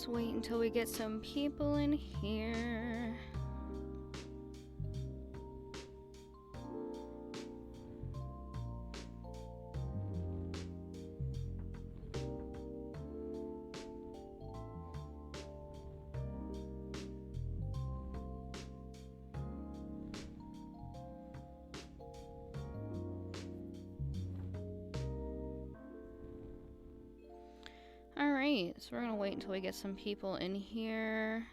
Let's wait until we get some people in here. Alright, so we're gonna wait until we get some people in here.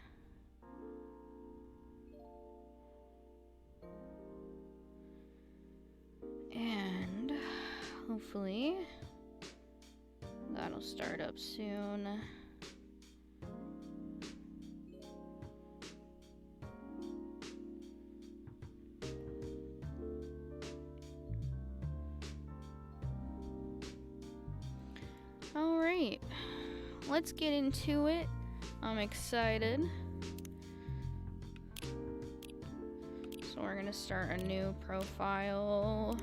And hopefully that'll start up soon. Alright, let's get into it. I'm excited. So we're gonna start a new profile.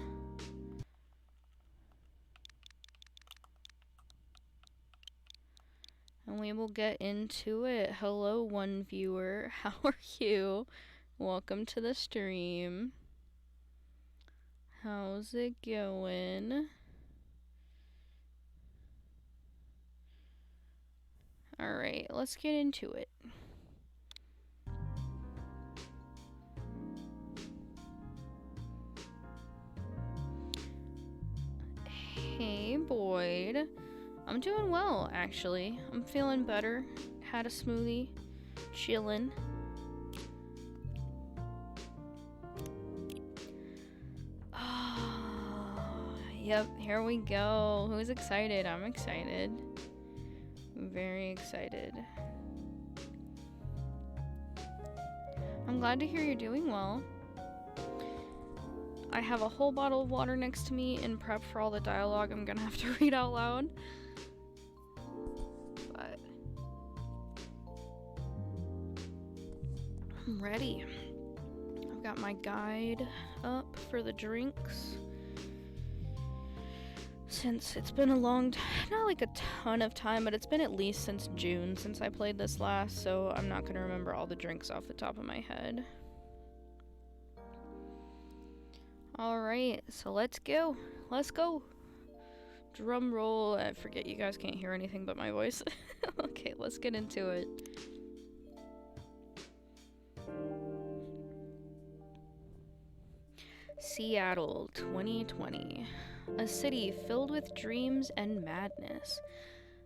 And we will get into it. Hello, one viewer. How are you? Welcome to the stream. How's it going? Alright, let's get into it. Hey, Boyd. I'm doing well, actually. I'm feeling better. Had a smoothie. Chillin'. Oh, yep, here we go. Who's excited? I'm excited. Very excited. I'm glad to hear you're doing well. I have a whole bottle of water next to me in prep for all the dialogue I'm gonna have to read out loud. But I'm ready. I've got my guide up for the drinks. Since it's been a long time, not like a ton of time, but it's been at least since June since I played this last, so I'm not gonna remember all the drinks off the top of my head. Alright, so let's go. Let's go. Drum roll. I forget you guys can't hear anything but my voice. Okay, let's get into it. Seattle, 2020. A city filled with dreams and madness.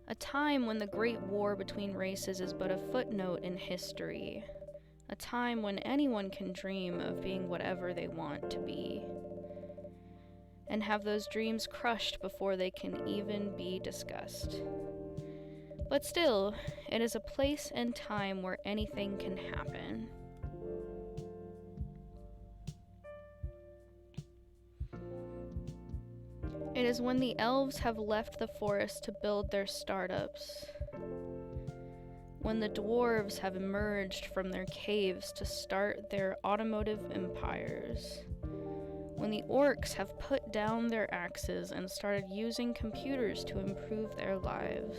A time when the great war between races is but a footnote in history. A time when anyone can dream of being whatever they want to be. And have those dreams crushed before they can even be discussed. But still, it is a place and time where anything can happen. It is when the elves have left the forest to build their startups. When the dwarves have emerged from their caves to start their automotive empires. When the orcs have put down their axes and started using computers to improve their lives.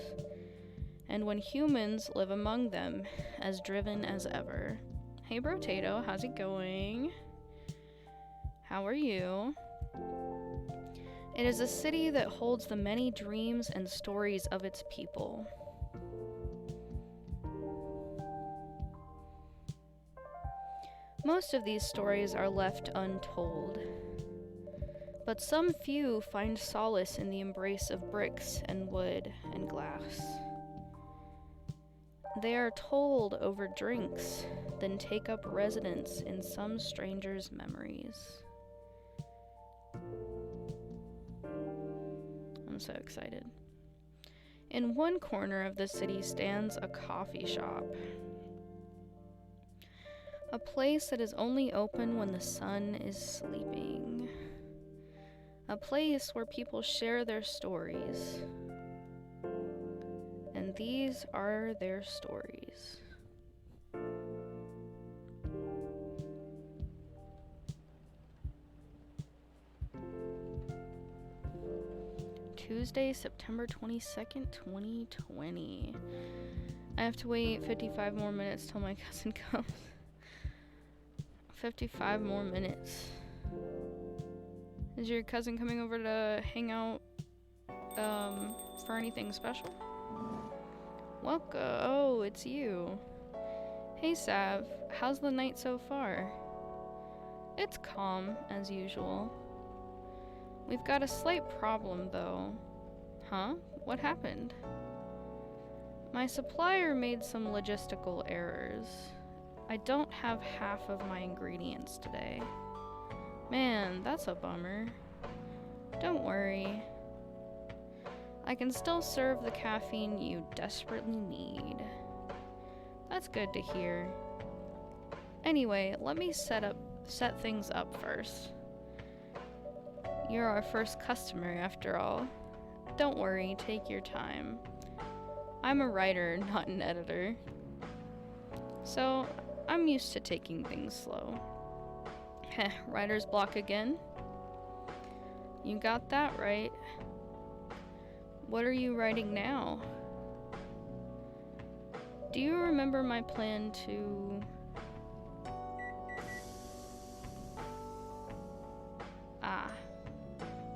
And when humans live among them, as driven as ever. Hey Brotato, how's it going? How are you? It is a city that holds the many dreams and stories of its people. Most of these stories are left untold. But some few find solace in the embrace of bricks and wood and glass. They are told over drinks, then take up residence in some stranger's memories. I'm so excited. In one corner of the city stands a coffee shop. A place that is only open when the sun is sleeping. A place where people share their stories. And these are their stories. Tuesday, September 22nd, 2020. I have to wait 55 more minutes till my cousin comes. 55 more minutes. Is your cousin coming over to hang out for anything special? Welcome. Oh, it's you. Hey, Sav. How's the night so far? It's calm, as usual. We've got a slight problem, though. Huh? What happened? My supplier made some logistical errors. I don't have half of my ingredients today. Man, that's a bummer. Don't worry. I can still serve the caffeine you desperately need. That's good to hear. Anyway, let me set things up first. You're our first customer, after all. Don't worry, take your time. I'm a writer, not an editor. So, I'm used to taking things slow. Heh, writer's block again? You got that right. What are you writing now? Do you remember my plan to...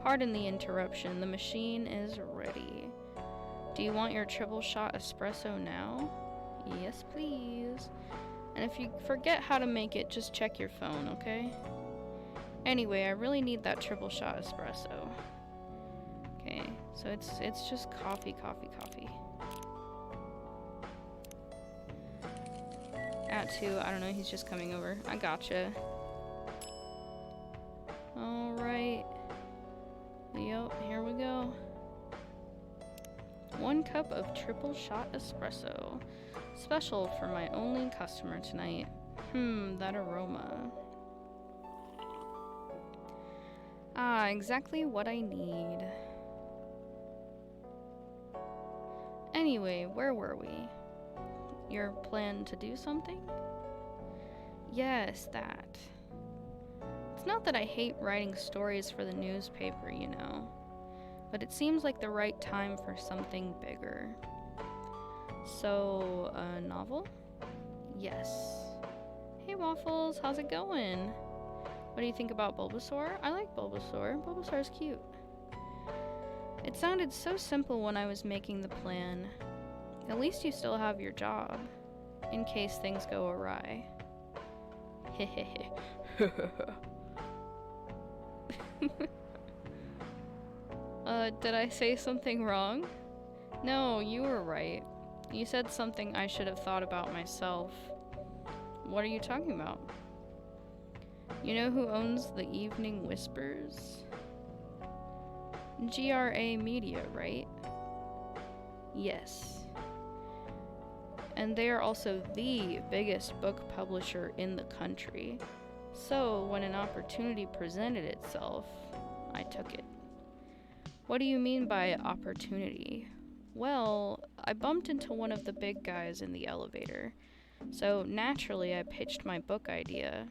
Pardon the interruption, the machine is ready. Do you want your triple shot espresso now? Yes, please. And if you forget how to make it, just check your phone, okay? Anyway, I really need that triple shot espresso. Okay, so it's just coffee. At 2, I don't know, he's just coming over. I gotcha. Alright. Yep, here we go. 1 cup of triple shot espresso. Special for my only customer tonight. That aroma. Exactly what I need. Anyway, where were we? Your plan to do something? Yes, that. It's not that I hate writing stories for the newspaper, you know, but it seems like the right time for something bigger. So, a novel? Yes. Hey Waffles, how's it going? What do you think about Bulbasaur? I like Bulbasaur. Bulbasaur's cute. It sounded so simple when I was making the plan. At least you still have your job, in case things go awry. Hehehe. Did I say something wrong? No, you were right. You said something I should have thought about myself. What are you talking about? You know who owns the Evening Whispers? GRA Media, right? Yes. And they are also the biggest book publisher in the country. So, when an opportunity presented itself, I took it. What do you mean by opportunity? Well, I bumped into one of the big guys in the elevator. So, naturally, I pitched my book idea.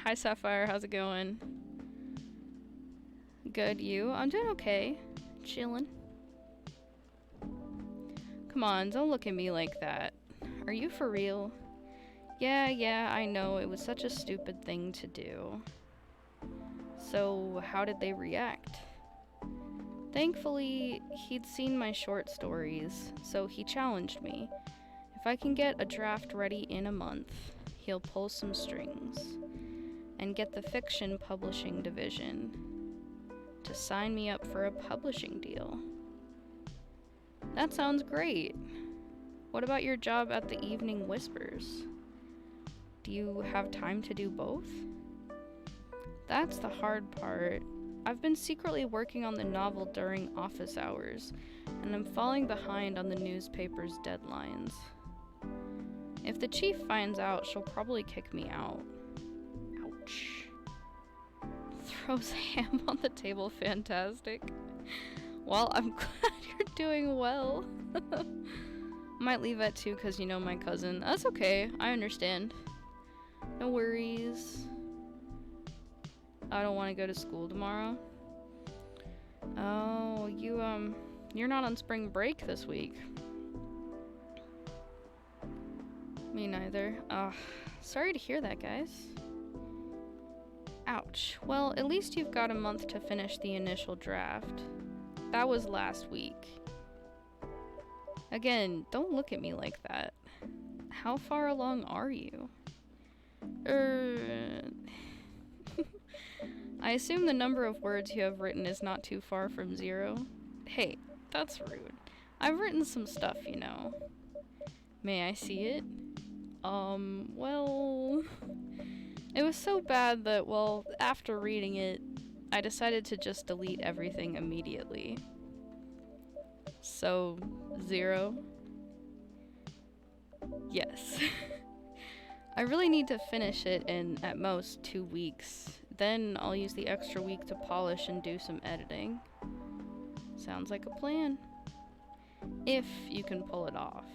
Hi Sapphire, how's it going? Good, you? I'm doing okay. Chillin'. Come on, don't look at me like that. Are you for real? Yeah, I know, it was such a stupid thing to do. So, how did they react? Thankfully, he'd seen my short stories, so he challenged me. If I can get a draft ready in a month, he'll pull some strings and get the fiction publishing division to sign me up for a publishing deal. That sounds great. What about your job at the Evening Whispers? Do you have time to do both? That's the hard part. I've been secretly working on the novel during office hours, and I'm falling behind on the newspaper's deadlines. If the chief finds out, she'll probably kick me out. Ouch. Throws ham on the table, fantastic. Well, I'm glad you're doing well. Might leave at 2 because you know my cousin. That's okay, I understand. No worries. I don't want to go to school tomorrow. Oh, you're not on spring break this week. Me neither. Sorry to hear that, guys. Ouch. Well, at least you've got a month to finish the initial draft. That was last week. Again, don't look at me like that. How far along are you? I assume the number of words you have written is not too far from 0. Hey, that's rude. I've written some stuff, you know. May I see it? Well... It was so bad that, well, after reading it, I decided to just delete everything immediately. So, 0? Yes. I really need to finish it in, at most, 2 weeks. Then I'll use the extra week to polish and do some editing. Sounds like a plan. If you can pull it off.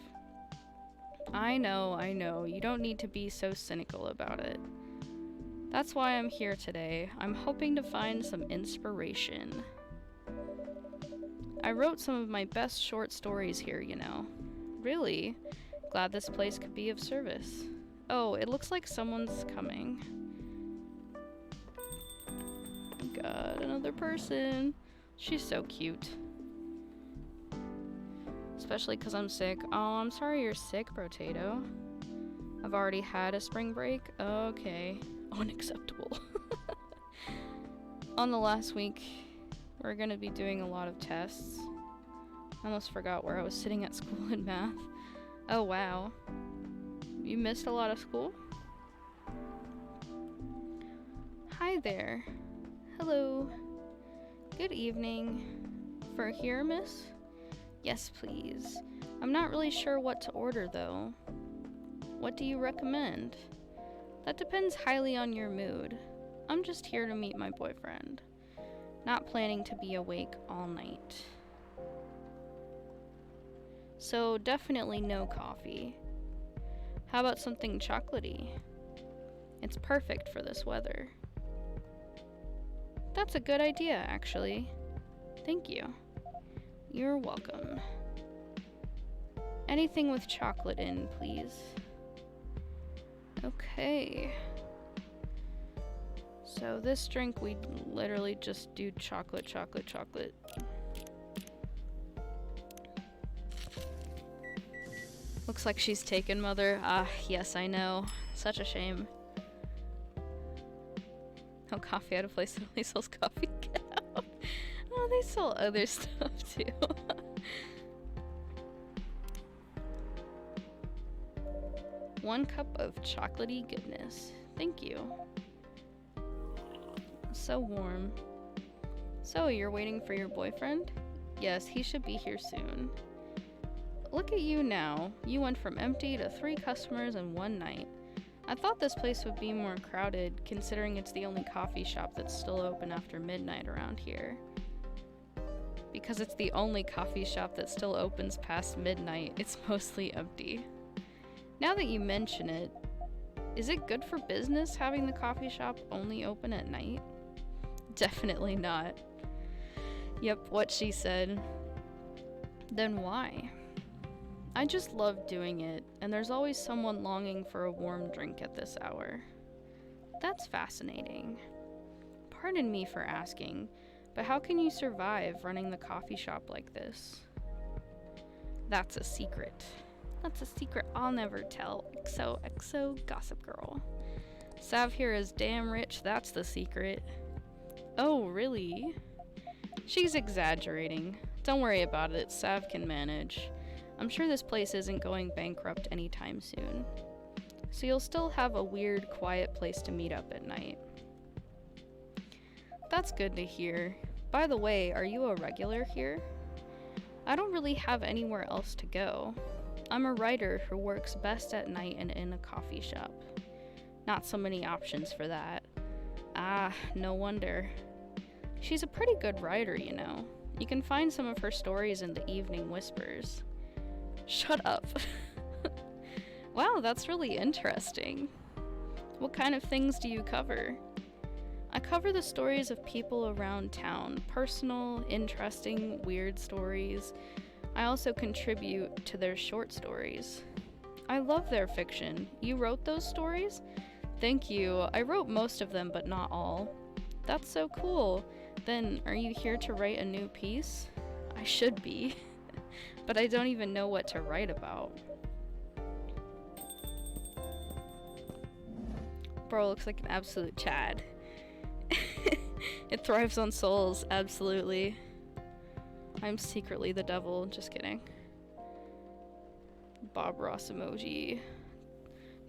I know, you don't need to be so cynical about it. That's why I'm here today. I'm hoping to find some inspiration. I wrote some of my best short stories here, you know. Really? Glad this place could be of service. Oh, it looks like someone's coming. God, another person. She's so cute. Especially because I'm sick. Oh, I'm sorry you're sick, Brotato. I've already had a spring break? Okay. Unacceptable. On the last week, we're gonna be doing a lot of tests. I almost forgot where I was sitting at school in math. Oh wow. You missed a lot of school? Hi there. Hello. Good evening. For here, miss? Yes, please. I'm not really sure what to order, though. What do you recommend? That depends highly on your mood. I'm just here to meet my boyfriend. Not planning to be awake all night. So definitely no coffee. How about something chocolatey? It's perfect for this weather. That's a good idea, actually. Thank you. You're welcome. Anything with chocolate in, please. Okay. So this drink, we literally just do chocolate, chocolate, chocolate. Looks like she's taken, Mother. Ah, yes, I know. Such a shame. Oh, coffee at a place that only sells coffee. Oh, they sell other stuff too. One cup of chocolatey goodness. Thank you. So warm. So, you're waiting for your boyfriend? Yes, he should be here soon. Look at you now. You went from empty to 3 customers in one night. I thought this place would be more crowded, considering it's the only coffee shop that's still open after midnight around here. Because it's the only coffee shop that still opens past midnight, it's mostly empty. Now that you mention it, is it good for business having the coffee shop only open at night? Definitely not. Yep, what she said. Then why? I just love doing it, and there's always someone longing for a warm drink at this hour. That's fascinating. Pardon me for asking, but how can you survive running the coffee shop like this? That's a secret. That's a secret I'll never tell. XOXO Gossip Girl. Sav here is damn rich, that's the secret. Oh, really? She's exaggerating. Don't worry about it, Sav can manage. I'm sure this place isn't going bankrupt anytime soon. So you'll still have a weird, quiet place to meet up at night. That's good to hear. By the way, are you a regular here? I don't really have anywhere else to go. I'm a writer who works best at night and in a coffee shop. Not so many options for that. Ah, no wonder. She's a pretty good writer, you know. You can find some of her stories in the Evening Whispers. Shut up. Wow, that's really interesting. What kind of things do you cover? I cover the stories of people around town, personal, interesting, weird stories. I also contribute to their short stories. I love their fiction. You wrote those stories? Thank you. I wrote most of them, but not all. That's so cool. Then, are you here to write a new piece? I should be, but I don't even know what to write about. Bro looks like an absolute Chad. It thrives on souls, absolutely. I'm secretly the devil, just kidding. Bob Ross emoji.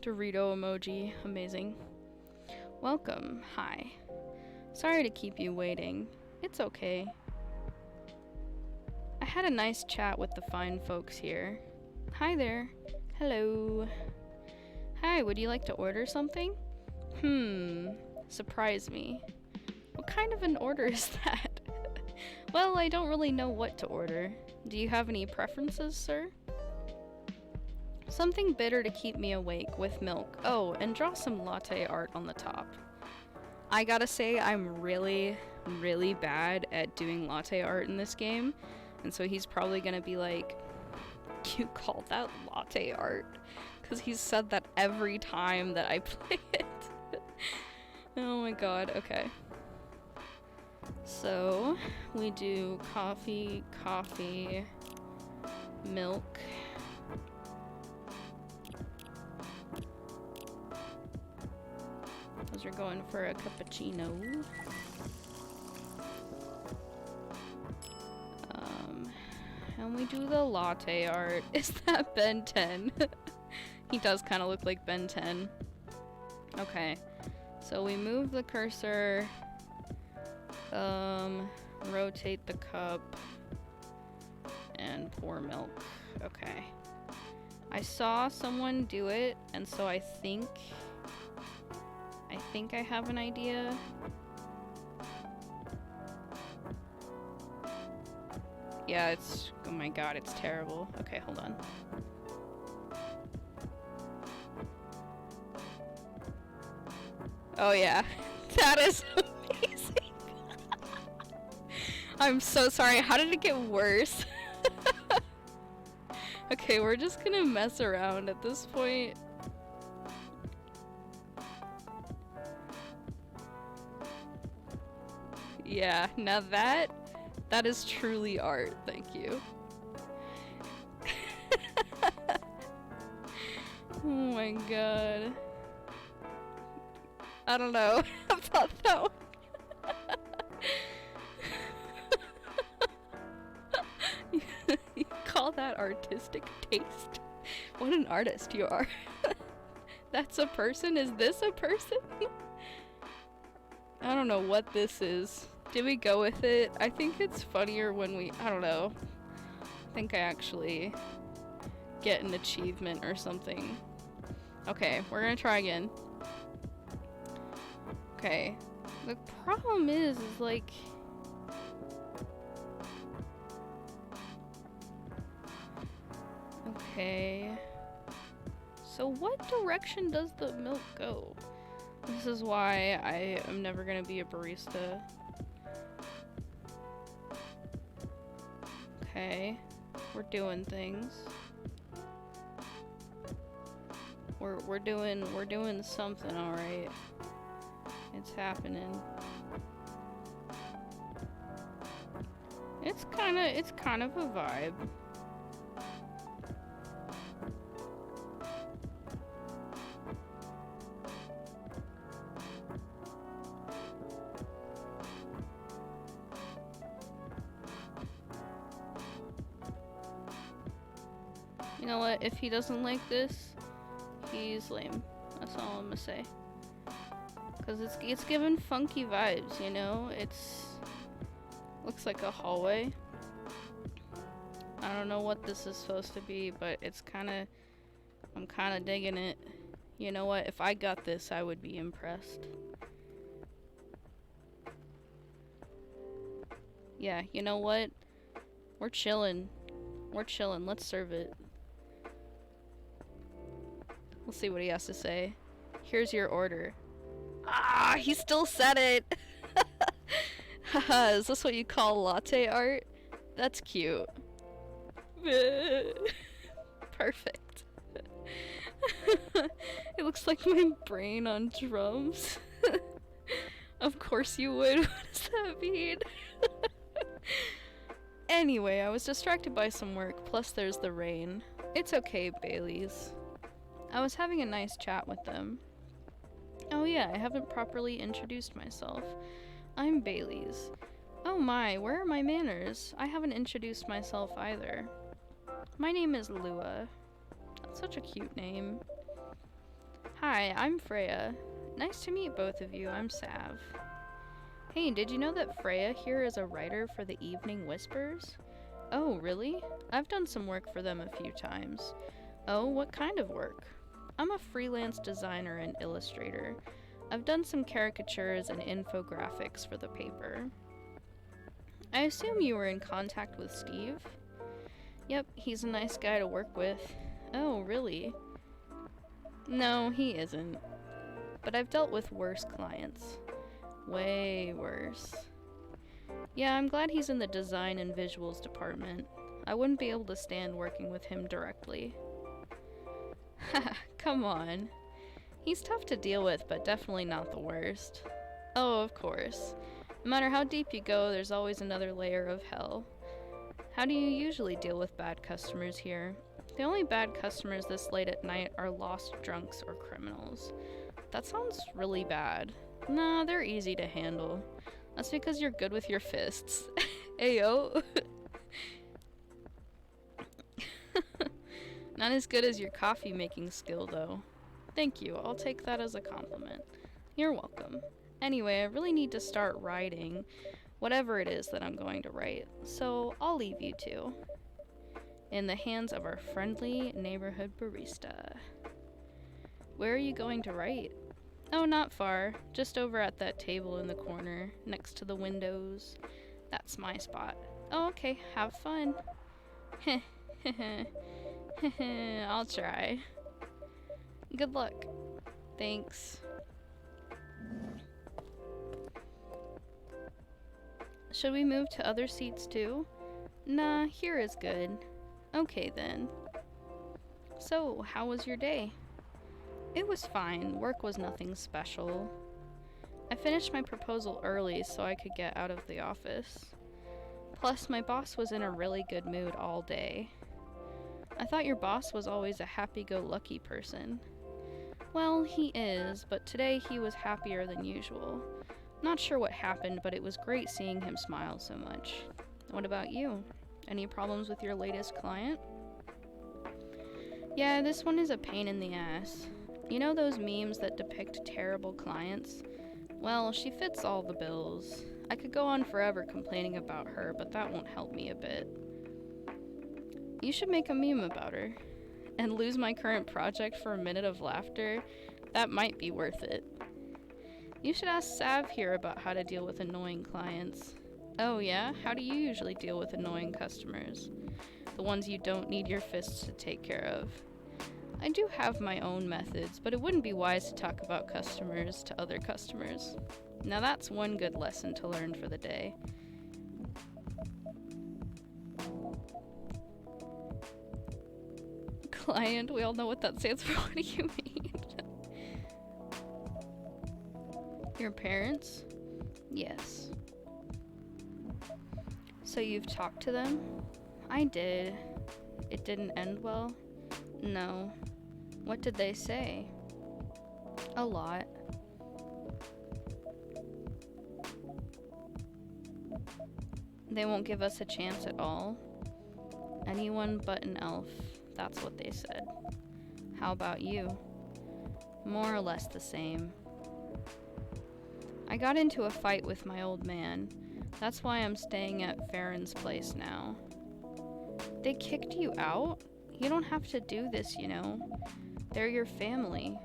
Dorito emoji, amazing. Welcome, hi. Sorry to keep you waiting. It's okay. I had a nice chat with the fine folks here. Hi there. Hello. Hi, would you like to order something? Surprise me. What kind of an order is that? Well, I don't really know what to order. Do you have any preferences, sir? Something bitter to keep me awake with milk. Oh, and draw some latte art on the top. I gotta say, I'm really, really bad at doing latte art in this game. And so he's probably gonna be like, you call that latte art? Because he's said that every time that I play it. Oh my god, okay. So, we do coffee, milk. Those are going for a cappuccino. And we do the latte art. Is that Ben 10? He does kind of look like Ben 10. Okay. So we move the cursor, rotate the cup, and pour milk. Okay. I saw someone do it, and so I think I have an idea. Yeah, it's, oh my god, it's terrible. Okay, hold on. Oh yeah, that is amazing. I'm so sorry, how did it get worse? Okay, we're just gonna mess around at this point. Yeah, now that is truly art, thank you. Oh my god. I don't know about that one. You call that artistic taste? What an artist you are. That's a person? Is this a person? I don't know what this is. Did we go with it? I think it's funnier when we, I don't know. I think I actually get an achievement or something. Okay, we're gonna try again. Okay. The problem is like... Okay. So what direction does the milk go? This is why I am never gonna be a barista. Okay. We're doing things. We're doing something, alright. It's happening. It's kind of a vibe. You know what? If he doesn't like this, he's lame. That's all I'm gonna say. Cause it's giving funky vibes, you know? Looks like a hallway. I don't know what this is supposed to be, but I'm kinda digging it. You know what? If I got this, I would be impressed. Yeah, you know what? We're chilling. Let's serve it. We'll see what he has to say. Here's your order. Ah, he still said it. Haha, is this what you call latte art? That's cute. Perfect. It looks like my brain on drums. Of course you would. What does that mean? Anyway, I was distracted by some work, plus there's the rain. It's okay, Bailey's. I was having a nice chat with them. Oh yeah, I haven't properly introduced myself. I'm Bailey's. Oh my, where are my manners? I haven't introduced myself either. My name is Lua. That's such a cute name. Hi, I'm Freya. Nice to meet both of you, I'm Sav. Hey, did you know that Freya here is a writer for the Evening Whispers? Oh, really? I've done some work for them a few times. Oh, what kind of work? I'm a freelance designer and illustrator. I've done some caricatures and infographics for the paper. I assume you were in contact with Steve? Yep, he's a nice guy to work with. Oh, really? No, he isn't. But I've dealt with worse clients. Way worse. Yeah, I'm glad he's in the design and visuals department. I wouldn't be able to stand working with him directly. Haha, come on. He's tough to deal with, but definitely not the worst. Oh, of course. No matter how deep you go, there's always another layer of hell. How do you usually deal with bad customers here? The only bad customers this late at night are lost drunks or criminals. That sounds really bad. Nah, they're easy to handle. That's because you're good with your fists. Ayo. Not as good as your coffee making skill, though. Thank you, I'll take that as a compliment. You're welcome. Anyway, I really need to start writing whatever it is that I'm going to write, so I'll leave you two in the hands of our friendly neighborhood barista. Where are you going to write? Oh, not far. Just over at that table in the corner, next to the windows. That's my spot. Oh, okay. Have fun. I'll try. Good luck. Thanks. Should we move to other seats too? Nah, here is good. Okay then. So, how was your day? It was fine. Work was nothing special. I finished my proposal early so I could get out of the office. Plus, my boss was in a really good mood all day. I thought your boss was always a happy-go-lucky person. Well, he is, but today he was happier than usual. Not sure what happened, but it was great seeing him smile so much. What about you? Any problems with your latest client? Yeah, this one is a pain in the ass. You know those memes that depict terrible clients? Well, she fits all the bills. I could go on forever complaining about her, but that won't help me a bit. You should make a meme about her. And lose my current project for a minute of laughter? That might be worth it. You should ask Sav here about how to deal with annoying clients. Oh yeah? How do you usually deal with annoying customers? The ones you don't need your fists to take care of. I do have my own methods, but it wouldn't be wise to talk about customers to other customers. Now that's one good lesson to learn for the day. Client, we all know what that stands for. What do you mean? Your parents? Yes. So you've talked to them? I did. It didn't end well? No. What did they say? A lot. They won't give us a chance at all? Anyone but an elf. That's what they said. How about you? More or less the same. I got into a fight with my old man. That's why I'm staying at Farron's place now. They kicked you out? You don't have to do this, you know. They're your family.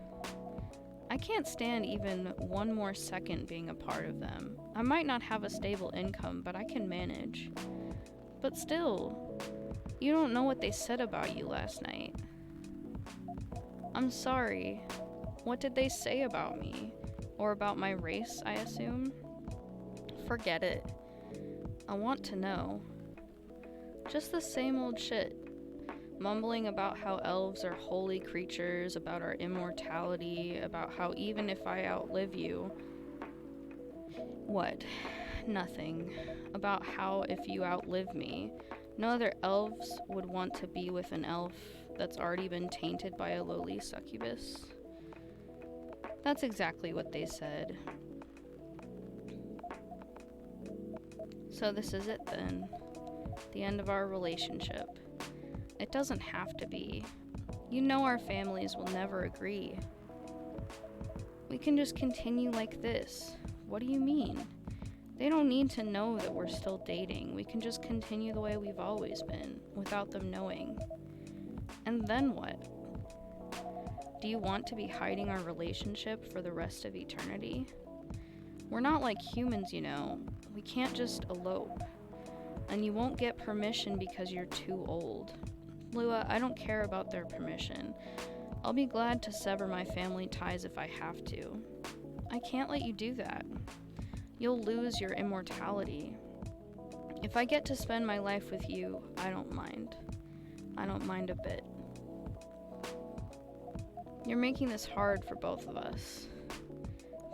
I can't stand even one more second being a part of them. I might not have a stable income, but I can manage. But still, you don't know what they said about you last night. I'm sorry. What did they say about me? Or about my race, I assume? Forget it. I want to know. Just the same old shit. Mumbling about how elves are holy creatures, about our immortality, about how even if I outlive you... What? Nothing. About how if you outlive me, no other elves would want to be with an elf that's already been tainted by a lowly succubus. That's exactly what they said. So this is it then. The end of our relationship. It doesn't have to be. You know our families will never agree. We can just continue like this. What do you mean? They don't need to know that we're still dating. We can just continue the way we've always been, without them knowing. And then what? Do you want to be hiding our relationship for the rest of eternity? We're not like humans, you know. We can't just elope. And you won't get permission because you're too old. Lua, I don't care about their permission. I'll be glad to sever my family ties if I have to. I can't let you do that. You'll lose your immortality. If I get to spend my life with you, I don't mind. I don't mind a bit. You're making this hard for both of us.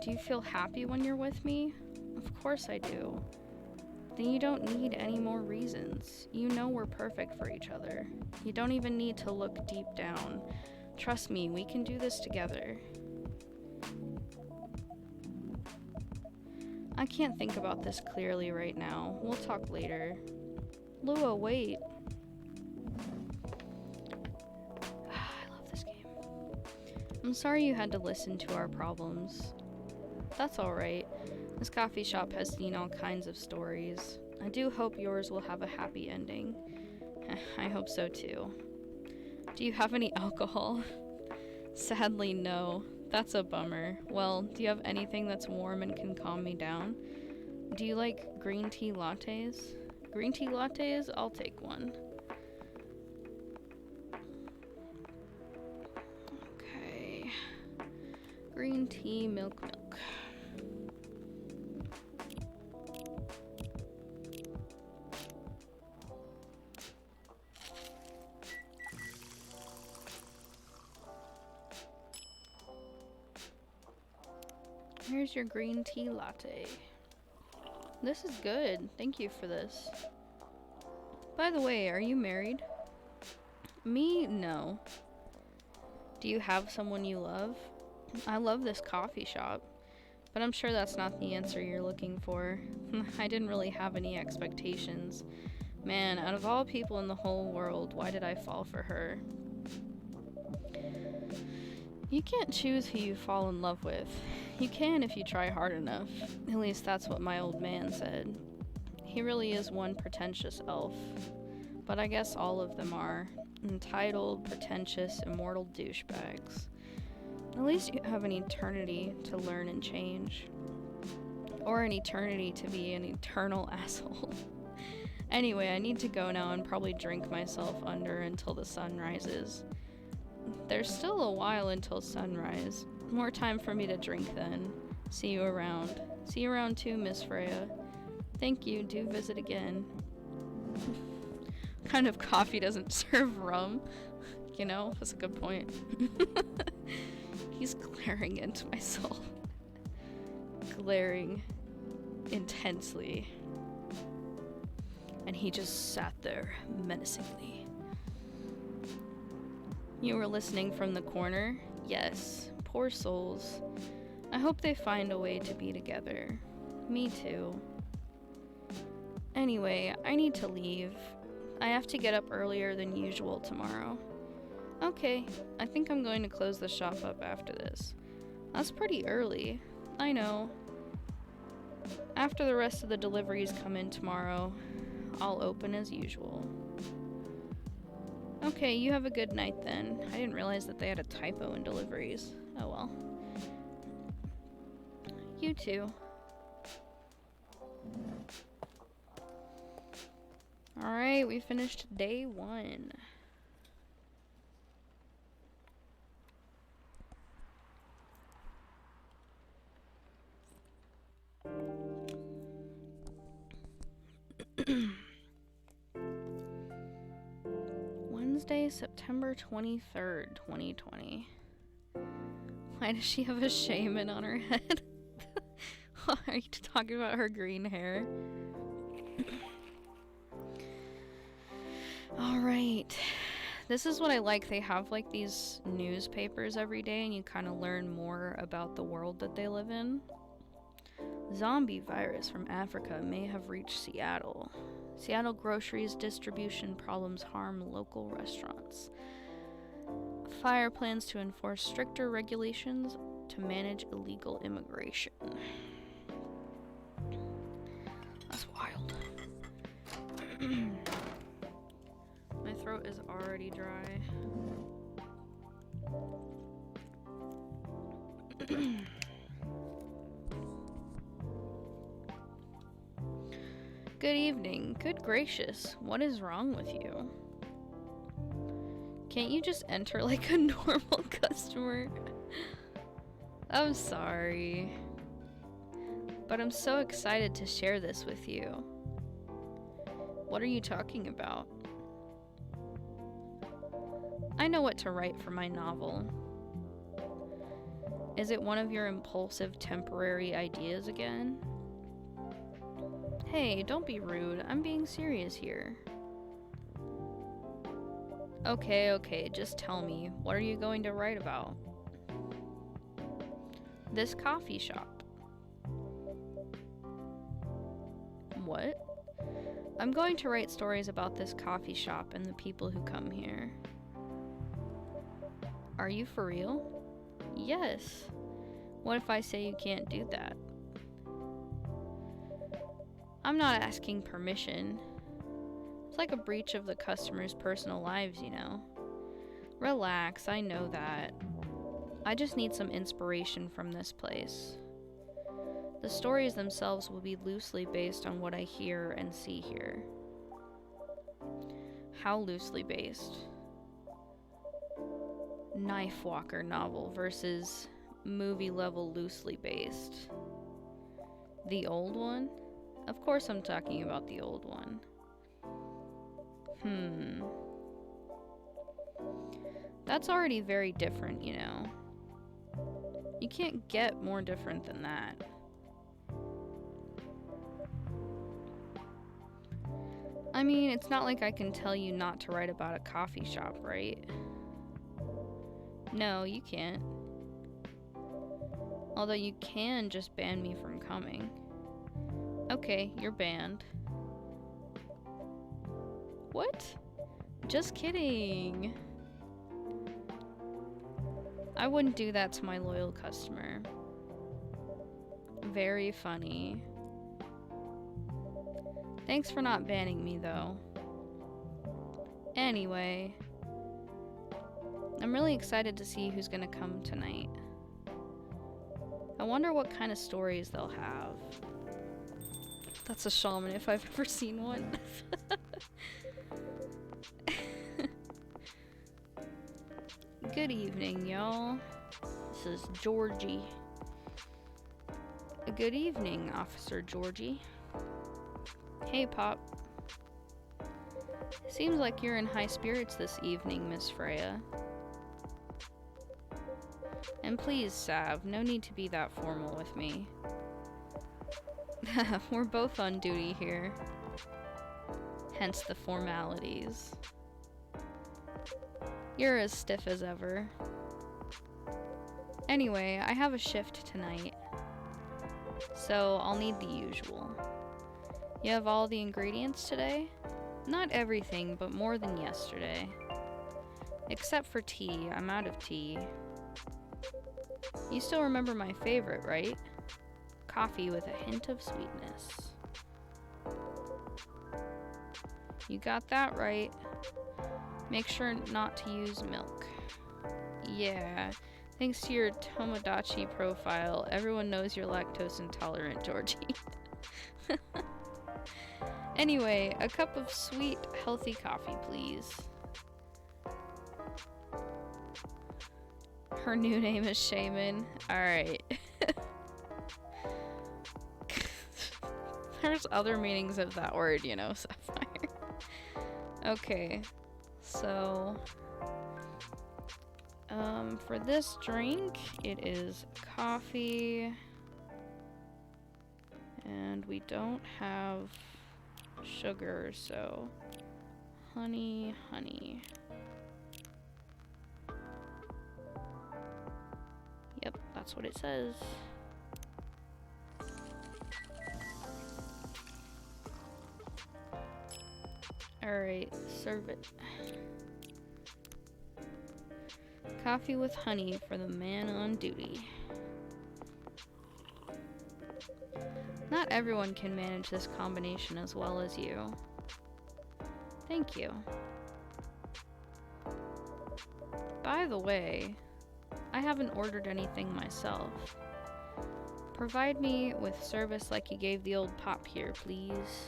Do you feel happy when you're with me? Of course I do. Then you don't need any more reasons. You know we're perfect for each other. You don't even need to look deep down. Trust me, we can do this together. I can't think about this clearly right now. We'll talk later. Lua, wait. I love this game. I'm sorry you had to listen to our problems. That's alright. This coffee shop has seen all kinds of stories. I do hope yours will have a happy ending. I hope so too. Do you have any alcohol? Sadly, no. That's a bummer. Well, do you have anything that's warm and can calm me down? Do you like green tea lattes? Green tea lattes? I'll take one. Okay. Green tea, milk. Here's your green tea latte. This is good. Thank you for this. By the way, are you married? Me? No. Do you have someone you love? I love this coffee shop, but I'm sure that's not the answer you're looking for. I didn't really have any expectations. Man, out of all people in the whole world, why did I fall for her? You can't choose who you fall in love with. You can if you try hard enough. At least that's what my old man said. He really is one pretentious elf. But I guess all of them are. Entitled, pretentious, immortal douchebags. At least you have an eternity to learn and change. Or an eternity to be an eternal asshole. Anyway, I need to go now and probably drink myself under until the sun rises. There's still a while until sunrise. More time for me to drink then. See you around. See you around too, Miss Freya. Thank you, do visit again. What kind of coffee doesn't serve rum? You know, that's a good point. He's glaring into my soul. Glaring intensely. And he just sat there menacingly. You were listening from the corner? Yes. Poor souls. I hope they find a way to be together. Me too. Anyway, I need to leave. I have to get up earlier than usual tomorrow. Okay, I think I'm going to close the shop up after this. That's pretty early. I know. After the rest of the deliveries come in tomorrow, I'll open as usual. Okay, you have a good night then. I didn't realize that they had a typo in deliveries. Oh well. You too. Alright, we finished day 1. Wednesday, September 23rd, 2020. Why does she have a shaman on her head? Are you talking about her green hair? Alright. This is what I like. They have like these newspapers every day and you kind of learn more about the world that they live in. Zombie virus from Africa may have reached Seattle. Seattle groceries distribution problems harm local restaurants. Fire plans to enforce stricter regulations to manage illegal immigration. That's wild. My throat is already dry. Good evening. Good gracious. What is wrong with you? Can't you just enter like a normal customer? I'm sorry. But I'm so excited to share this with you. What are you talking about? I know what to write for my novel. Is it one of your impulsive temporary ideas again? Hey, don't be rude. I'm being serious here. Okay, just tell me. What are you going to write about? This coffee shop. What? I'm going to write stories about this coffee shop and the people who come here. Are you for real? Yes. What if I say you can't do that? I'm not asking permission. It's like a breach of the customer's personal lives, you know. Relax, I know that. I just need some inspiration from this place. The stories themselves will be loosely based on what I hear and see here. How loosely based? Knife Walker novel versus movie level loosely based. The old one? Of course I'm talking about the old one. That's already very different, you know. You can't get more different than that. I mean, it's not like I can tell you not to write about a coffee shop, right? No, you can't. Although you can just ban me from coming. Okay, you're banned. What? Just kidding. I wouldn't do that to my loyal customer. Very funny. Thanks for not banning me, though. Anyway, I'm really excited to see who's gonna come tonight. I wonder what kind of stories they'll have. That's a shaman if I've ever seen one. Good evening, y'all. This is Georgie. Good evening, Officer Georgie. Hey, Pop. Seems like you're in high spirits this evening, Miss Freya. And please, Sav, no need to be that formal with me. We're both on duty here. Hence the formalities. You're as stiff as ever. Anyway, I have a shift tonight, so I'll need the usual. You have all the ingredients today? Not everything, but more than yesterday. Except for tea. I'm out of tea. You still remember my favorite, right? Coffee with a hint of sweetness. You got that right. Make sure not to use milk. Yeah, thanks to your Tomodachi profile, everyone knows you're lactose intolerant, Georgie. Anyway, a cup of sweet, healthy coffee, please. Her new name is Shaman. Alright. There's There's other meanings of that word, you know, Sapphire. Okay, so for this drink, it is coffee, and we don't have sugar, so honey. Yep, that's what it says. Alright, serve it. Coffee with honey for the man on duty. Not everyone can manage this combination as well as you. Thank you. By the way, I haven't ordered anything myself. Provide me with service like you gave the old pop here, please.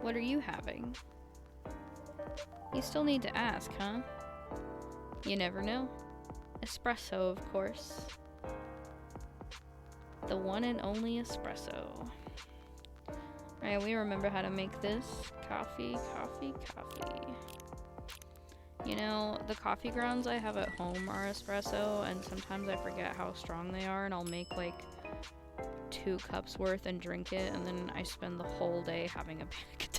What are you having? You still need to ask, huh? You never know. Espresso, of course. The one and only espresso. Alright, we remember how to make this. Coffee. You know, the coffee grounds I have at home are espresso, and sometimes I forget how strong they are, and I'll make like 2 cups worth and drink it, and then I spend the whole day having a panic attack.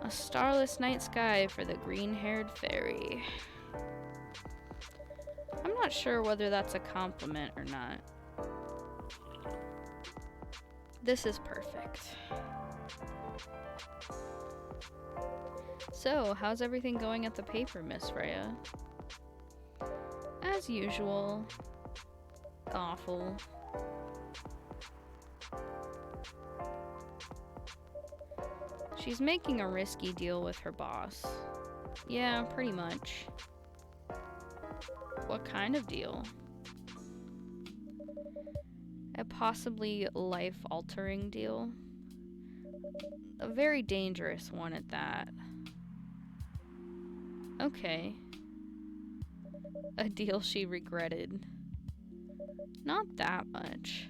A starless night sky for the green-haired fairy. I'm not sure whether that's a compliment or not. This is perfect. So, how's everything going at the paper, Miss Freya? As usual. Awful. She's making a risky deal with her boss. Yeah, pretty much. What kind of deal? A possibly life-altering deal. A very dangerous one at that. Okay. A deal she regretted. Not that much.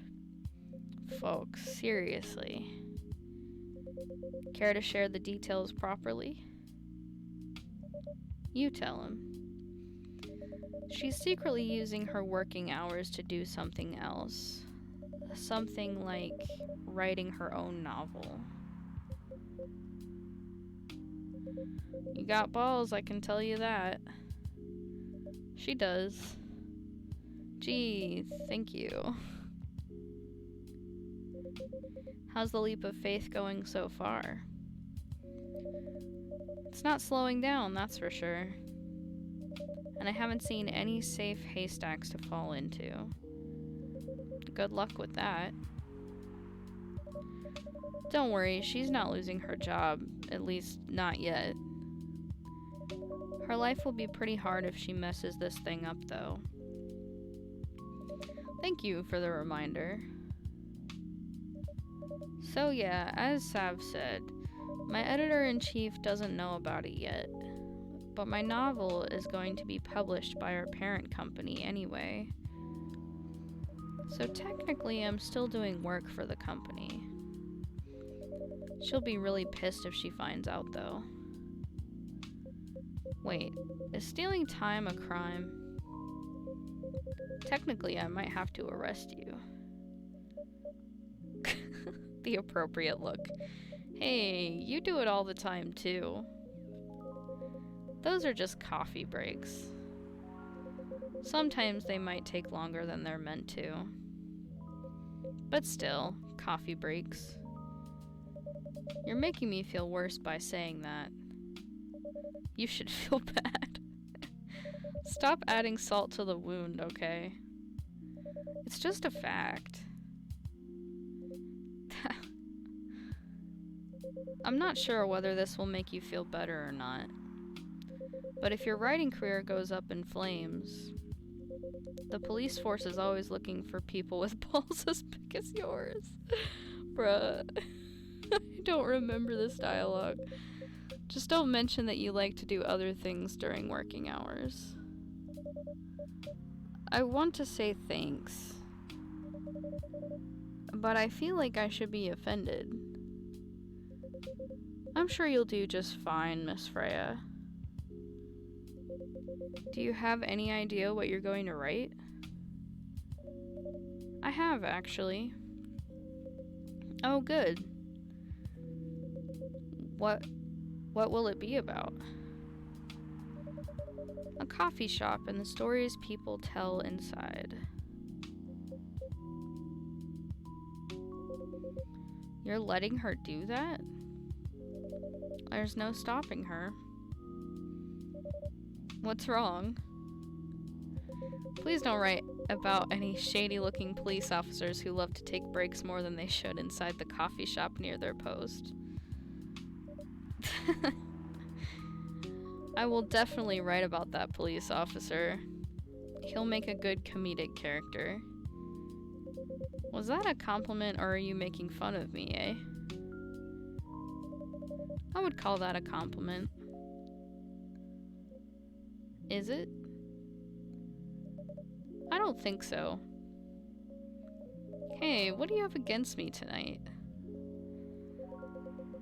Folks, seriously. Care to share the details properly? You tell him. She's secretly using her working hours to do something else. Something like writing her own novel. You got balls, I can tell you that. She does. Gee, thank you. How's the leap of faith going so far? It's not slowing down, that's for sure. And I haven't seen any safe haystacks to fall into. Good luck with that. Don't worry, she's not losing her job, at least not yet. Her life will be pretty hard if she messes this thing up, though. Thank you for the reminder. So yeah, as Sav said, my editor-in-chief doesn't know about it yet, but my novel is going to be published by our parent company anyway. So technically I'm still doing work for the company. She'll be really pissed if she finds out, though. Wait, is stealing time a crime? Technically, I might have to arrest you. The appropriate look. Hey, you do it all the time, too. Those are just coffee breaks. Sometimes they might take longer than they're meant to. But still, coffee breaks. You're making me feel worse by saying that. You should feel bad. Stop adding salt to the wound, okay? It's just a fact. I'm not sure whether this will make you feel better or not. But if your writing career goes up in flames, the police force is always looking for people with balls as big as yours. Bruh. I don't remember this dialogue. Just don't mention that you like to do other things during working hours. I want to say thanks, but I feel like I should be offended. I'm sure you'll do just fine, Miss Freya. Do you have any idea what you're going to write? I have, actually. Oh, good. What will it be about? A coffee shop and the stories people tell inside. You're letting her do that? There's no stopping her. What's wrong? Please don't write about any shady-looking police officers who love to take breaks more than they should inside the coffee shop near their post. I will definitely write about that police officer. He'll make a good comedic character. Was that a compliment, or are you making fun of me, eh? I would call that a compliment. Is it? I don't think so. Hey, what do you have against me tonight?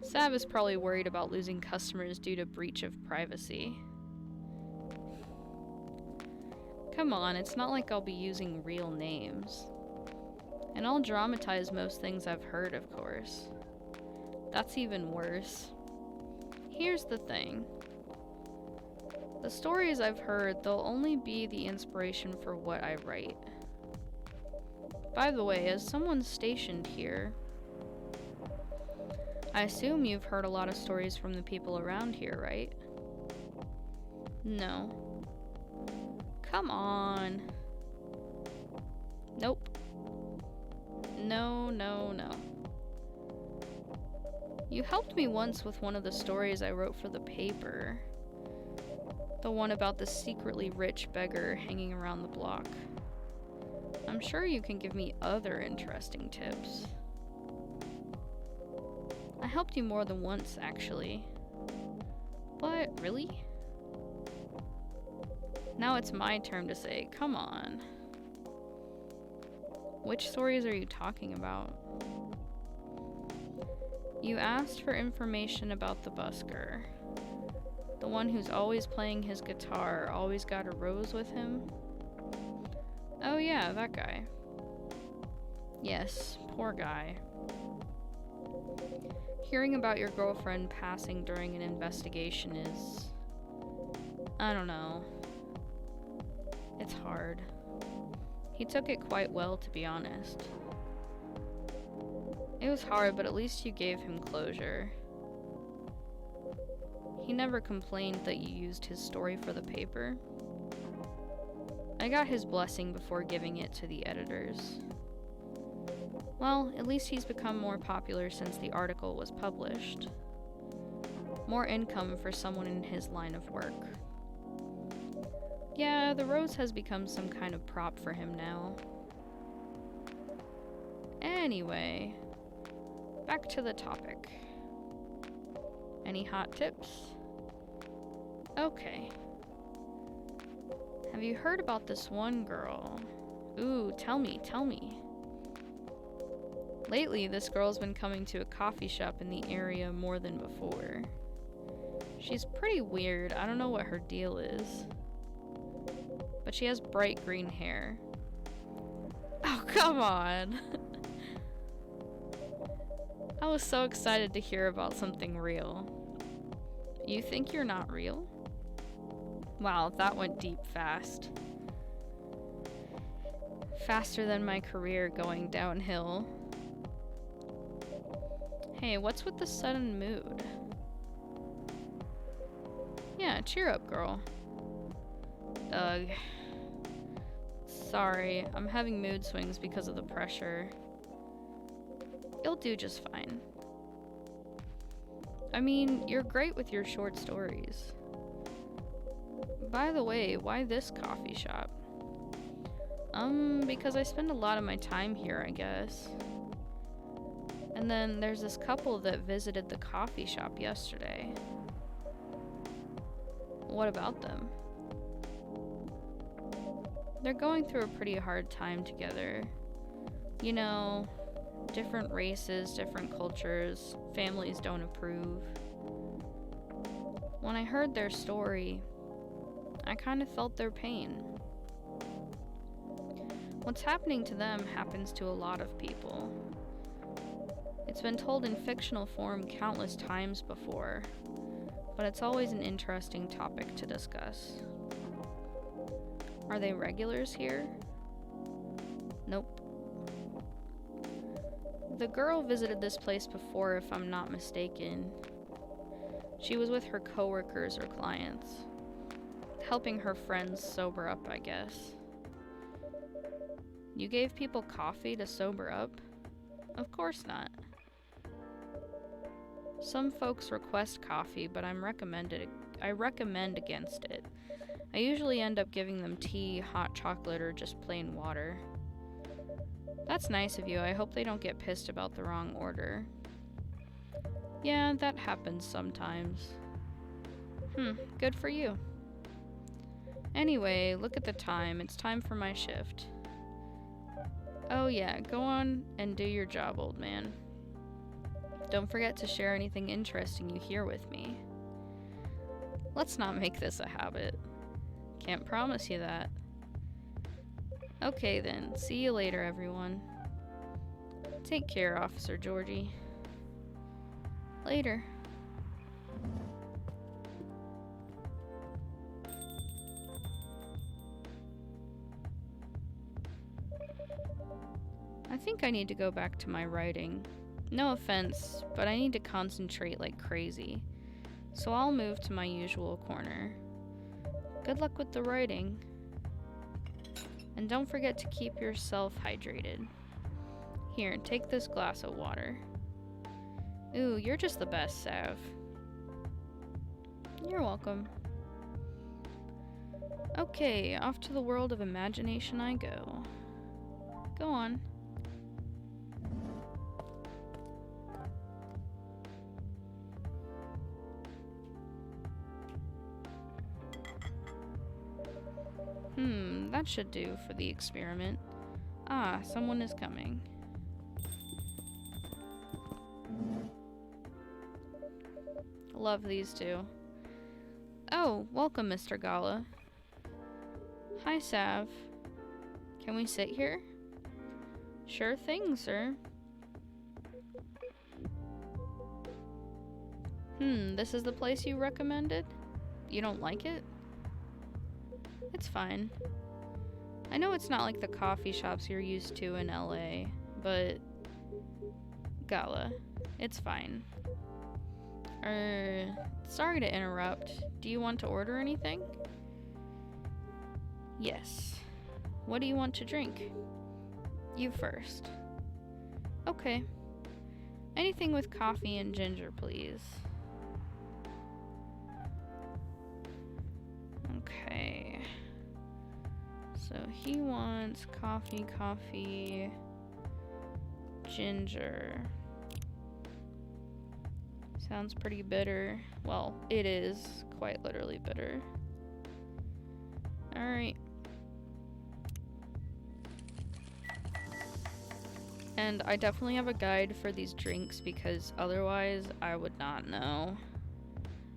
Sav is probably worried about losing customers due to breach of privacy. Come on, it's not like I'll be using real names. And I'll dramatize most things I've heard, of course. That's even worse. Here's the thing. The stories I've heard, they'll only be the inspiration for what I write. By the way, as someone stationed here, I assume you've heard a lot of stories from the people around here, right? No. Come on. Nope. No, no, no. You helped me once with one of the stories I wrote for the paper. The one about the secretly rich beggar hanging around the block. I'm sure you can give me other interesting tips. I helped you more than once, actually. But, really? Now it's my turn to say, come on. Which stories are you talking about? You asked for information about the busker. The one who's always playing his guitar, always got a rose with him? Oh yeah, that guy. Yes, poor guy. Hearing about your girlfriend passing during an investigation is... I don't know. It's hard. He took it quite well, to be honest. It was hard, but at least you gave him closure. He never complained that you used his story for the paper. I got his blessing before giving it to the editors. Well, at least he's become more popular since the article was published. More income for someone in his line of work. Yeah, the rose has become some kind of prop for him now. Anyway, back to the topic. Any hot tips? Okay. Have you heard about this one girl? Ooh, tell me. Lately, this girl's been coming to a coffee shop in the area more than before. She's pretty weird. I don't know what her deal is. But she has bright green hair. Oh, come on! I was so excited to hear about something real. You think you're not real? Wow, that went deep fast. Faster than my career going downhill. Hey, what's with the sudden mood? Yeah, cheer up, girl. Ugh. Sorry, I'm having mood swings because of the pressure. You'll do just fine. I mean, you're great with your short stories. By the way, why this coffee shop? Because I spend a lot of my time here, I guess. And then there's this couple that visited the coffee shop yesterday. What about them? They're going through a pretty hard time together. You know, different races, different cultures, families don't approve. When I heard their story, I kind of felt their pain. What's happening to them happens to a lot of people. It's been told in fictional form countless times before, but it's always an interesting topic to discuss. Are they regulars here? Nope. The girl visited this place before, if I'm not mistaken. She was with her coworkers or clients, helping her friends sober up, I guess. You gave people coffee to sober up? Of course not. Some folks request coffee, but I recommend against it. I usually end up giving them tea, hot chocolate, or just plain water. That's nice of you. I hope they don't get pissed about the wrong order. Yeah, that happens sometimes. Good for you. Anyway, look at the time. It's time for my shift. Oh yeah, go on and do your job, old man. Don't forget to share anything interesting you hear with me. Let's not make this a habit. Can't promise you that. Okay then, see you later, everyone. Take care, Officer Georgie. Later. I think I need to go back to my writing. No offense, but I need to concentrate like crazy. So I'll move to my usual corner. Good luck with the writing. And don't forget to keep yourself hydrated. Here, take this glass of water. Ooh, you're just the best, Sav. You're welcome. Okay, off to the world of imagination I go. Go on. That should do for the experiment. Ah, someone is coming. Love these two. Oh, welcome, Mr. Gala. Hi, Sav. Can we sit here? Sure thing, sir. This is the place you recommended? You don't like it? It's fine. I know it's not like the coffee shops you're used to in LA, but Gala, it's fine. Sorry to interrupt. Do you want to order anything? Yes. What do you want to drink? You first. Okay. Anything with coffee and ginger, please. Okay. So he wants coffee, ginger. Sounds pretty bitter. Well, it is quite literally bitter. Alright. And I definitely have a guide for these drinks because otherwise I would not know.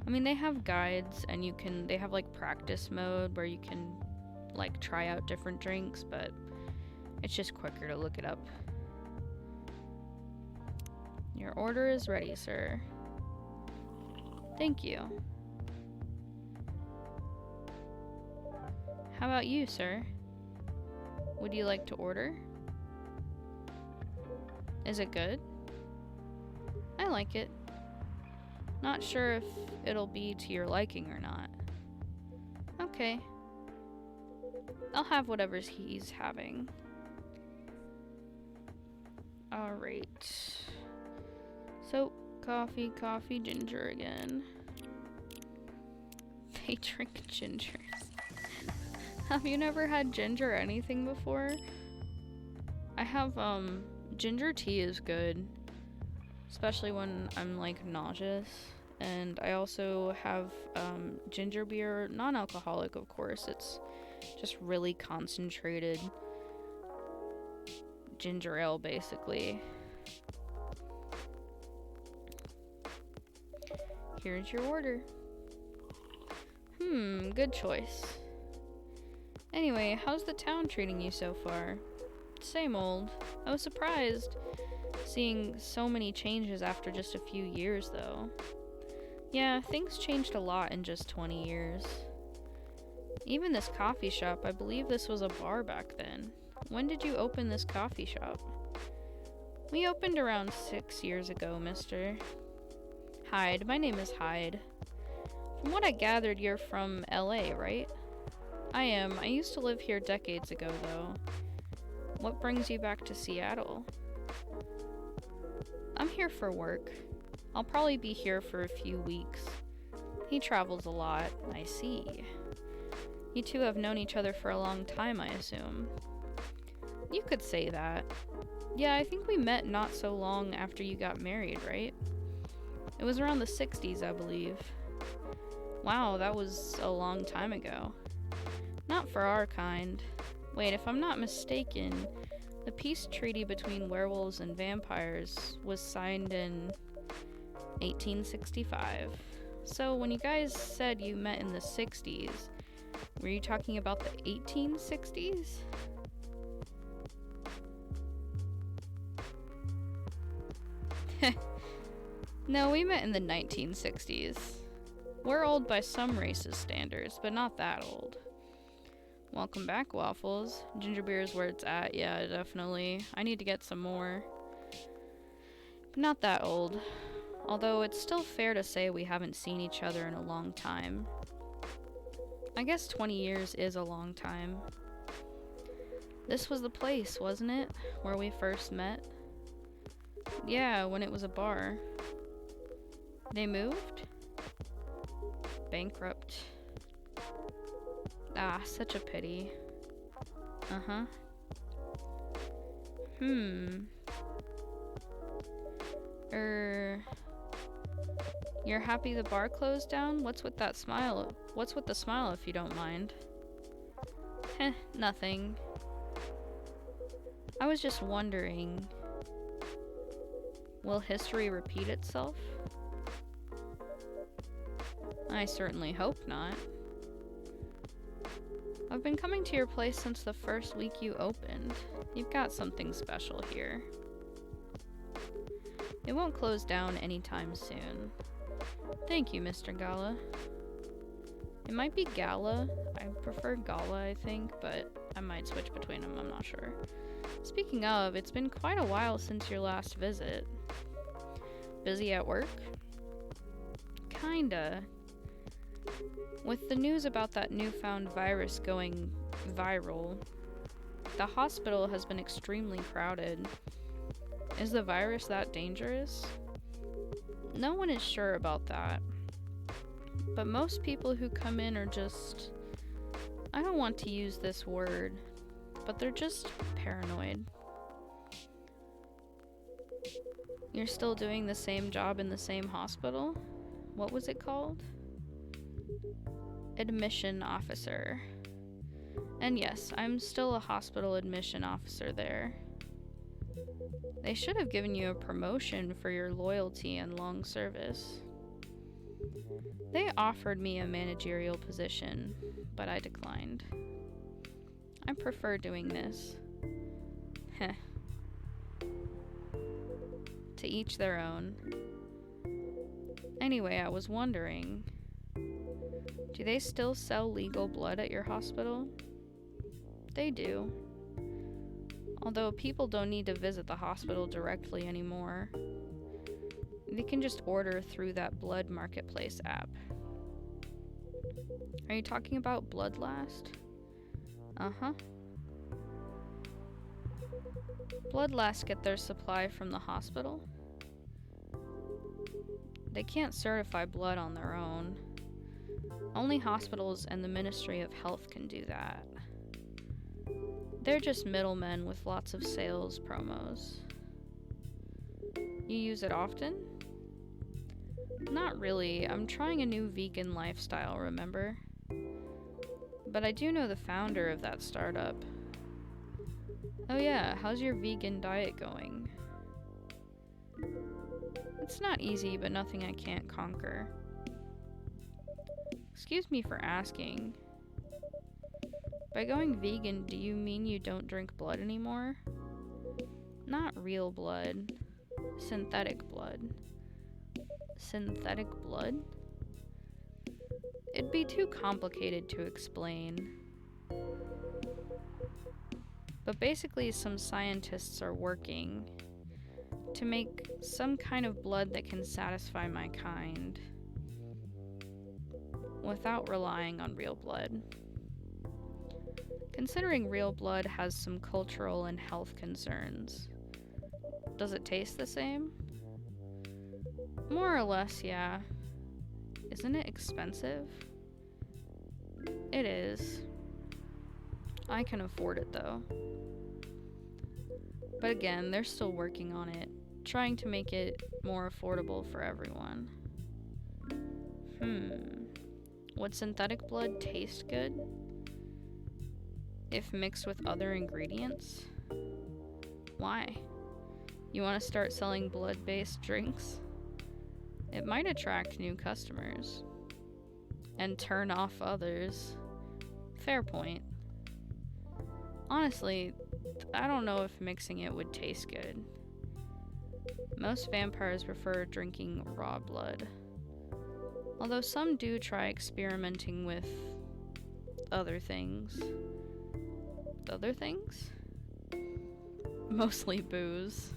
I mean, they have guides and they have like practice mode where you can like try out different drinks, but it's just quicker to look it up. Your order is ready, sir. Thank you. How about you, sir? Would you like to order? Is it good? I like it. Not sure if it'll be to your liking or not. Okay. I'll have whatever he's having. Alright. So, coffee, ginger again. They drink gingers. Have you never had ginger anything before? I have, ginger tea is good. Especially when I'm, like, nauseous. And I also have, ginger beer, non-alcoholic, of course. It's Just really concentrated ginger ale, basically. Here's your order. Good choice. Anyway, how's the town treating you so far? Same old. I was surprised seeing so many changes after just a few years, though. Yeah, things changed a lot in just 20 years. Even this coffee shop, I believe this was a bar back then. When did you open this coffee shop? We opened around 6 years ago, mister. Hyde, my name is Hyde. From what I gathered, you're from LA, right? I am. I used to live here decades ago, though. What brings you back to Seattle? I'm here for work. I'll probably be here for a few weeks. He travels a lot, I see. You two have known each other for a long time, I assume. You could say that. Yeah, I think we met not so long after you got married, right? It was around the 60s, I believe. Wow, that was a long time ago. Not for our kind. Wait, if I'm not mistaken, the peace treaty between werewolves and vampires was signed in 1865. So when you guys said you met in the 60s, were you talking about the 1860s? No, we met in the 1960s. We're old by some races' standards, but not that old. Welcome back, Waffles. Ginger beer is where it's at, yeah, definitely. I need to get some more. But not that old. Although it's still fair to say we haven't seen each other in a long time. I guess 20 years is a long time. This was the place, wasn't it? Where we first met? Yeah, when it was a bar. They moved? Bankrupt. Ah, such a pity. Uh-huh. You're happy the bar closed down? What's with that smile? What's with the smile, if you don't mind? Heh, nothing. I was just wondering, will history repeat itself? I certainly hope not. I've been coming to your place since the first week you opened. You've got something special here. It won't close down anytime soon. Thank you, Mr. Gala. It might be Gala. I prefer Gala, I think, but I might switch between them, I'm not sure. Speaking of, it's been quite a while since your last visit. Busy at work? Kinda. With the news about that newfound virus going viral, the hospital has been extremely crowded. Is the virus that dangerous? No one is sure about that. But most people who come in are just... I don't want to use this word, but they're just paranoid. You're still doing the same job in the same hospital? What was it called? Admission officer. And yes, I'm still a hospital admission officer there. They should have given you a promotion for your loyalty and long service. They offered me a managerial position, but I declined. I prefer doing this. Heh. To each their own. Anyway, I was wondering, do they still sell legal blood at your hospital? They do. Although people don't need to visit the hospital directly anymore. They can just order through that Blood Marketplace app. Are you talking about Bloodlast? Uh-huh. Bloodlast get their supply from the hospital? They can't certify blood on their own. Only hospitals and the Ministry of Health can do that. They're just middlemen with lots of sales promos. You use it often? Not really. I'm trying a new vegan lifestyle, remember? But I do know the founder of that startup. Oh yeah, how's your vegan diet going? It's not easy, but nothing I can't conquer. Excuse me for asking. By going vegan, do you mean you don't drink blood anymore? Not real blood. Synthetic blood. Synthetic blood? It'd be too complicated to explain. But basically, some scientists are working to make some kind of blood that can satisfy my kind without relying on real blood. Considering real blood has some cultural and health concerns, does it taste the same? More or less, yeah. Isn't it expensive? It is. I can afford it though. But again, they're still working on it, trying to make it more affordable for everyone. Would synthetic blood taste good if mixed with other ingredients? Why? You want to start selling blood-based drinks? It might attract new customers and turn off others. Fair point. Honestly, I don't know if mixing it would taste good. Most vampires prefer drinking raw blood, although some do try experimenting with other things. Other things? Mostly booze.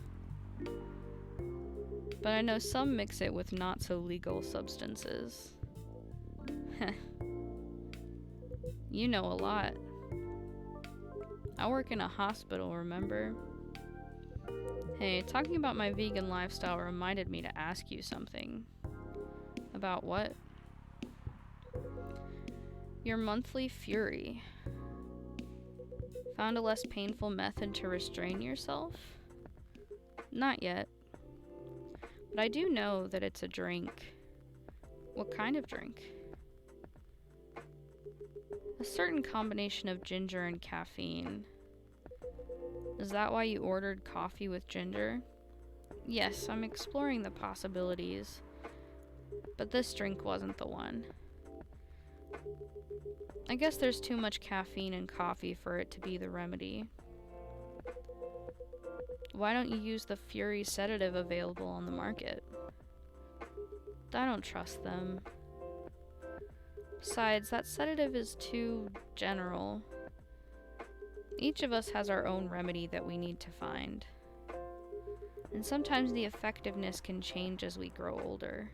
But I know some mix it with not so legal substances. Heh. You know a lot. I work in a hospital, remember? Hey, talking about my vegan lifestyle reminded me to ask you something. About what? Your monthly fury. Found a less painful method to restrain yourself? Not yet. But I do know that it's a drink. What kind of drink? A certain combination of ginger and caffeine. Is that why you ordered coffee with ginger? Yes, I'm exploring the possibilities. But this drink wasn't the one. I guess there's too much caffeine in coffee for it to be the remedy. Why don't you use the Fury sedative available on the market? I don't trust them. Besides, that sedative is too general. Each of us has our own remedy that we need to find. And sometimes the effectiveness can change as we grow older.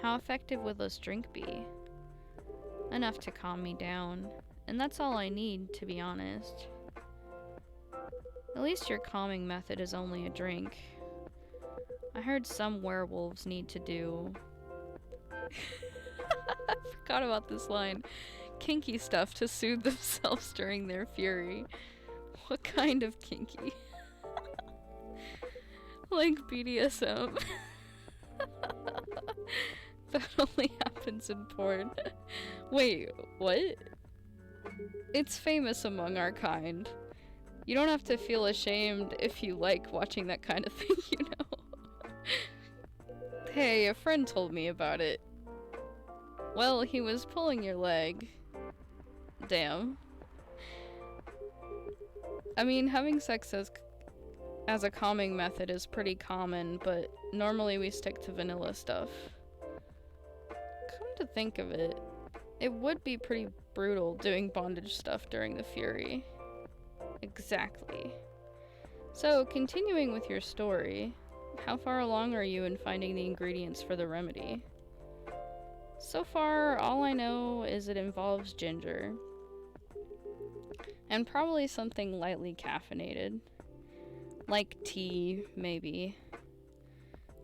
How effective would this drink be? Enough to calm me down, and that's all I need, to be honest. At least your calming method is only a drink. I heard some werewolves need to do... I forgot about this line. Kinky stuff to soothe themselves during their fury. What kind of kinky? Like BDSM. That only happens in porn. Wait, what? It's famous among our kind. You don't have to feel ashamed if you like watching that kind of thing, you know? Hey, a friend told me about it. Well, he was pulling your leg. Damn. I mean, having sex as a calming method is pretty common, but normally we stick to vanilla stuff. Come to think of it, it would be pretty brutal doing bondage stuff during the fury. Exactly. So, continuing with your story, how far along are you in finding the ingredients for the remedy? So far, all I know is it involves ginger. And probably something lightly caffeinated. Like tea, maybe.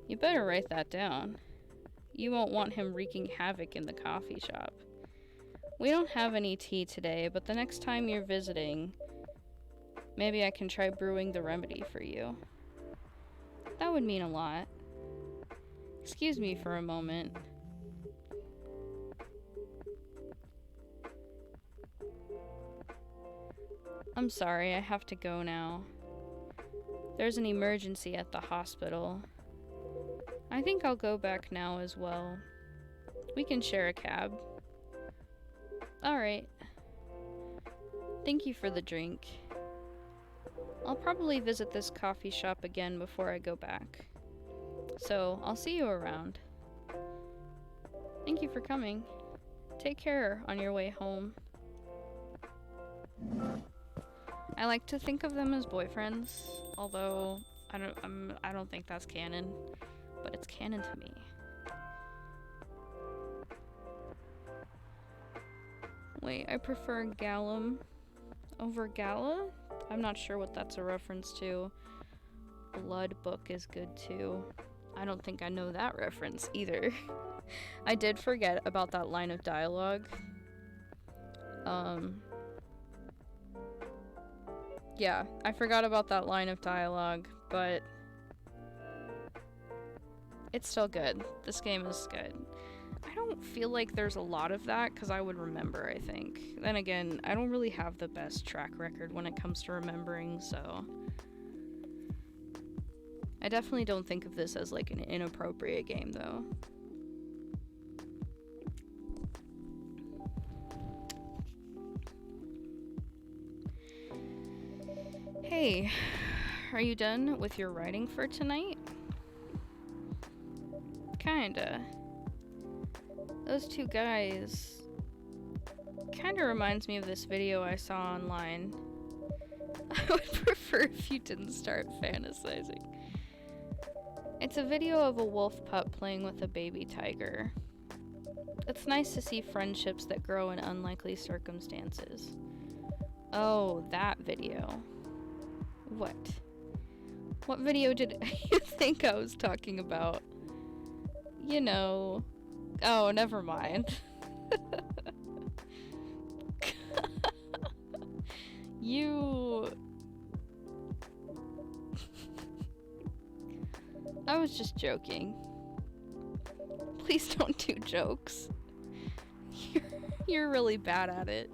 You better write that down. You won't want him wreaking havoc in the coffee shop. We don't have any tea today, but the next time you're visiting, maybe I can try brewing the remedy for you. That would mean a lot. Excuse me for a moment. I'm sorry, I have to go now. There's an emergency at the hospital. I think I'll go back now as well. We can share a cab. Alright. Thank you for the drink. I'll probably visit this coffee shop again before I go back. So, I'll see you around. Thank you for coming. Take care on your way home. I like to think of them as boyfriends, although I don't think that's canon, but it's canon to me. Wait, I prefer Gallum over Gala? I'm not sure what that's a reference to. Blood Book is good too. I don't think I know that reference either. I did forget about that line of dialogue. Yeah, I forgot about that line of dialogue, but it's still good. This game is good. I don't feel like there's a lot of that because I would remember, I think. Then again, I don't really have the best track record when it comes to remembering, so I definitely don't think of this as like an inappropriate game though. Hey, are you done with your writing for tonight? Kinda. Those two guys kinda reminds me of this video I saw online. I would prefer if you didn't start fantasizing. It's a video of a wolf pup playing with a baby tiger. It's nice to see friendships that grow in unlikely circumstances. Oh, that video. What? What video did you think I was talking about? You know. Oh, never mind. You... I was just joking. Please don't do jokes. You're really bad at it.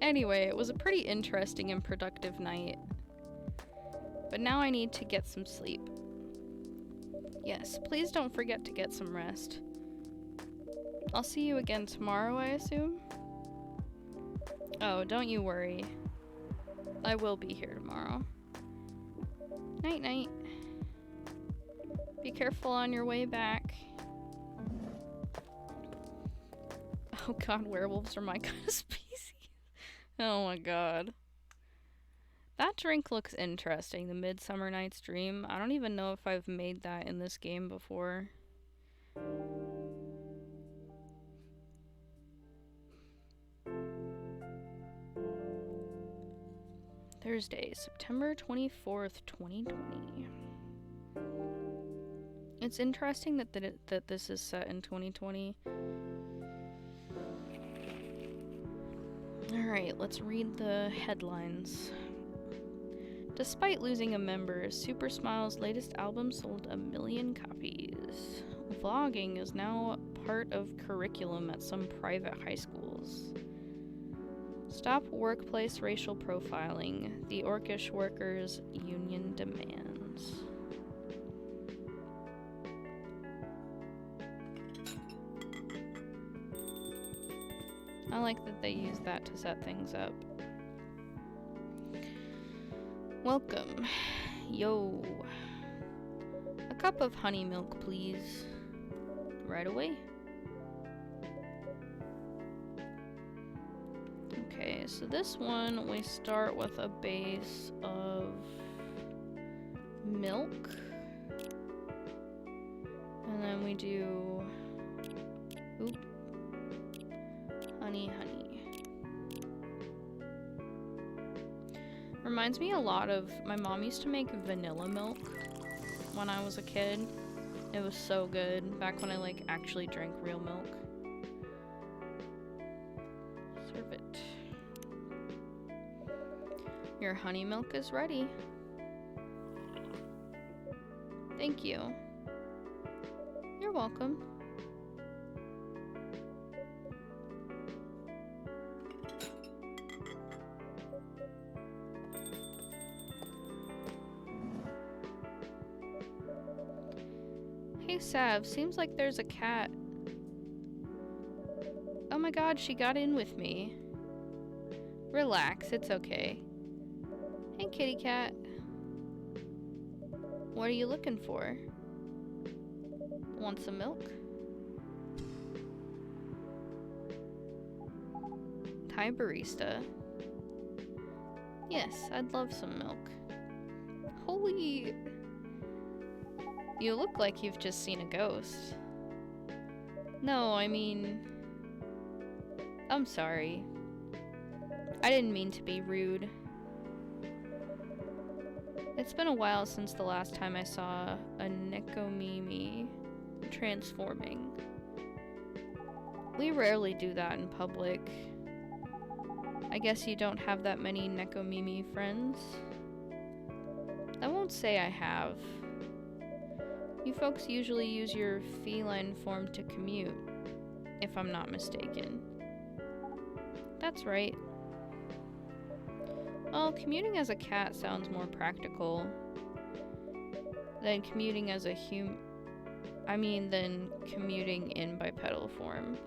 Anyway, it was a pretty interesting and productive night. But now I need to get some sleep. Yes, please don't forget to get some rest. I'll see you again tomorrow, I assume? Oh, don't you worry. I will be here tomorrow. Night-night. Be careful on your way back. Oh god, werewolves are my kind of species. Oh my god. That drink looks interesting, the Midsummer Night's Dream. I don't even know if I've made that in this game before. Thursday, September 24th, 2020. It's interesting that this is set in 2020. Alright, let's read the headlines. Despite losing a member, Super Smile's latest album sold 1 million copies. Vlogging is now part of curriculum at some private high schools. Stop workplace racial profiling. The Orcish Workers Union demands. I like that they use that to set things up. Welcome. Yo. A cup of honey milk, please. Right away. Okay, so this one we start with a base of milk. And then we do honey. Reminds me a lot of, my mom used to make vanilla milk when I was a kid. It was so good, back when I like actually drank real milk. Serve it. Your honey milk is ready. Thank you. You're welcome. Hey Sav, seems like there's a cat. Oh my god, she got in with me. Relax, it's okay. Hey kitty cat. What are you looking for? Want some milk? Hi barista. Yes, I'd love some milk. Holy... You look like you've just seen a ghost. No, I mean... I'm sorry. I didn't mean to be rude. It's been a while since the last time I saw a Nekomimi transforming. We rarely do that in public. I guess you don't have that many Nekomimi friends? I won't say I have. You folks usually use your feline form to commute, if I'm not mistaken. That's right. Well, commuting as a cat sounds more practical than commuting as a than commuting in bipedal form.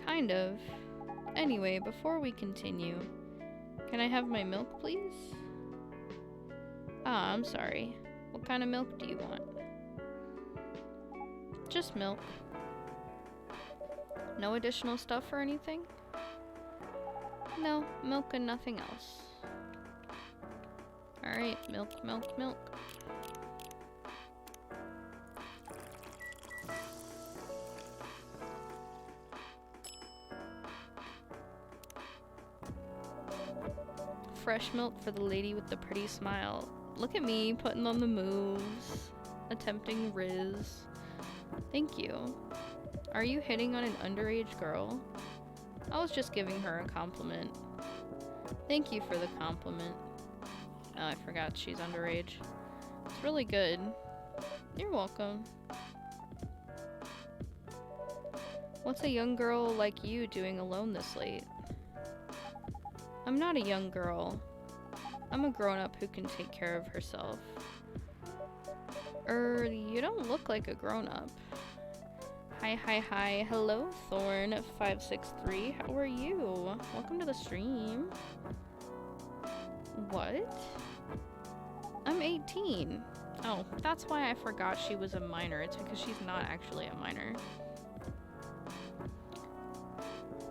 Kind of. Anyway, before we continue, can I have my milk, please? Ah, I'm sorry. What kind of milk do you want? Just milk. No additional stuff or anything? No, milk and nothing else. Alright, milk, milk, milk. Fresh milk for the lady with the pretty smile. Look at me, putting on the moves. Attempting Riz. Thank you. Are you hitting on an underage girl? I was just giving her a compliment. Thank you for the compliment. Oh, I forgot she's underage. It's really good. You're welcome. What's a young girl like you doing alone this late? I'm not a young girl. I'm a grown-up who can take care of herself. You don't look like a grown-up. Hi. Hello, Thorn563. How are you? Welcome to the stream. What? I'm 18. Oh, that's why I forgot she was a minor. It's because she's not actually a minor.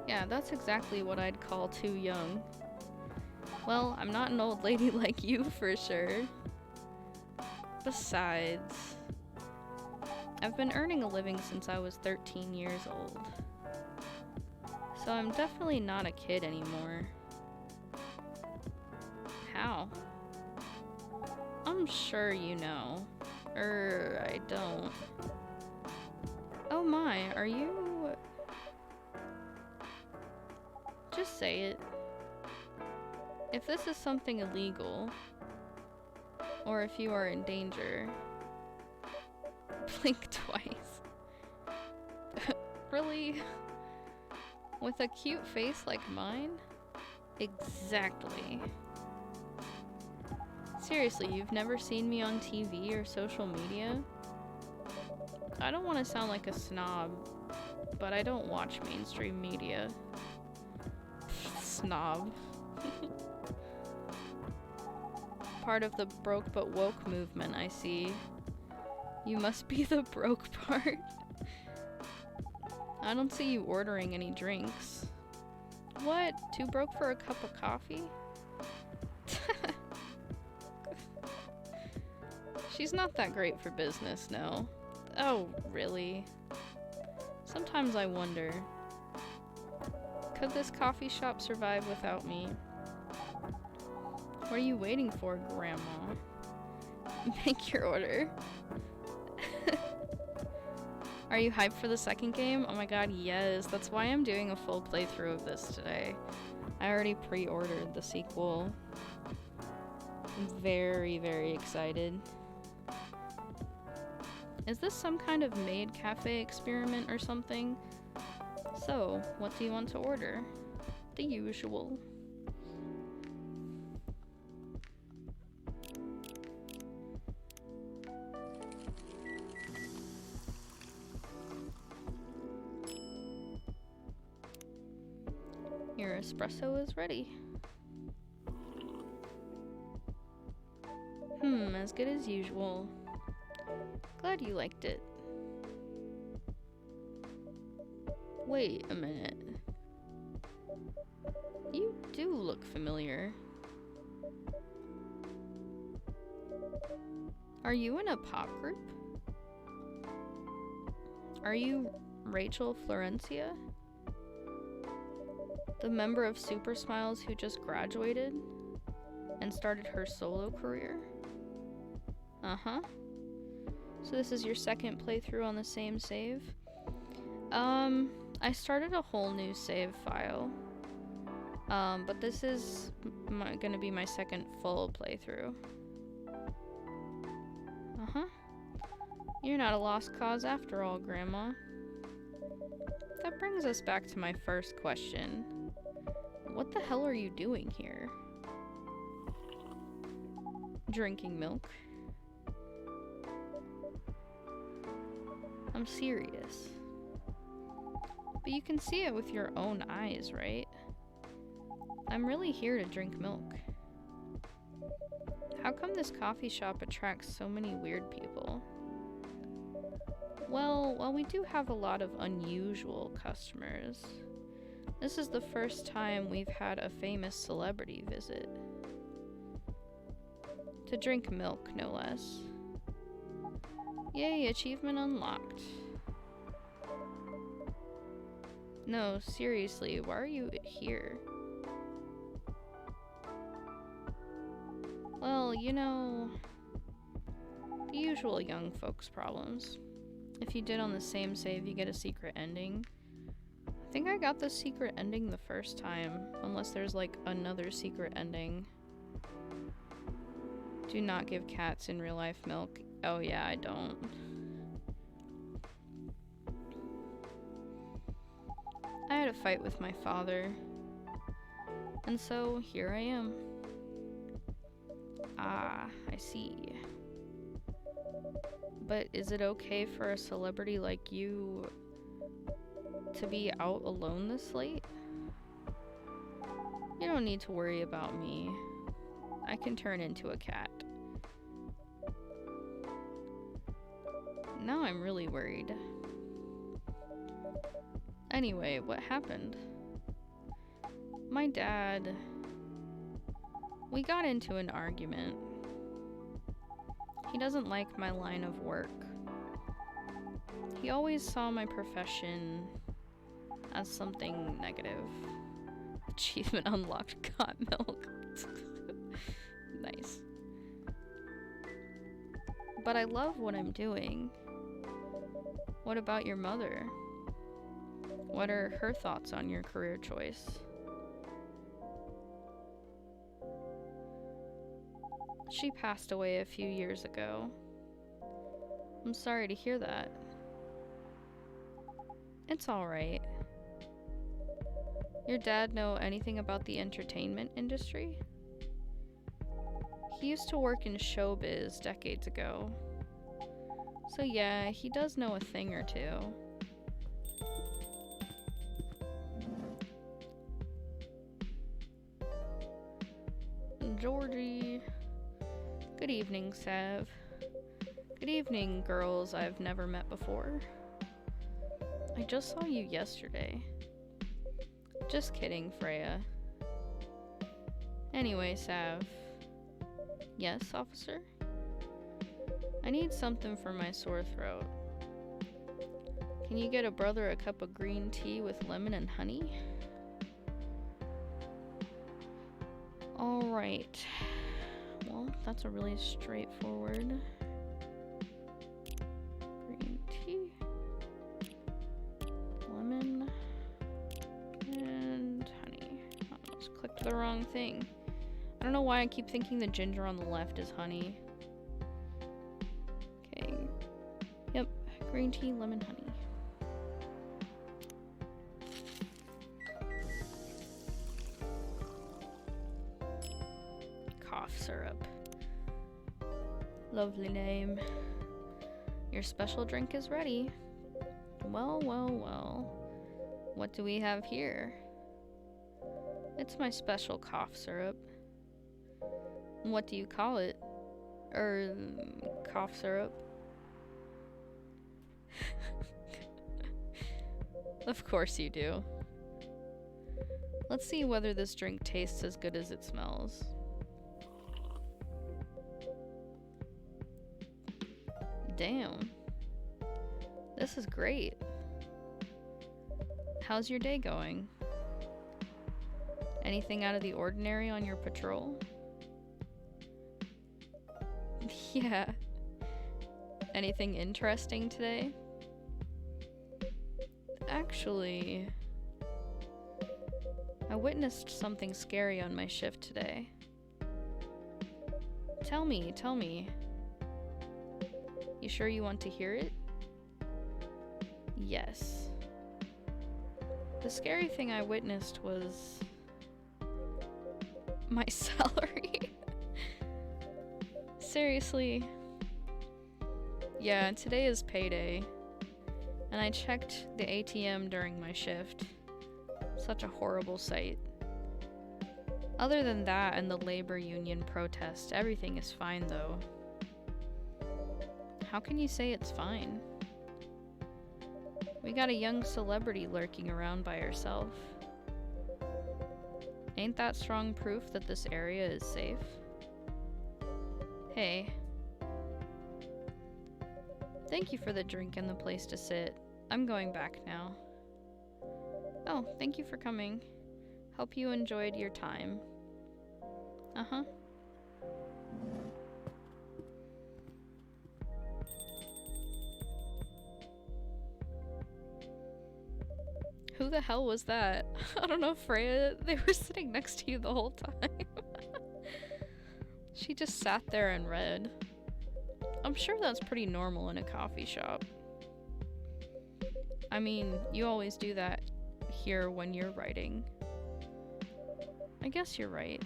Yeah, that's exactly what I'd call too young. Well, I'm not an old lady like you for sure. Besides, I've been earning a living since I was 13 years old. So I'm definitely not a kid anymore. How? I'm sure you know. I don't. Oh my, are you... Just say it. If this is something illegal, or if you are in danger, blink twice. Really? With a cute face like mine? Exactly. Seriously, you've never seen me on TV or social media? I don't want to sound like a snob, but I don't watch mainstream media. Snob. Part of the broke but woke movement, I see. You must be the broke part. I don't see you ordering any drinks. What? Too broke for a cup of coffee? She's not that great for business, no. Oh, really? Sometimes I wonder, could this coffee shop survive without me? What are you waiting for, Grandma? Make your order. Are you hyped for the second game? Oh my god, yes. That's why I'm doing a full playthrough of this today. I already pre-ordered the sequel. I'm very, very excited. Is this some kind of maid cafe experiment or something? So, what do you want to order? The usual. espresso is ready. As good as usual. Glad you liked it. Wait a minute. You do look familiar. Are you in a pop group? Are you Rachel Florencia? The member of Super Smiles who just graduated and started her solo career? Uh-huh. So this is your second playthrough on the same save? I started a whole new save file. But this is gonna be my second full playthrough. Uh-huh. You're not a lost cause after all, Grandma. That brings us back to my first question. What the hell are you doing here? Drinking milk. I'm serious. But you can see it with your own eyes, right? I'm really here to drink milk. How come this coffee shop attracts so many weird people? Well, we do have a lot of unusual customers. This is the first time we've had a famous celebrity visit. To drink milk, no less. Yay, achievement unlocked. No, seriously, why are you here? Well, you know, the usual young folks problems. If you did on the same save, you get a secret ending. I think I got the secret ending the first time, unless there's like another secret ending. Do not give cats in real life milk. Oh yeah, I don't. I had a fight with my father, and so here I am. Ah, I see. But is it okay for a celebrity like you to be out alone this late? You don't need to worry about me. I can turn into a cat. Now I'm really worried. Anyway, what happened? My dad... We got into an argument. He doesn't like my line of work. He always saw my profession as something negative. Achievement unlocked, got milk. Nice. But I love what I'm doing. What about your mother? What are her thoughts on your career choice? She passed away a few years ago. I'm sorry to hear that. It's alright. Your dad know anything about the entertainment industry? He used to work in showbiz decades ago. So yeah, he does know a thing or two. Georgie. Good evening, Sav. Good evening, girls I've never met before. I just saw you yesterday. Just kidding, Freya. Anyway, Sav. Yes, officer? I need something for my sore throat. Can you get a brother a cup of green tea with lemon and honey? Alright. Well, that's a really straightforward. Green tea. Lemon. And honey. I almost clicked the wrong thing. I don't know why I keep thinking the ginger on the left is honey. Okay. Yep. Green tea, lemon, honey. Cough syrup. Lovely name. Your special drink is ready. Well, well, well. What do we have here? It's my special cough syrup. What do you call it? Cough syrup? Of course you do. Let's see whether this drink tastes as good as it smells. Damn. This is great. How's your day going? Anything out of the ordinary on your patrol? Yeah. Anything interesting today? Actually, I witnessed something scary on my shift today. Tell me. You sure you want to hear it? Yes. The scary thing I witnessed was my salary. Seriously. Yeah, today is payday. And I checked the ATM during my shift. Such a horrible sight. Other than that and the labor union protest, everything is fine though. How can you say it's fine? We got a young celebrity lurking around by herself. Ain't that strong proof that this area is safe? Hey. Thank you for the drink and the place to sit. I'm going back now. Oh, thank you for coming. Hope you enjoyed your time. Uh-huh. Who the hell was that? I don't know, Freya. They were sitting next to you the whole time. She just sat there and read. I'm sure that's pretty normal in a coffee shop. I mean, you always do that here when you're writing. I guess you're right.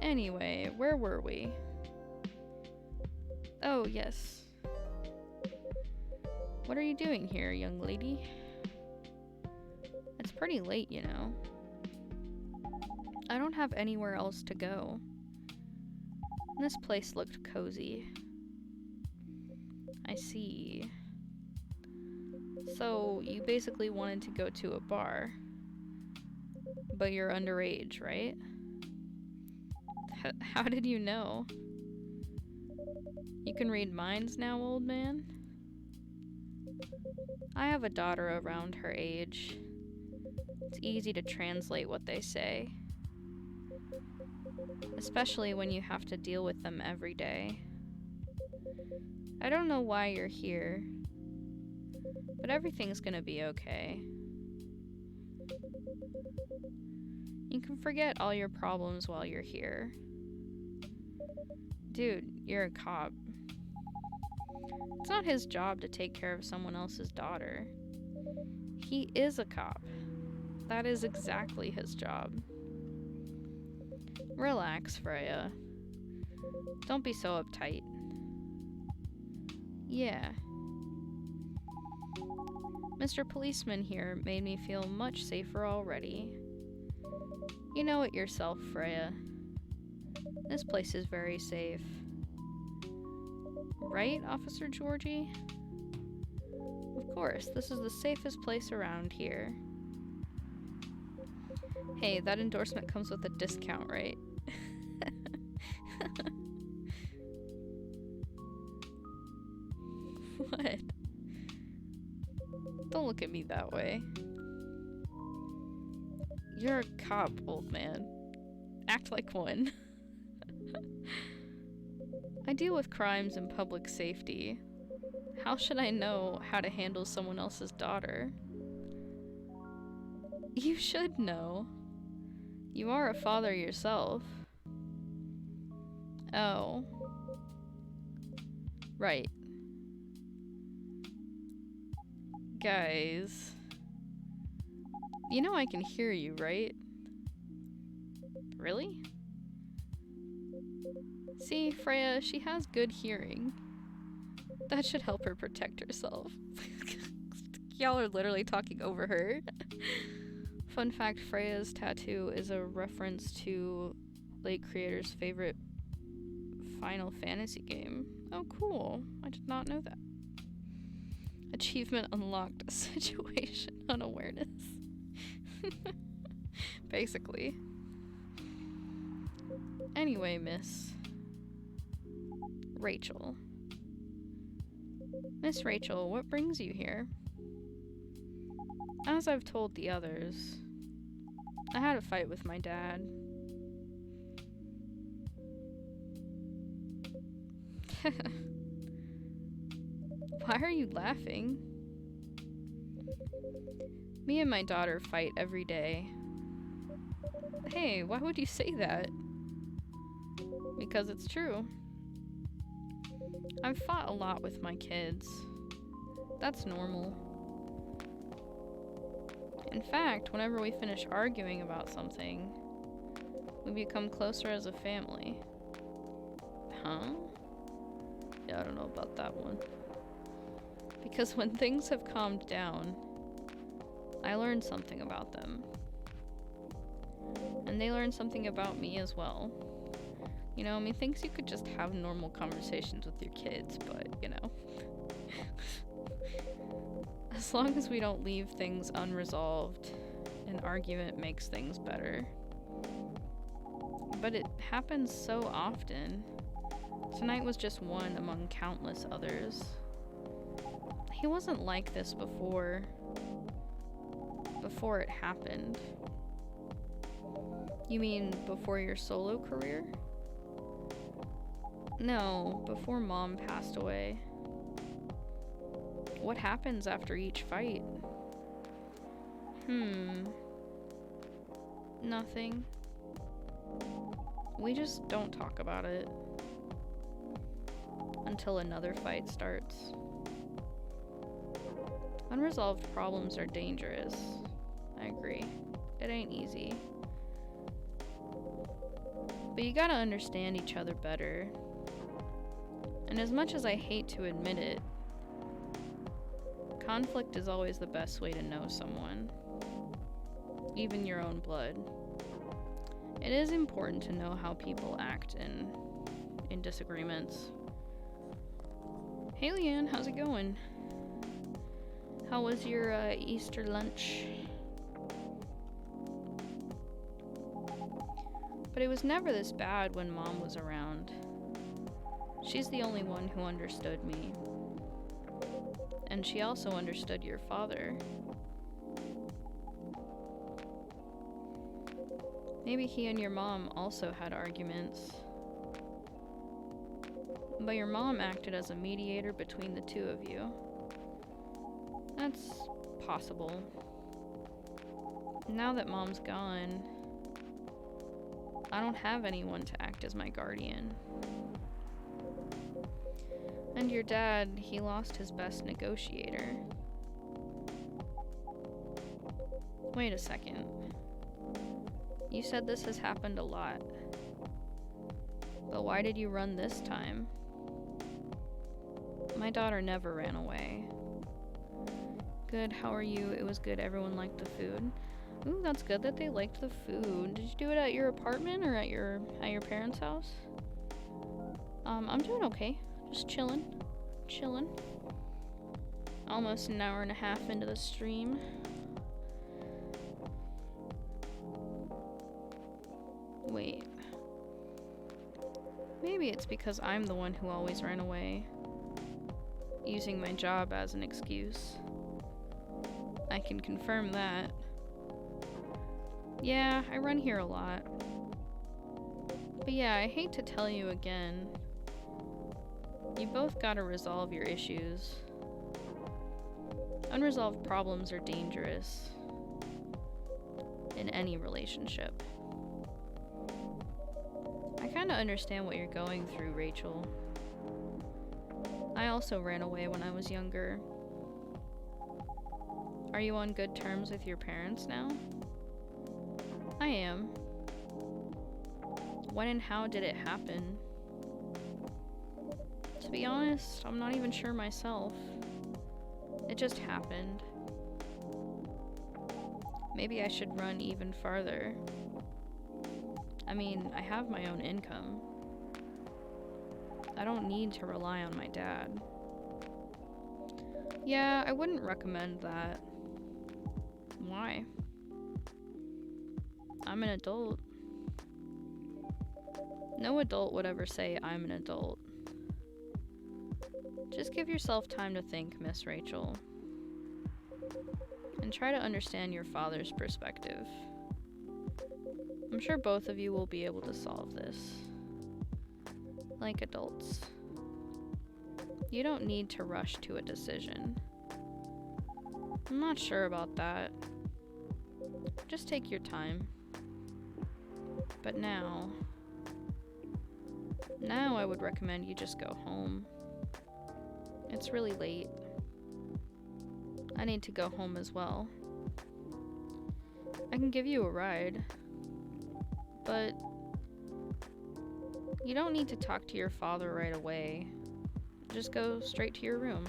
Anyway, where were we? Oh, yes. What are you doing here, young lady? It's pretty late, you know. I don't have anywhere else to go. This place looked cozy. I see. So, you basically wanted to go to a bar. But you're underage, right? How did you know? You can read minds now, old man? I have a daughter around her age. It's easy to translate what they say. Especially when you have to deal with them every day. I don't know why you're here, but everything's gonna be okay. You can forget all your problems while you're here. Dude, you're a cop. It's not his job to take care of someone else's daughter. He is a cop. That is exactly his job. Relax, Freya. Don't be so uptight. Yeah. Mr. Policeman here made me feel much safer already. You know it yourself, Freya. This place is very safe. Right, Officer Georgie? Of course, this is the safest place around here. Hey, that endorsement comes with a discount, right? What? Don't look at me that way. You're a cop, old man. Act like one. I deal with crimes and public safety. How should I know how to handle someone else's daughter? You should know. You are a father yourself. Oh. Right. Guys. You know I can hear you, right? Really? See, Freya, she has good hearing. That should help her protect herself. Y'all are literally talking over her. Fun fact, Freya's tattoo is a reference to Lake Creator's favorite Final Fantasy game. Oh, cool. I did not know that. Achievement unlocked. Situation unawareness. Basically. Anyway, Miss Rachel. Miss Rachel, what brings you here? As I've told the others, I had a fight with my dad. Why are you laughing? Me and my daughter fight every day. Hey, why would you say that? Because it's true. I've fought a lot with my kids. That's normal. In fact, whenever we finish arguing about something, we become closer as a family. Huh? Yeah, I don't know about that one. Because when things have calmed down, I learn something about them. And they learn something about me as well. You know, methinks you could just have normal conversations with your kids, but, you know. As long as we don't leave things unresolved, an argument makes things better. But it happens so often. Tonight was just one among countless others. He wasn't like this before it happened. You mean before your solo career? No, before Mom passed away. What happens after each fight? Nothing. We just don't talk about it. Until another fight starts. Unresolved problems are dangerous. I agree. It ain't easy. But you gotta understand each other better. And as much as I hate to admit it, conflict is always the best way to know someone. Even your own blood. It is important to know how people act in disagreements. Hey Leanne, how's it going? How was your Easter lunch? But it was never this bad when Mom was around. She's the only one who understood me. And she also understood your father. Maybe he and your mom also had arguments. But your mom acted as a mediator between the two of you. That's possible. Now that Mom's gone, I don't have anyone to act as my guardian. And your dad, he lost his best negotiator. Wait a second. You said this has happened a lot. But why did you run this time? My daughter never ran away. Good, how are you? It was good, everyone liked the food. Ooh, that's good that they liked the food. Did you do it at your apartment or at your parents' house? I'm doing okay. Just chilling. Almost an hour and a half into the stream. Wait. Maybe it's because I'm the one who always ran away, using my job as an excuse. I can confirm that. Yeah, I run here a lot. But yeah, I hate to tell you again. You both gotta resolve your issues. Unresolved problems are dangerous in any relationship. I kinda understand what you're going through, Rachel. I also ran away when I was younger. Are you on good terms with your parents now? I am. When and how did it happen? To be honest, I'm not even sure myself. It just happened. Maybe I should run even farther. I mean, I have my own income. I don't need to rely on my dad. Yeah, I wouldn't recommend that. Why? I'm an adult. No adult would ever say I'm an adult. Just give yourself time to think, Miss Rachel. And try to understand your father's perspective. I'm sure both of you will be able to solve this. Like adults. You don't need to rush to a decision. I'm not sure about that. Just take your time. But now I would recommend you just go home. It's really late. I need to go home as well. I can give you a ride, but you don't need to talk to your father right away. Just go straight to your room.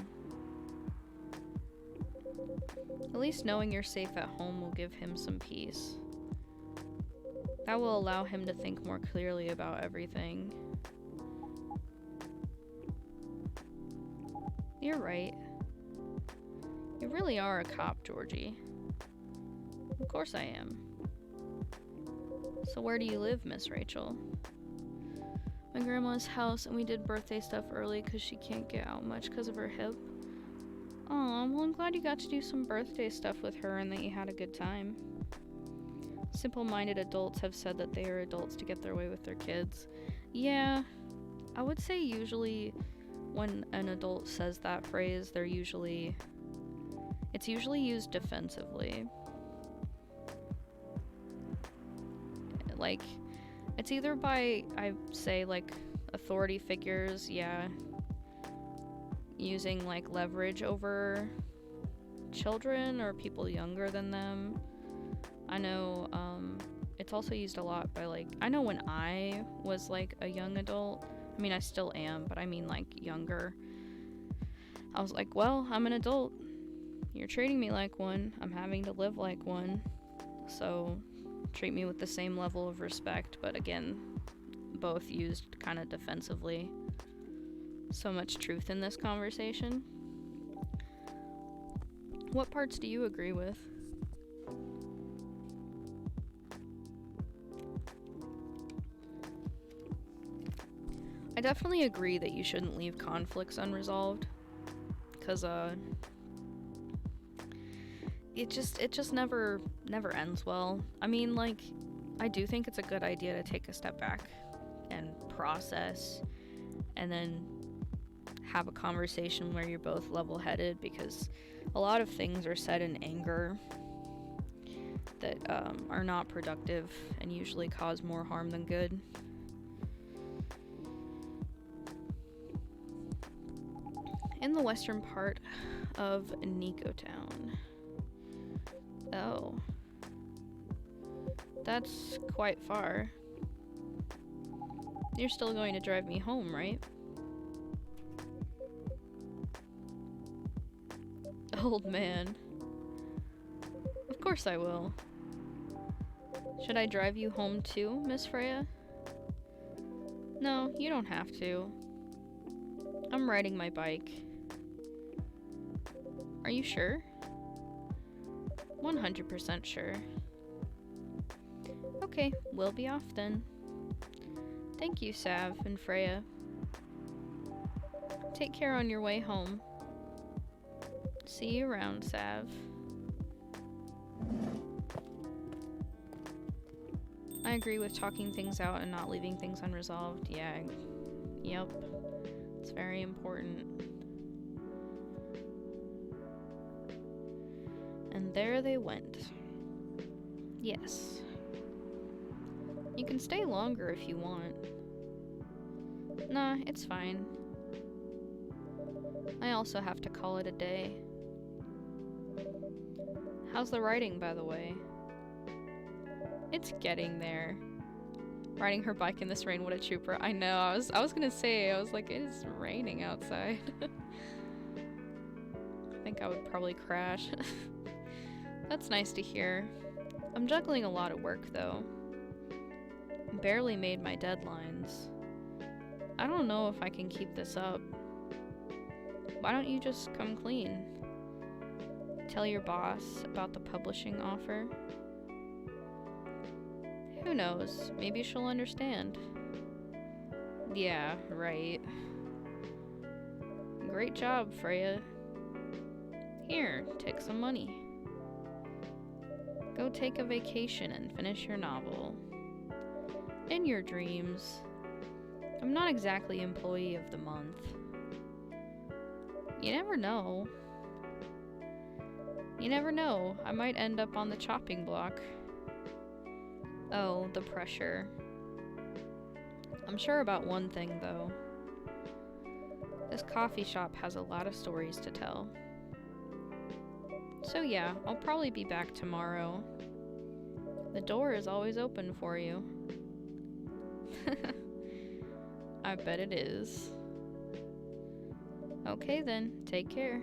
At least knowing you're safe at home will give him some peace. That will allow him to think more clearly about everything. You're right. You really are a cop, Georgie. Of course I am. So where do you live, Miss Rachel? My grandma's house, and we did birthday stuff early because she can't get out much because of her hip. Aw, well, I'm glad you got to do some birthday stuff with her and that you had a good time. Simple-minded adults have said that they are adults to get their way with their kids. Yeah, I would say usually when an adult says that phrase, it's usually used defensively. Like, it's either by, I say, like, authority figures, yeah, using, like, leverage over children or people younger than them. I know, it's also used a lot by, like, I know when I was, like, a young adult, I mean, I still am, but I mean, like, younger. I was like, well, I'm an adult. You're treating me like one. I'm having to live like one. So, treat me with the same level of respect. But again, both used kind of defensively. So much truth in this conversation. What parts do you agree with? I definitely agree that you shouldn't leave conflicts unresolved, because it just never ends well. I mean, like, I do think it's a good idea to take a step back and process and then have a conversation where you're both level-headed, because a lot of things are said in anger that are not productive and usually cause more harm than good. In the western part of Nicotown. Oh. That's quite far. You're still going to drive me home, right? Old man. Of course I will. Should I drive you home too, Miss Freya? No, you don't have to. I'm riding my bike. Are you sure? 100% sure. Okay, we'll be off then. Thank you, Sav and Freya. Take care on your way home. See you around, Sav. I agree with talking things out and not leaving things unresolved. Yeah, yep. It's very important. And there they went. Yes. You can stay longer if you want. Nah, it's fine. I also have to call it a day. How's the writing, by the way? It's getting there. Riding her bike in this rain, what a trooper. I know, I was gonna say, I was like, it is raining outside. I think I would probably crash. That's nice to hear. I'm juggling a lot of work, though. Barely made my deadlines. I don't know if I can keep this up. Why don't you just come clean? Tell your boss about the publishing offer? Who knows? Maybe she'll understand. Yeah, right. Great job, Freya. Here, take some money. Go take a vacation and finish your novel. In your dreams. I'm not exactly employee of the month. You never know. You never know. I might end up on the chopping block. Oh, the pressure. I'm sure about one thing, though. This coffee shop has a lot of stories to tell. So yeah, I'll probably be back tomorrow. The door is always open for you. I bet it is. Okay then, take care.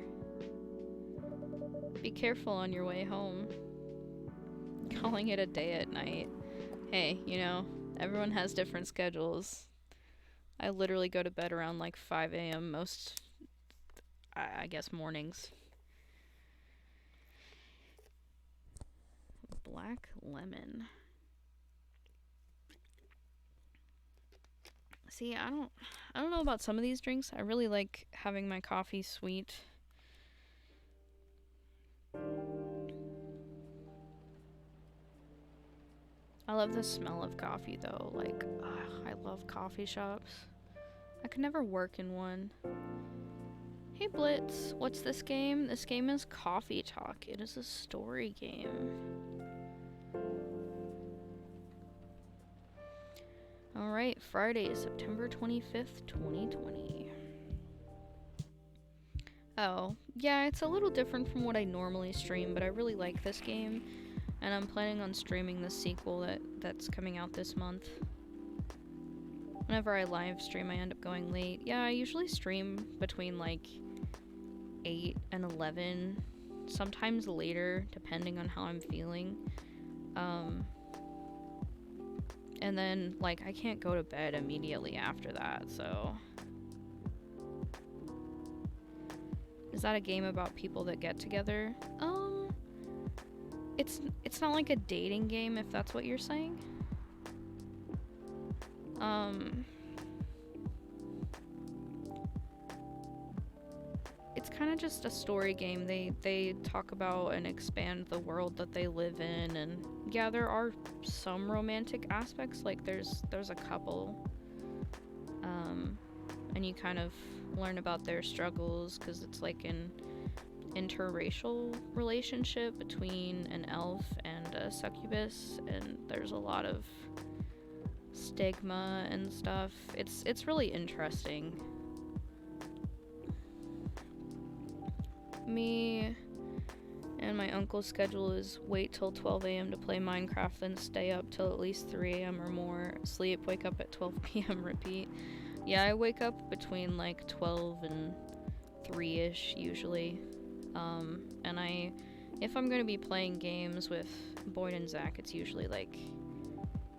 Be careful on your way home. Calling it a day at night. Hey, you know, everyone has different schedules. I literally go to bed around like 5 a.m. most, I guess, mornings. Black lemon. See, I don't know about some of these drinks. I really like having my coffee sweet. I love the smell of coffee though. Like, I love coffee shops. I could never work in one. Hey Blitz, what's this game? This game is Coffee Talk. It is a story game. Alright, Friday, September 25th, 2020. Oh, yeah, it's a little different from what I normally stream, but I really like this game, and I'm planning on streaming the sequel that's coming out this month. Whenever I live stream, I end up going late. Yeah, I usually stream between like 8 and 11, sometimes later, depending on how I'm feeling. And then, like, I can't go to bed immediately after that, so... Is that a game about people that get together? It's not like a dating game, if that's what you're saying. It's kind of just a story game. They talk about and expand the world that they live in, and yeah, there are some romantic aspects, like there's a couple, and you kind of learn about their struggles, because it's like an interracial relationship between an elf and a succubus, and there's a lot of stigma and stuff. It's really interesting. Me and my uncle's schedule is wait till 12 a.m. to play Minecraft, then stay up till at least 3 a.m. or more, sleep, wake up at 12 p.m., repeat. Yeah, I wake up between like 12 and 3-ish usually. And if I'm gonna be playing games with Boyd and Zach, it's usually like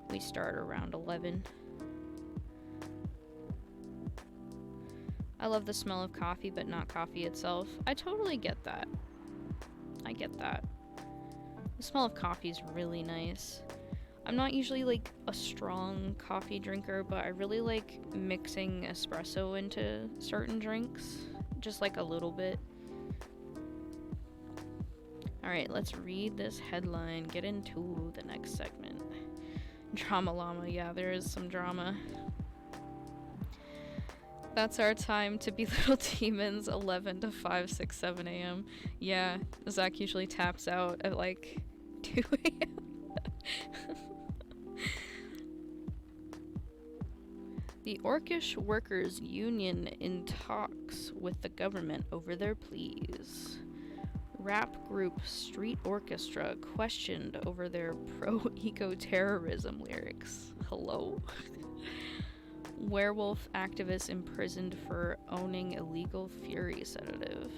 we start around 11. I love the smell of coffee, but not coffee itself. I totally get that. I get that. The smell of coffee is really nice. I'm not usually like a strong coffee drinker, but I really like mixing espresso into certain drinks. Just like a little bit. Alright, let's read this headline, get into the next segment. Drama llama, yeah, there is some drama. That's our time to be little demons, 11 to 5, 6, 7 a.m. Yeah, Zach usually taps out at like 2 a.m. The Orcish Workers Union in talks with the government over their pleas. Rap group Street Orchestra questioned over their pro-eco-terrorism lyrics. Hello? Werewolf activist imprisoned for owning illegal Fury sedative.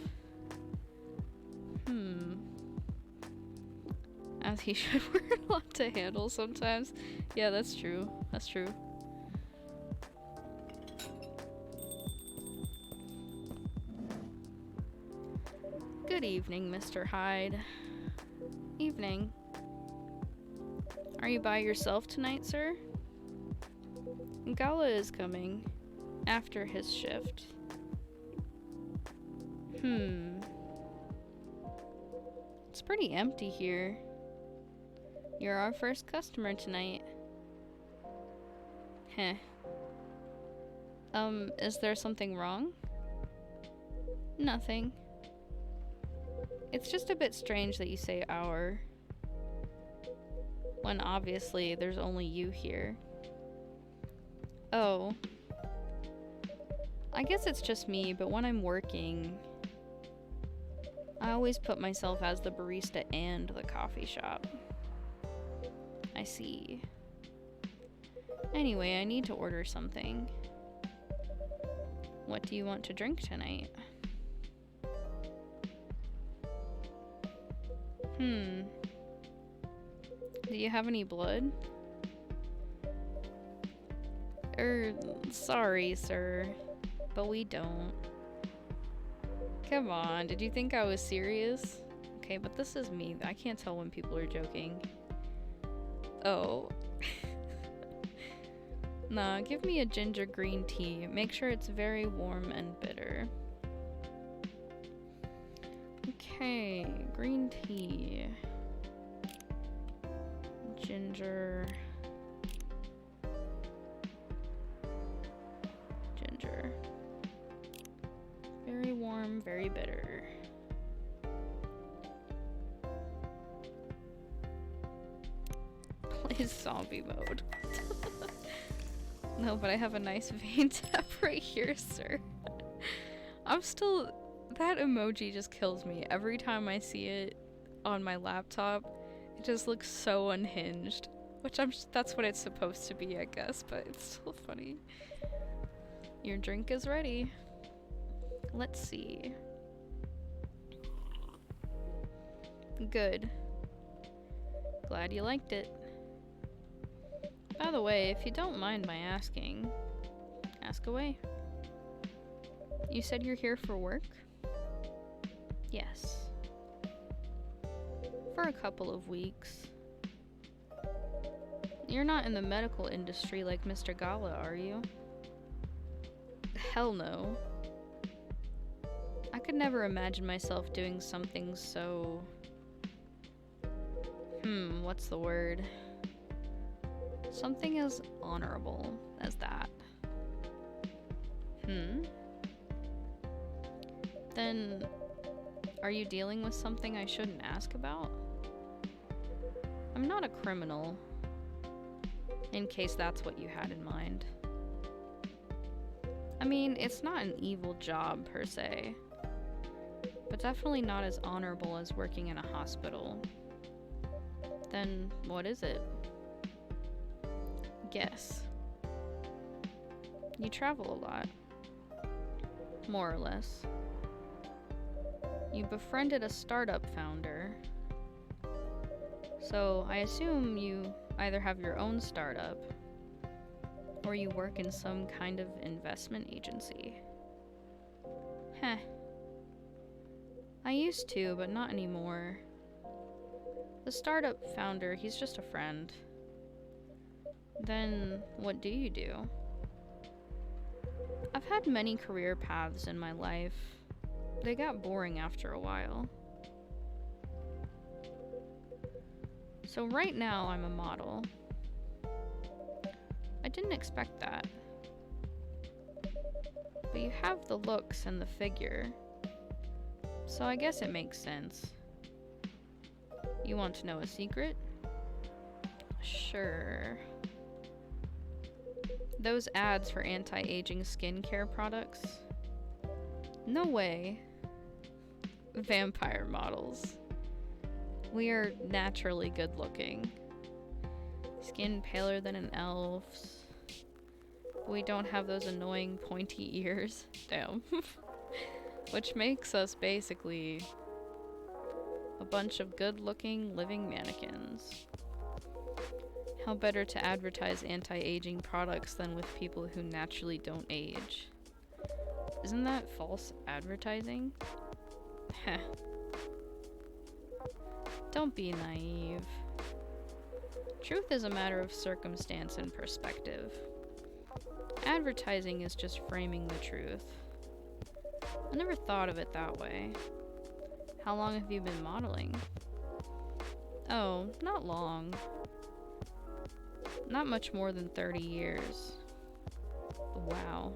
As he should. We're a lot to handle sometimes. Yeah, that's true. That's true. Good evening, Mr. Hyde. Evening. Are you by yourself tonight, sir? Gala is coming. After his shift. It's pretty empty here. You're our first customer tonight. Heh. Is there something wrong? Nothing. It's just a bit strange that you say our, when obviously there's only you here. Oh. I guess it's just me, but when I'm working, I always put myself as the barista and the coffee shop. I see. Anyway, I need to order something. What do you want to drink tonight? Do you have any blood? Sorry, sir, but we don't. Come on, did you think I was serious? Okay, but this is me. I can't tell when people are joking. Oh. Nah, give me a ginger green tea. Make sure it's very warm and bitter. Okay, green tea. Ginger. Ginger. Very warm, very bitter. Plays zombie mode. No, but I have a nice vein tap right here, sir. I'm still... That emoji just kills me. Every time I see it on my laptop, it just looks so unhinged. Which that's what it's supposed to be, I guess, but it's still funny. Your drink is ready. Let's see. Good. Glad you liked it. By the way, if you don't mind my asking, ask away. You said you're here for work? Yes. For a couple of weeks. You're not in the medical industry like Mr. Gala, are you? Hell no. I could never imagine myself doing something so... what's the word? Something as honorable as that. Then, are you dealing with something I shouldn't ask about? I'm not a criminal, in case that's what you had in mind. I mean, it's not an evil job per se, but definitely not as honorable as working in a hospital. Then, what is it? Guess. You travel a lot. More or less. You befriended a startup founder. So I assume you either have your own startup or you work in some kind of investment agency. Heh. I used to, but not anymore. The startup founder, he's just a friend. Then, what do you do? I've had many career paths in my life. They got boring after a while. So right now, I'm a model. I didn't expect that. But you have the looks and the figure. So I guess it makes sense. You want to know a secret? Sure. Those ads for anti-aging skincare products? No way. Vampire models. We are naturally good looking. Skin paler than an elf's. We don't have those annoying pointy ears. Damn. Which makes us basically A bunch of good-looking, living mannequins. How better to advertise anti-aging products than with people who naturally don't age? Isn't that false advertising? Heh. Don't be naive. Truth is a matter of circumstance and perspective. Advertising is just framing the truth. I never thought of it that way. How long have you been modeling? Oh, not long. Not much more than 30 years. Wow.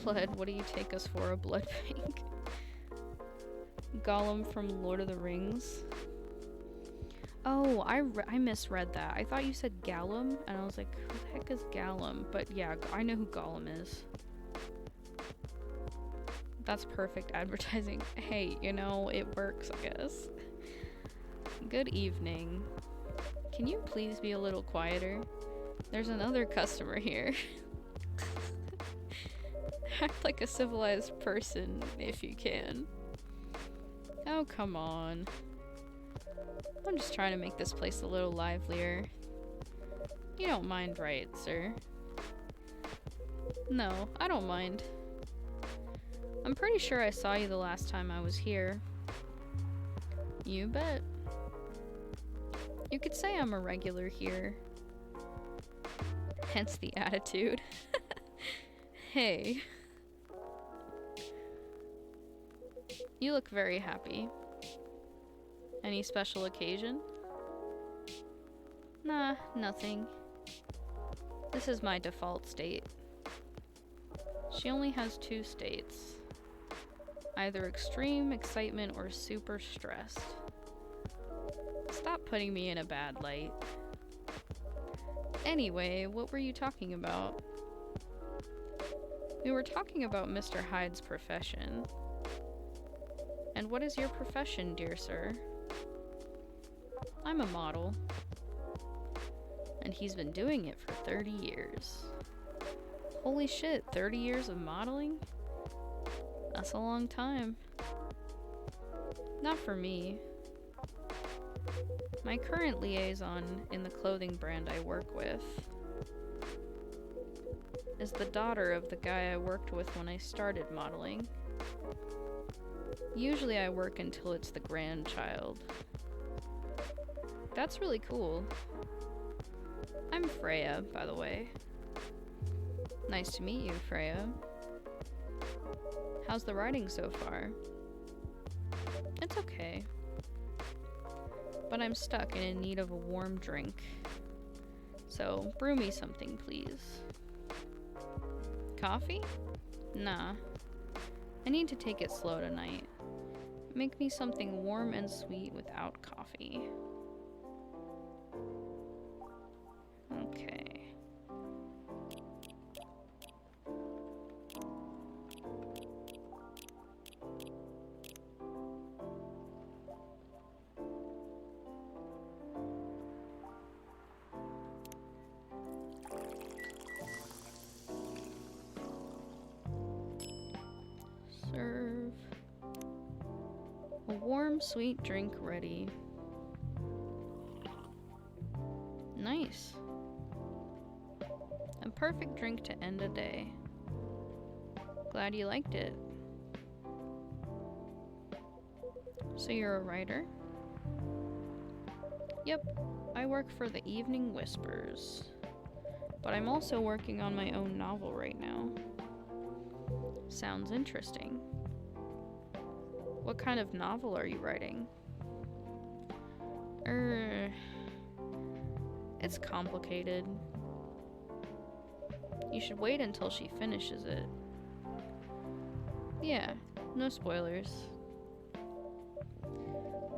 Blood, what do you take us for, a blood bank? Gollum from Lord of the Rings. Oh, I misread that. I thought you said Gallum, and I was like, who the heck is Gallum? But yeah, I know who Gollum is. That's perfect advertising. Hey, you know, it works, I guess. Good evening. Can you please be a little quieter? There's another customer here. Act like a civilized person if you can. Oh, come on. I'm just trying to make this place a little livelier. You don't mind, right, sir? No, I don't mind. I'm pretty sure I saw you the last time I was here. You bet. You could say I'm a regular here. Hence the attitude. Hey. You look very happy. Any special occasion? Nah, nothing. This is my default state. She only has 2 states. Either extreme excitement or super stressed. Stop putting me in a bad light. Anyway, what were you talking about? We were talking about Mr. Hyde's profession. And what is your profession, dear sir? I'm a model. And he's been doing it for 30 years. Holy shit, 30 years of modeling? That's a long time. Not for me. My current liaison in the clothing brand I work with is the daughter of the guy I worked with when I started modeling. Usually I work until it's the grandchild. That's really cool. I'm Freya, by the way. Nice to meet you, Freya. How's the writing so far? It's okay. But I'm stuck and in need of a warm drink. So, brew me something, please. Coffee? Nah. I need to take it slow tonight. Make me something warm and sweet without coffee. Okay. Serve. A warm, sweet drink ready. Nice. A perfect drink to end a day. Glad you liked it. So you're a writer? Yep, I work for the Evening Whispers. But I'm also working on my own novel right now. Sounds interesting. What kind of novel are you writing? It's complicated. You should wait until she finishes it. Yeah, no spoilers.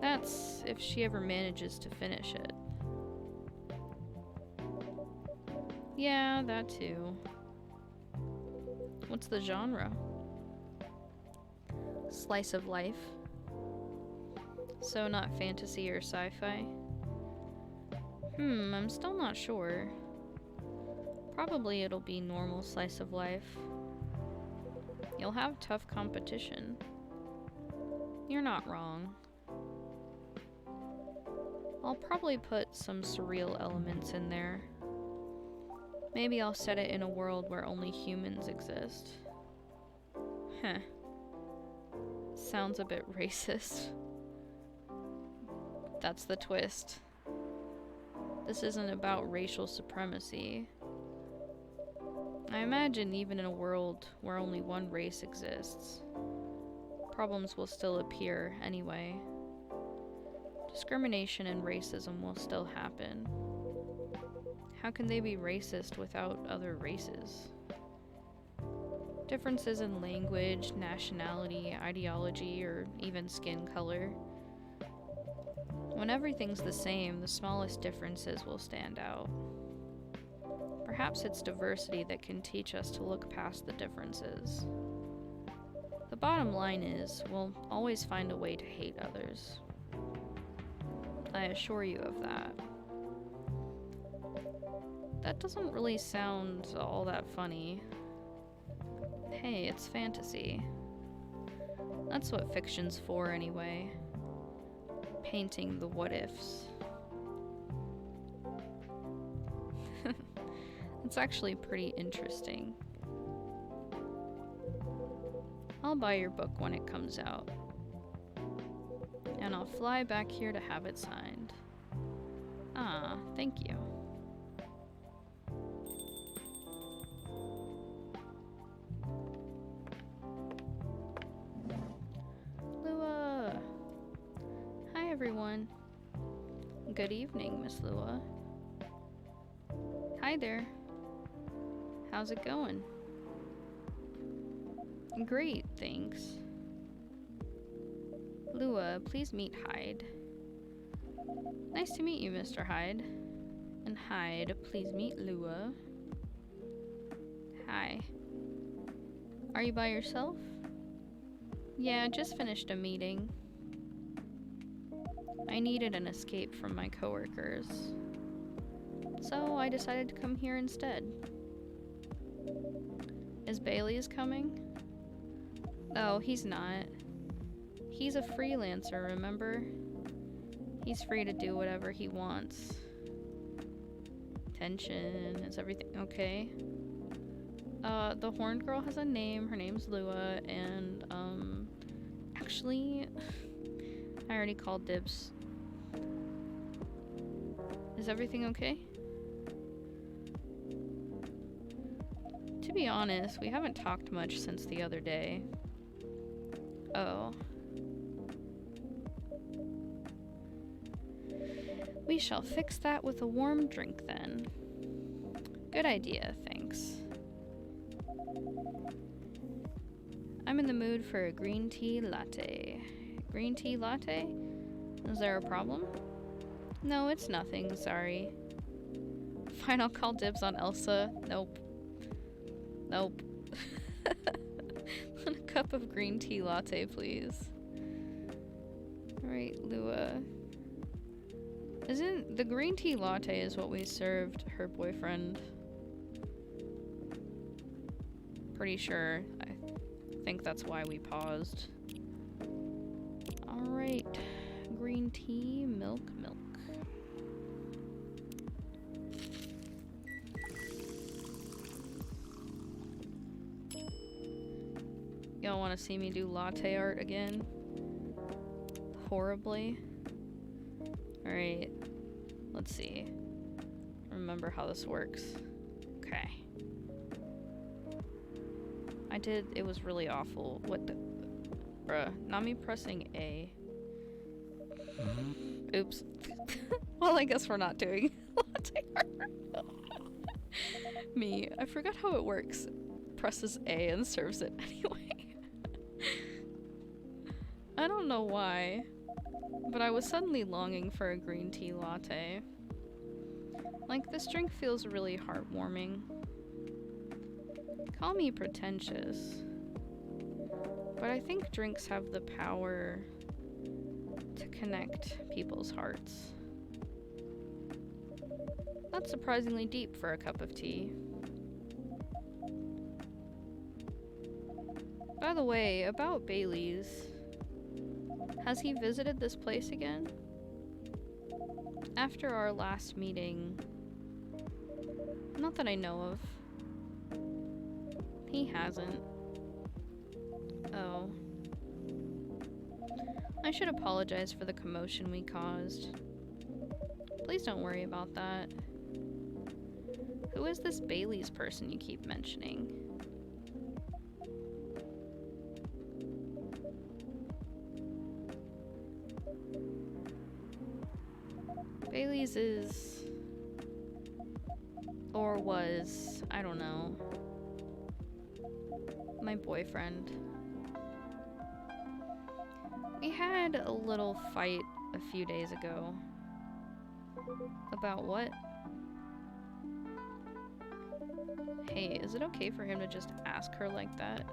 That's if she ever manages to finish it. Yeah, that too. What's the genre? Slice of life. So not fantasy or sci-fi? I'm still not sure. Probably it'll be normal slice of life. You'll have tough competition. You're not wrong. I'll probably put some surreal elements in there. Maybe I'll set it in a world where only humans exist. Heh. Sounds a bit racist. That's the twist. This isn't about racial supremacy. I imagine even in a world where only one race exists, problems will still appear anyway. Discrimination and racism will still happen. How can they be racist without other races? Differences in language, nationality, ideology, or even skin color. When everything's the same, the smallest differences will stand out. Perhaps it's diversity that can teach us to look past the differences. The bottom line is, we'll always find a way to hate others. I assure you of that. That doesn't really sound all that funny. Hey, it's fantasy. That's what fiction's for anyway. Painting the what-ifs. It's actually pretty interesting. I'll buy your book when it comes out. And I'll fly back here to have it signed. Ah, thank you. Lua! Hi everyone. Good evening, Miss Lua. Hi there. How's it going? Great, thanks. Lua, please meet Hyde. Nice to meet you, Mr. Hyde. And Hyde, please meet Lua. Hi. Are you by yourself? Yeah, just finished a meeting. I needed an escape from my coworkers. So I decided to come here instead. Is Bailey's coming? Oh, he's not. He's a freelancer, remember? He's free to do whatever he wants. Tension, is everything okay? The horned girl has a name, her name's Lua, and, actually, I already called dibs. Is everything okay? To be honest, we haven't talked much since the other day. Oh. We shall fix that with a warm drink then. Good idea, thanks. I'm in the mood for a green tea latte. Green tea latte? Is there a problem? No, it's nothing, sorry. Fine, I'll call dibs on Elsa. Nope. Nope. A cup of green tea latte, please. Alright, Lua. Isn't the green tea latte is what we served her boyfriend? Pretty sure. I think that's why we paused. Alright. Green tea, milk. Y'all want to see me do latte art again? Horribly? Alright. Let's see. Remember how this works. Okay. It was really awful. What the... Bruh. Not me pressing A. Oops. Well, I guess we're not doing latte art. Me. I forgot how it works. Presses A and serves it anyway. I don't know why, but I was suddenly longing for a green tea latte. Like, this drink feels really heartwarming. Call me pretentious, but I think drinks have the power to connect people's hearts. That's surprisingly deep for a cup of tea. By the way, about Bailey's, Has he visited this place again? After our last meeting, not that I know of. He hasn't. Oh. I should apologize for the commotion we caused. Please don't worry about that. Who is this Bailey's person you keep mentioning? Bailey's is... or was, I don't know, my boyfriend. We had a little fight a few days ago. About what? Hey, is it okay for him to just ask her like that?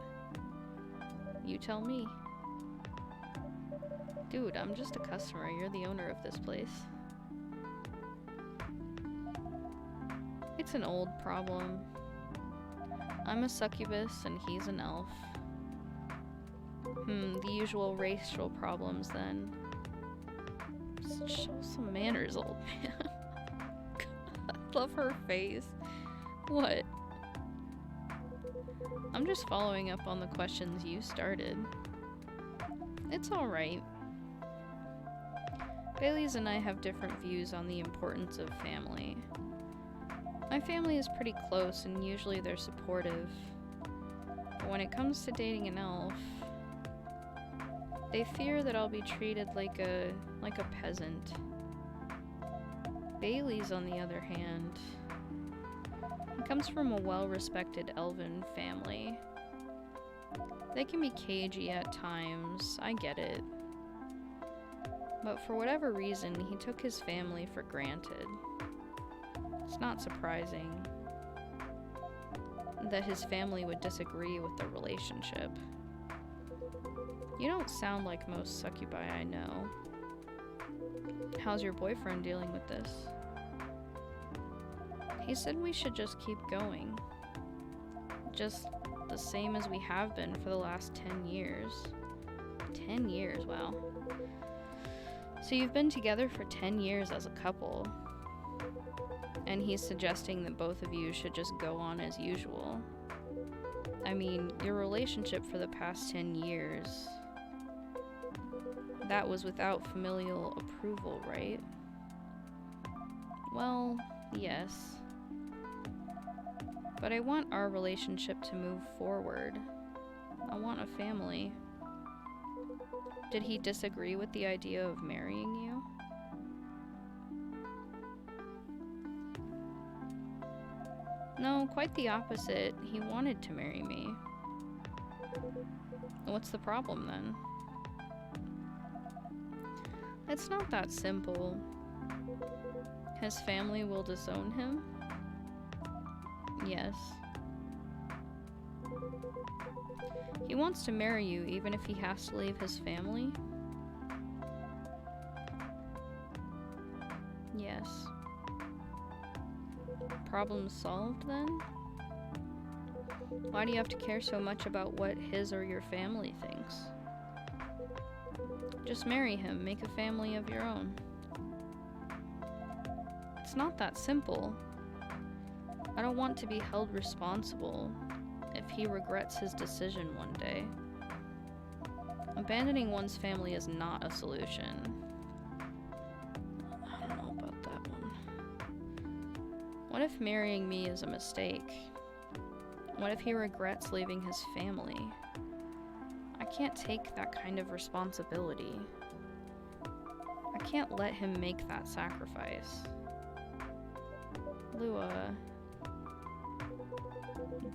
You tell me. Dude, I'm just a customer. You're the owner of this place. It's an old problem. I'm a succubus and he's an elf. The usual racial problems then. Just show some manners, old man. I love her face. What? I'm just following up on the questions you started. It's alright. Bailey's and I have different views on the importance of family. My family is pretty close and usually they're supportive. But when it comes to dating an elf, they fear that I'll be treated like a peasant. Bailey's, on the other hand, he comes from a well-respected elven family. They can be cagey at times, I get it. But for whatever reason, he took his family for granted. It's not surprising that his family would disagree with the relationship. You don't sound like most succubi I know. How's your boyfriend dealing with this? He said we should just keep going. Just the same as we have been for the last 10 years. 10 years, wow. So you've been together for 10 years as a couple. And he's suggesting that both of you should just go on as usual. I mean, your relationship for the past 10 years, that was without familial approval, right? Well, yes. But I want our relationship to move forward. I want a family. Did he disagree with the idea of marrying you? No, quite the opposite. He wanted to marry me. What's the problem then? It's not that simple. His family will disown him? Yes. He wants to marry you even if he has to leave his family? Yes. Problem solved then? Why do you have to care so much about what his or your family thinks? Just marry him, make a family of your own. It's not that simple. I don't want to be held responsible if he regrets his decision one day. Abandoning one's family is not a solution. I don't know about that one. What if marrying me is a mistake? What if he regrets leaving his family? I can't take that kind of responsibility. I can't let him make that sacrifice. Lua,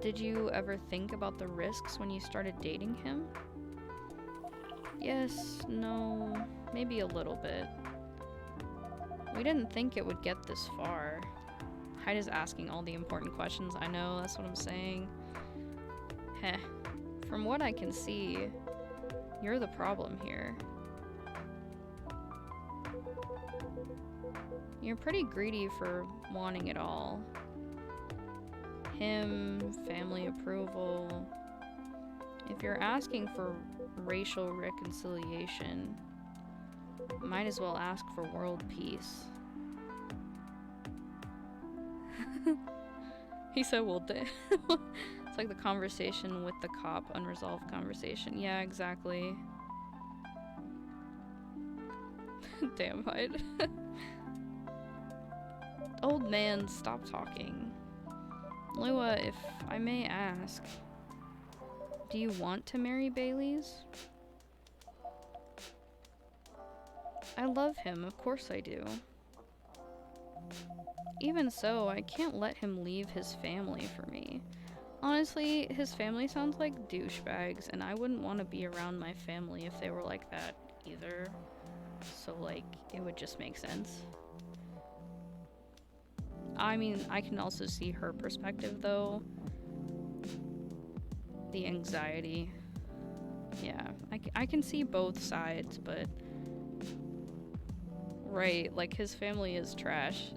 did you ever think about the risks when you started dating him? Yes, no, maybe a little bit. We didn't think it would get this far. Hyda's asking all the important questions. I know, that's what I'm saying. Heh. From what I can see, you're the problem here. You're pretty greedy for wanting it all. Him, family approval. If you're asking for racial reconciliation, Might as well ask for world peace. He said, well, it's like the conversation with the cop, unresolved conversation. Yeah, exactly. Damn, Hyde. Old man, stop talking. Lua, if I may ask, do you want to marry Bailey's? I love him, of course I do. Even so, I can't let him leave his family for me. Honestly, his family sounds like douchebags, and I wouldn't want to be around my family if they were like that either. So, like, it would just make sense. I mean, I can also see her perspective, though. The anxiety. Yeah, I can see both sides, but... Right, like, his family is trash.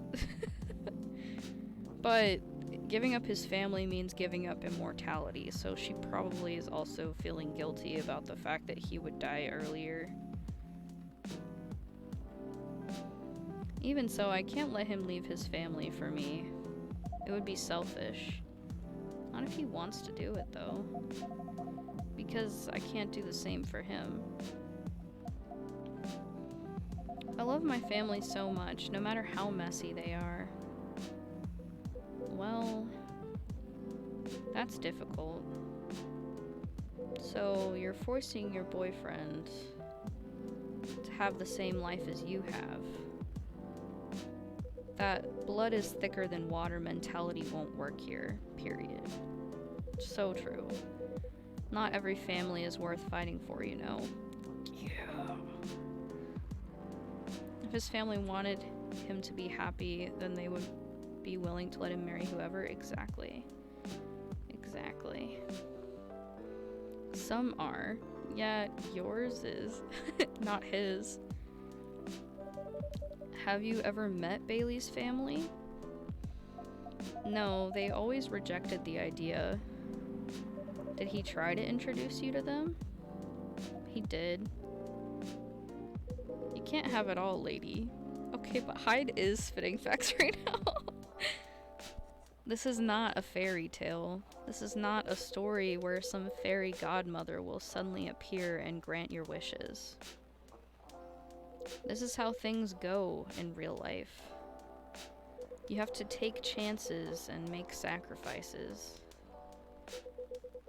But giving up his family means giving up immortality, so she probably is also feeling guilty about the fact that he would die earlier. Even so, I can't let him leave his family for me. It would be selfish. Not if he wants to do it, though. Because I can't do the same for him. I love my family so much, no matter how messy they are. Well, that's difficult. So, you're forcing your boyfriend to have the same life as you have. That blood is thicker than water mentality won't work here, period. So true. Not every family is worth fighting for, you know. Yeah. If his family wanted him to be happy, then they would be willing to let him marry whoever. Exactly. Exactly. Some are. Yeah, yours is. Not his. Have you ever met Bailey's family? No, they always rejected the idea. Did he try to introduce you to them? He did. You can't have it all, lady. Okay, but Hyde is spitting facts right now. This is not a fairy tale. This is not a story where some fairy godmother will suddenly appear and grant your wishes. This is how things go in real life. You have to take chances and make sacrifices.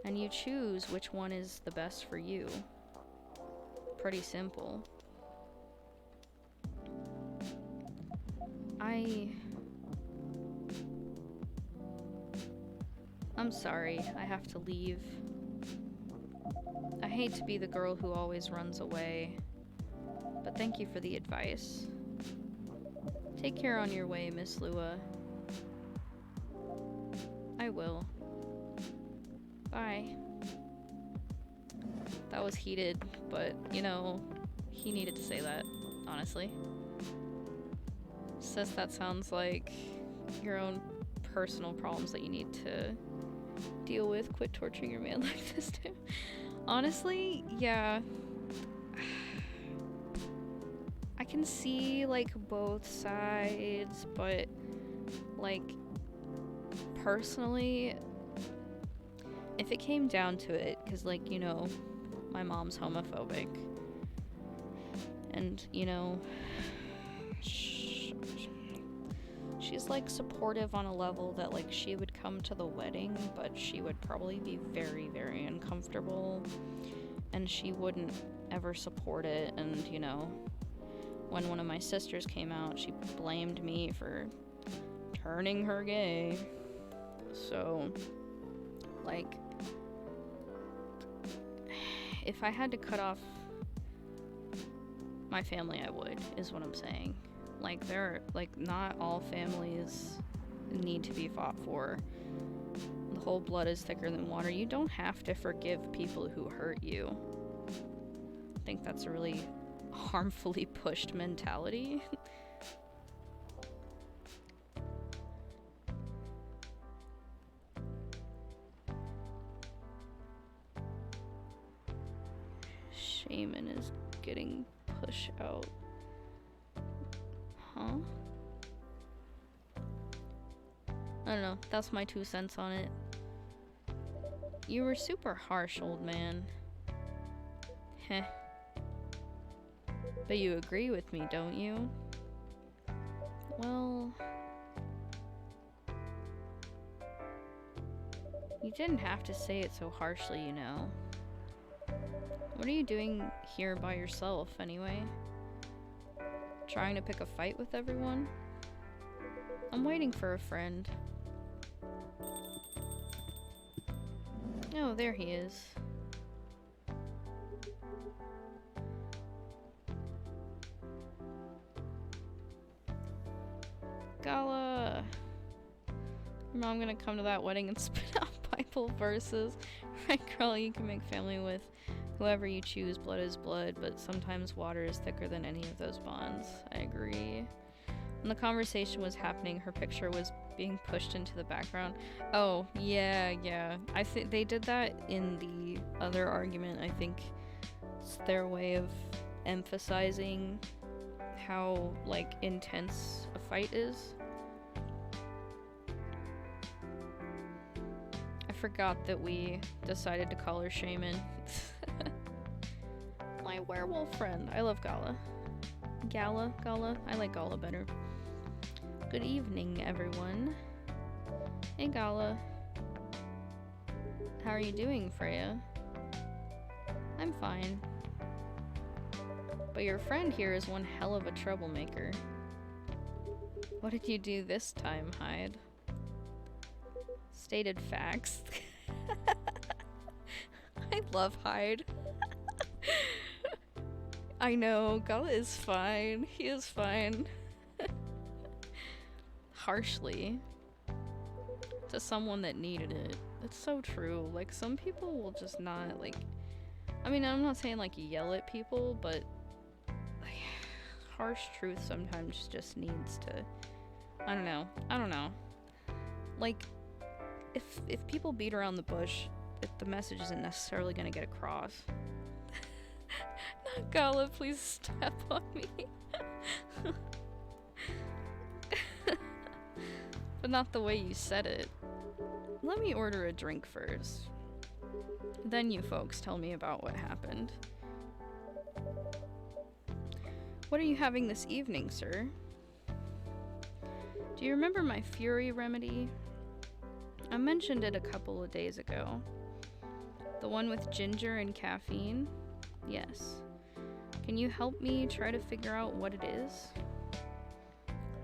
And you choose which one is the best for you. Pretty simple. I'm sorry, I have to leave. I hate to be the girl who always runs away, but thank you for the advice. Take care on your way, Miss Lua. I will. Bye. That was heated, but, you know, he needed to say that, honestly. Sis, that sounds like your own personal problems that you need to deal with. Quit torturing your man like this, too. Honestly, yeah. I can see, like, both sides, but, like, personally, if it came down to it, because, like, you know, my mom's homophobic, and, you know, she's, like, supportive on a level that, like, she would come to the wedding, but she would probably be very, very uncomfortable, and she wouldn't ever support it, and, you know, when one of my sisters came out, she blamed me for turning her gay. So, like, if I had to cut off my family, I would, is what I'm saying. Like, not all families need to be fought for. The whole blood is thicker than water. You don't have to forgive people who hurt you. I think that's a really harmfully pushed mentality. Shaman is getting pushed out. Aw. I don't know, that's my 2 cents on it. You were super harsh, old man. Heh. But you agree with me, don't you? Well... You didn't have to say it so harshly, you know. What are you doing here by yourself, anyway? Trying to pick a fight with everyone? I'm waiting for a friend. Oh, there he is. Gala! Your mom gonna come to that wedding and spit out Bible verses. Right, girl, you can make family with whoever you choose. Blood is blood, but sometimes water is thicker than any of those bonds. I agree. When the conversation was happening, her picture was being pushed into the background. Oh, yeah. I think they did that in the other argument. I think it's their way of emphasizing how, like, intense a fight is. I forgot that we decided to call her Shaman. My werewolf friend. I love Gala. Gala? I like Gala better. Good evening, everyone. Hey, Gala. How are you doing, Freya? I'm fine. But your friend here is one hell of a troublemaker. What did you do this time, Hyde? Stated facts. I love Hyde. I know, Gala is fine. He is fine. Harshly. To someone that needed it. It's so true. Like, some people will just not, like... I mean, I'm not saying, like, yell at people, but... like, harsh truth sometimes just needs to... I don't know. Like, if people beat around the bush, the message isn't necessarily gonna get across. Not Gala, please step on me. But not the way you said it. Let me order a drink first. Then you folks tell me about what happened. What are you having this evening, sir? Do you remember my Fury remedy? I mentioned it a couple of days ago. The one with ginger and caffeine? Yes. Can you help me try to figure out what it is?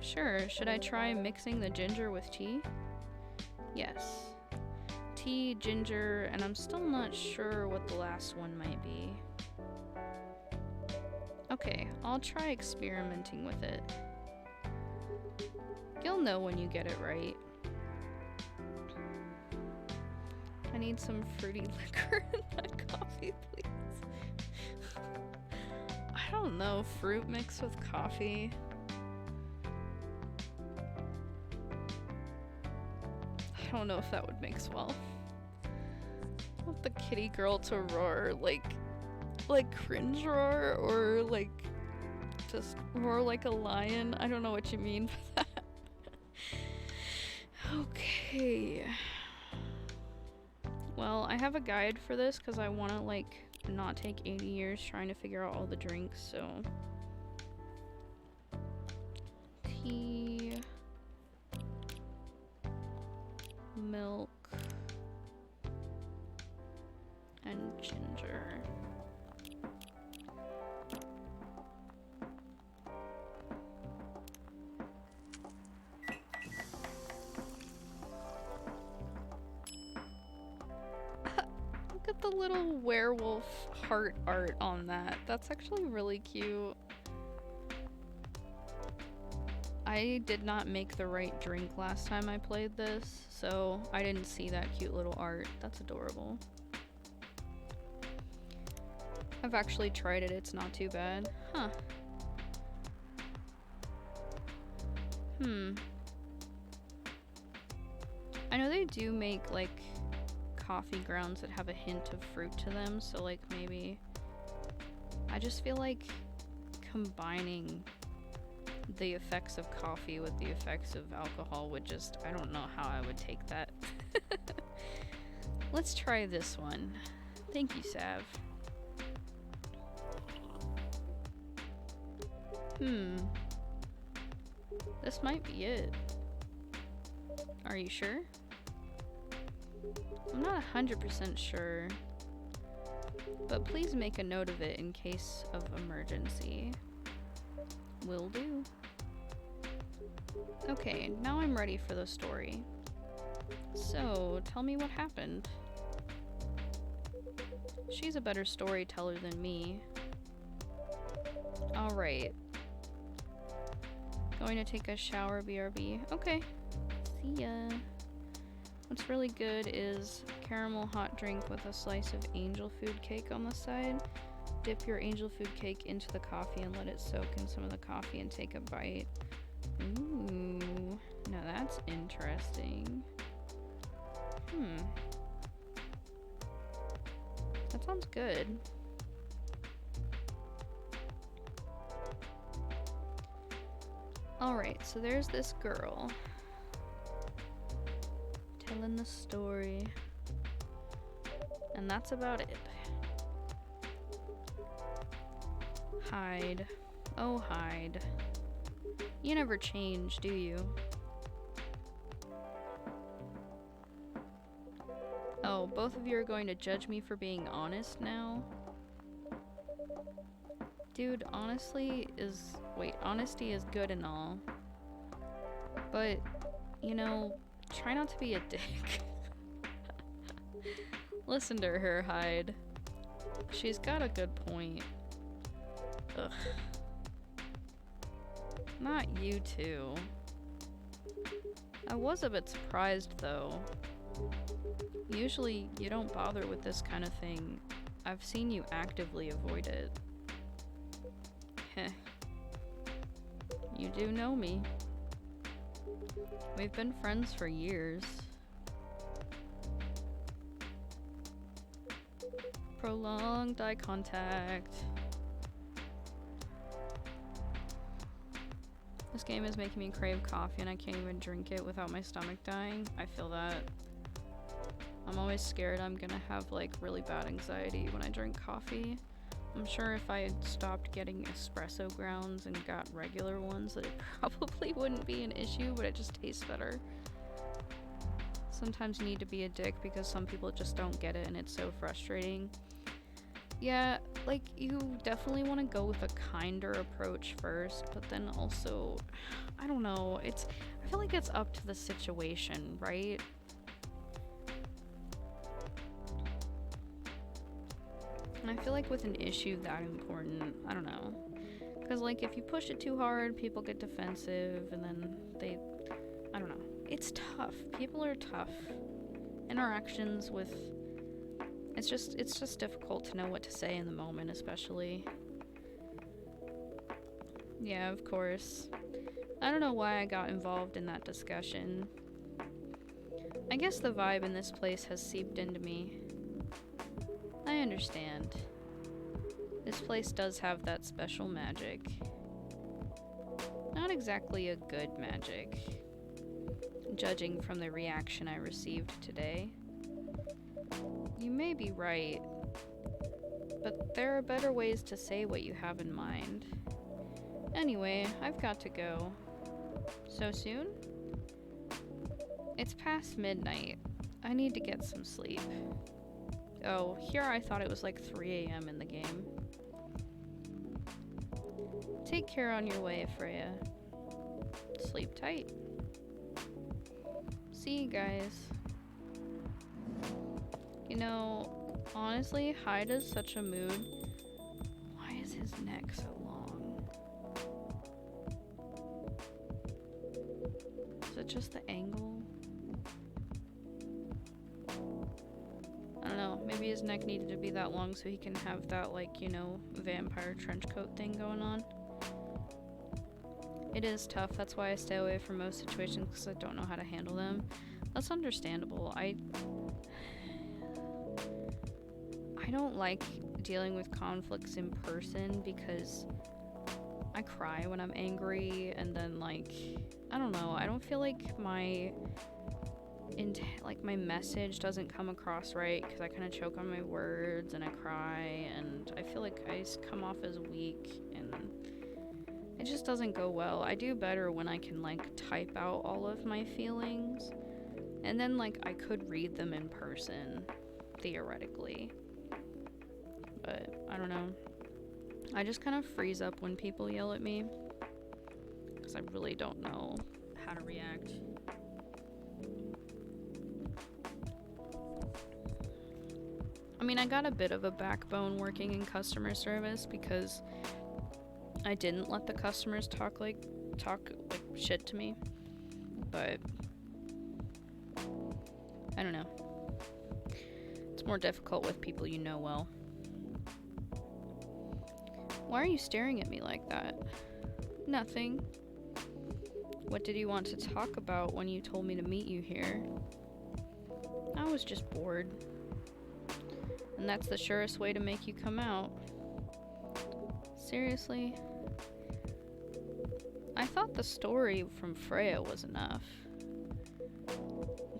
Sure. Should I try mixing the ginger with tea? Yes. Tea, ginger, and I'm still not sure what the last one might be. Okay, I'll try experimenting with it. You'll know when you get it right. I need some fruity liquor in that coffee, please. I don't know, fruit mixed with coffee. I don't know if that would mix well. I want the kitty girl to roar, like cringe roar, or like just roar like a lion. I don't know what you mean by that. Okay. Well, I have a guide for this because I want to like not take 80 years trying to figure out all the drinks, so tea, milk, and ginger. Look at the little werewolf heart art on that. That's actually really cute. I did not make the right drink last time I played this, so I didn't see that cute little art. That's adorable. I've actually tried it, it's not too bad. Huh. I know they do make, like, coffee grounds that have a hint of fruit to them, so, like, maybe... I just feel like combining the effects of coffee with the effects of alcohol would just, I don't know how I would take that. Let's try this one. Thank you, Sav. This might be it. Are you sure? I'm not 100% sure. But please make a note of it in case of emergency. Will do. Okay, now I'm ready for the story. So, tell me what happened. She's a better storyteller than me. Alright. Going to take a shower, BRB. Okay. See ya. What's really good is caramel hot drink with a slice of angel food cake on the side. Dip your angel food cake into the coffee and let it soak in some of the coffee and take a bite. Ooh, now that's interesting. That sounds good. Alright, so there's this girl telling the story, and that's about it. Hyde. Oh, Hyde. You never change, do you? Oh, both of you are going to judge me for being honest now? Dude, honesty is good and all. But, you know, try not to be a dick. Listen to her, Hyde. She's got a good point. Ugh. Not you two. I was a bit surprised, though. Usually, you don't bother with this kind of thing. I've seen you actively avoid it. Heh. You do know me. We've been friends for years. Prolonged eye contact. This game is making me crave coffee and I can't even drink it without my stomach dying. I feel that. I'm always scared I'm gonna have like really bad anxiety when I drink coffee. I'm sure if I had stopped getting espresso grounds and got regular ones that it probably wouldn't be an issue, but it just tastes better. Sometimes you need to be a dick because some people just don't get it and it's so frustrating. Yeah, like, you definitely want to go with a kinder approach first, but then also, I don't know, I feel like it's up to the situation, right? And I feel like with an issue that important, I don't know. Because, like, if you push it too hard, people get defensive, and then I don't know. It's tough. People are tough. Interactions with... It's just difficult to know what to say in the moment, especially. Yeah, of course. I don't know why I got involved in that discussion. I guess the vibe in this place has seeped into me. I understand. This place does have that special magic. Not exactly a good magic, judging from the reaction I received today. You may be right, but there are better ways to say what you have in mind. Anyway, I've got to go. So soon? It's past midnight. I need to get some sleep. Oh, here I thought it was like 3 a.m. in the game. Take care on your way, Freya. Sleep tight. See you guys. You know, honestly, Hyde is such a mood. Why is his neck so long? Is it just the angle? I don't know, maybe his neck needed to be that long so he can have that, like, you know, vampire trench coat thing going on. It is tough, that's why I stay away from most situations because I don't know how to handle them. That's understandable. I don't like dealing with conflicts in person because I cry when I'm angry, and then like, I don't know, I don't feel like my message doesn't come across right because I kind of choke on my words and I cry, and I feel like I come off as weak, and it just doesn't go well. I do better when I can like type out all of my feelings, and then like I could read them in person theoretically, but I don't know. I just kind of freeze up when people yell at me because I really don't know how to react. I mean, I got a bit of a backbone working in customer service because I didn't let the customers talk like shit to me, but I don't know. It's more difficult with people you know well. Why are you staring at me like that? Nothing. What did you want to talk about when you told me to meet you here? I was just bored. And that's the surest way to make you come out. Seriously? I thought the story from Freya was enough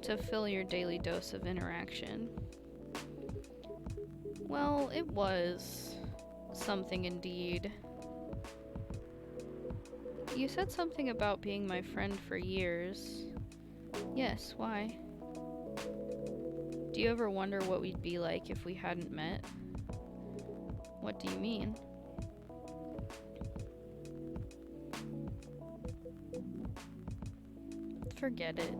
to fill your daily dose of interaction. Well, it was something indeed. You said something about being my friend for years. Yes, why? Do you ever wonder what we'd be like if we hadn't met? What do you mean? Forget it.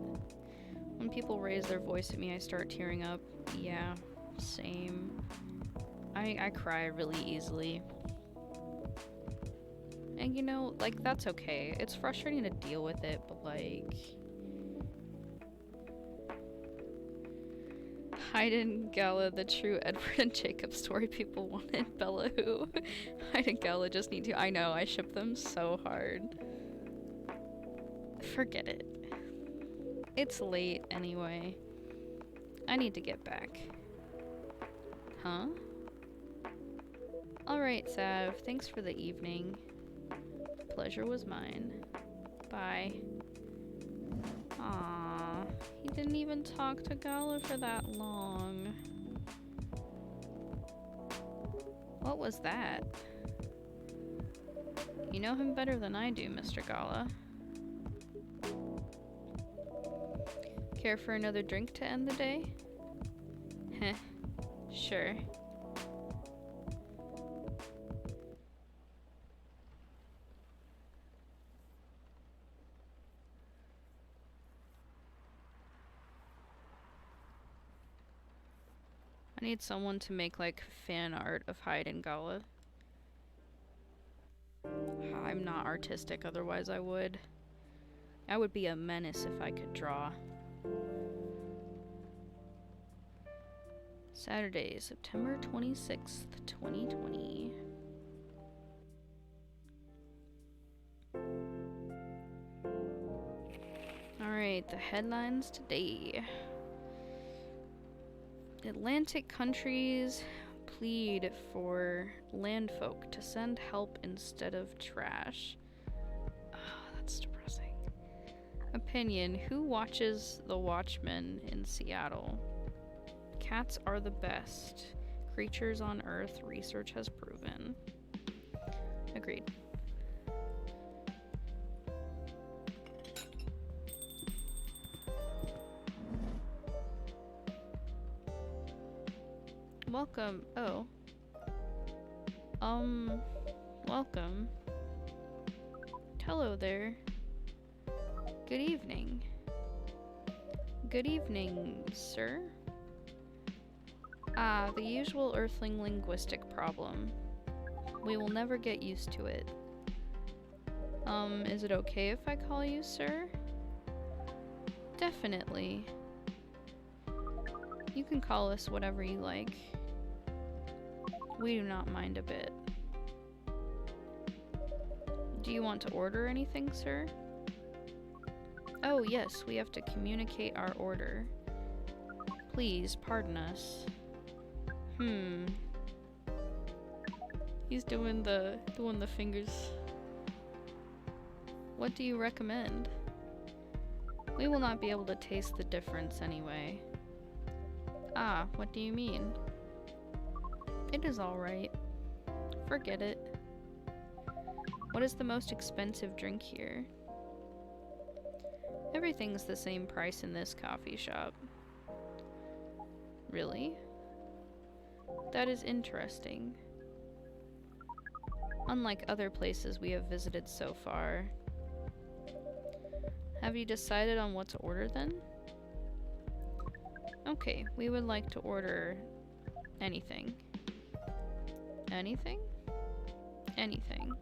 When people raise their voice at me, I start tearing up. Yeah, same. I cry really easily. And you know, like, that's okay. It's frustrating to deal with it, but like... Hyde Gala, the true Edward and Jacob story people wanted. Bella who? Hyde and Gala just need to... I know, I ship them so hard. Forget it. It's late anyway. I need to get back. Huh? Alright, Sav. Thanks for the evening. The pleasure was mine. Bye. Aww. He didn't even talk to Gala for that long. What was that? You know him better than I do, Mr. Gala. Care for another drink to end the day? Heh. Sure. I need someone to make like fan art of Hyde and Gala. I'm not artistic, otherwise I would. I would be a menace if I could draw. Saturday, September 26th, 2020. Alright, the headlines today. Atlantic countries plead for landfolk to send help instead of trash. Oh, that's depressing. Opinion: who watches The Watchmen in Seattle? Cats are the best creatures on Earth, research has proven. Agreed. Welcome. Oh. Welcome. Hello there. Good evening. Good evening, sir. Ah, the usual Earthling linguistic problem. We will never get used to it. Is it okay if I call you sir? Definitely. You can call us whatever you like. We do not mind a bit. Do you want to order anything, sir? Oh, yes, we have to communicate our order. Please, pardon us. He's doing the fingers. What do you recommend? We will not be able to taste the difference anyway. Ah, what do you mean? It is alright. Forget it. What is the most expensive drink here? Everything's the same price in this coffee shop. Really? That is interesting. Unlike other places we have visited so far. Have you decided on what to order then? Okay, we would like to order anything. Anything? Anything.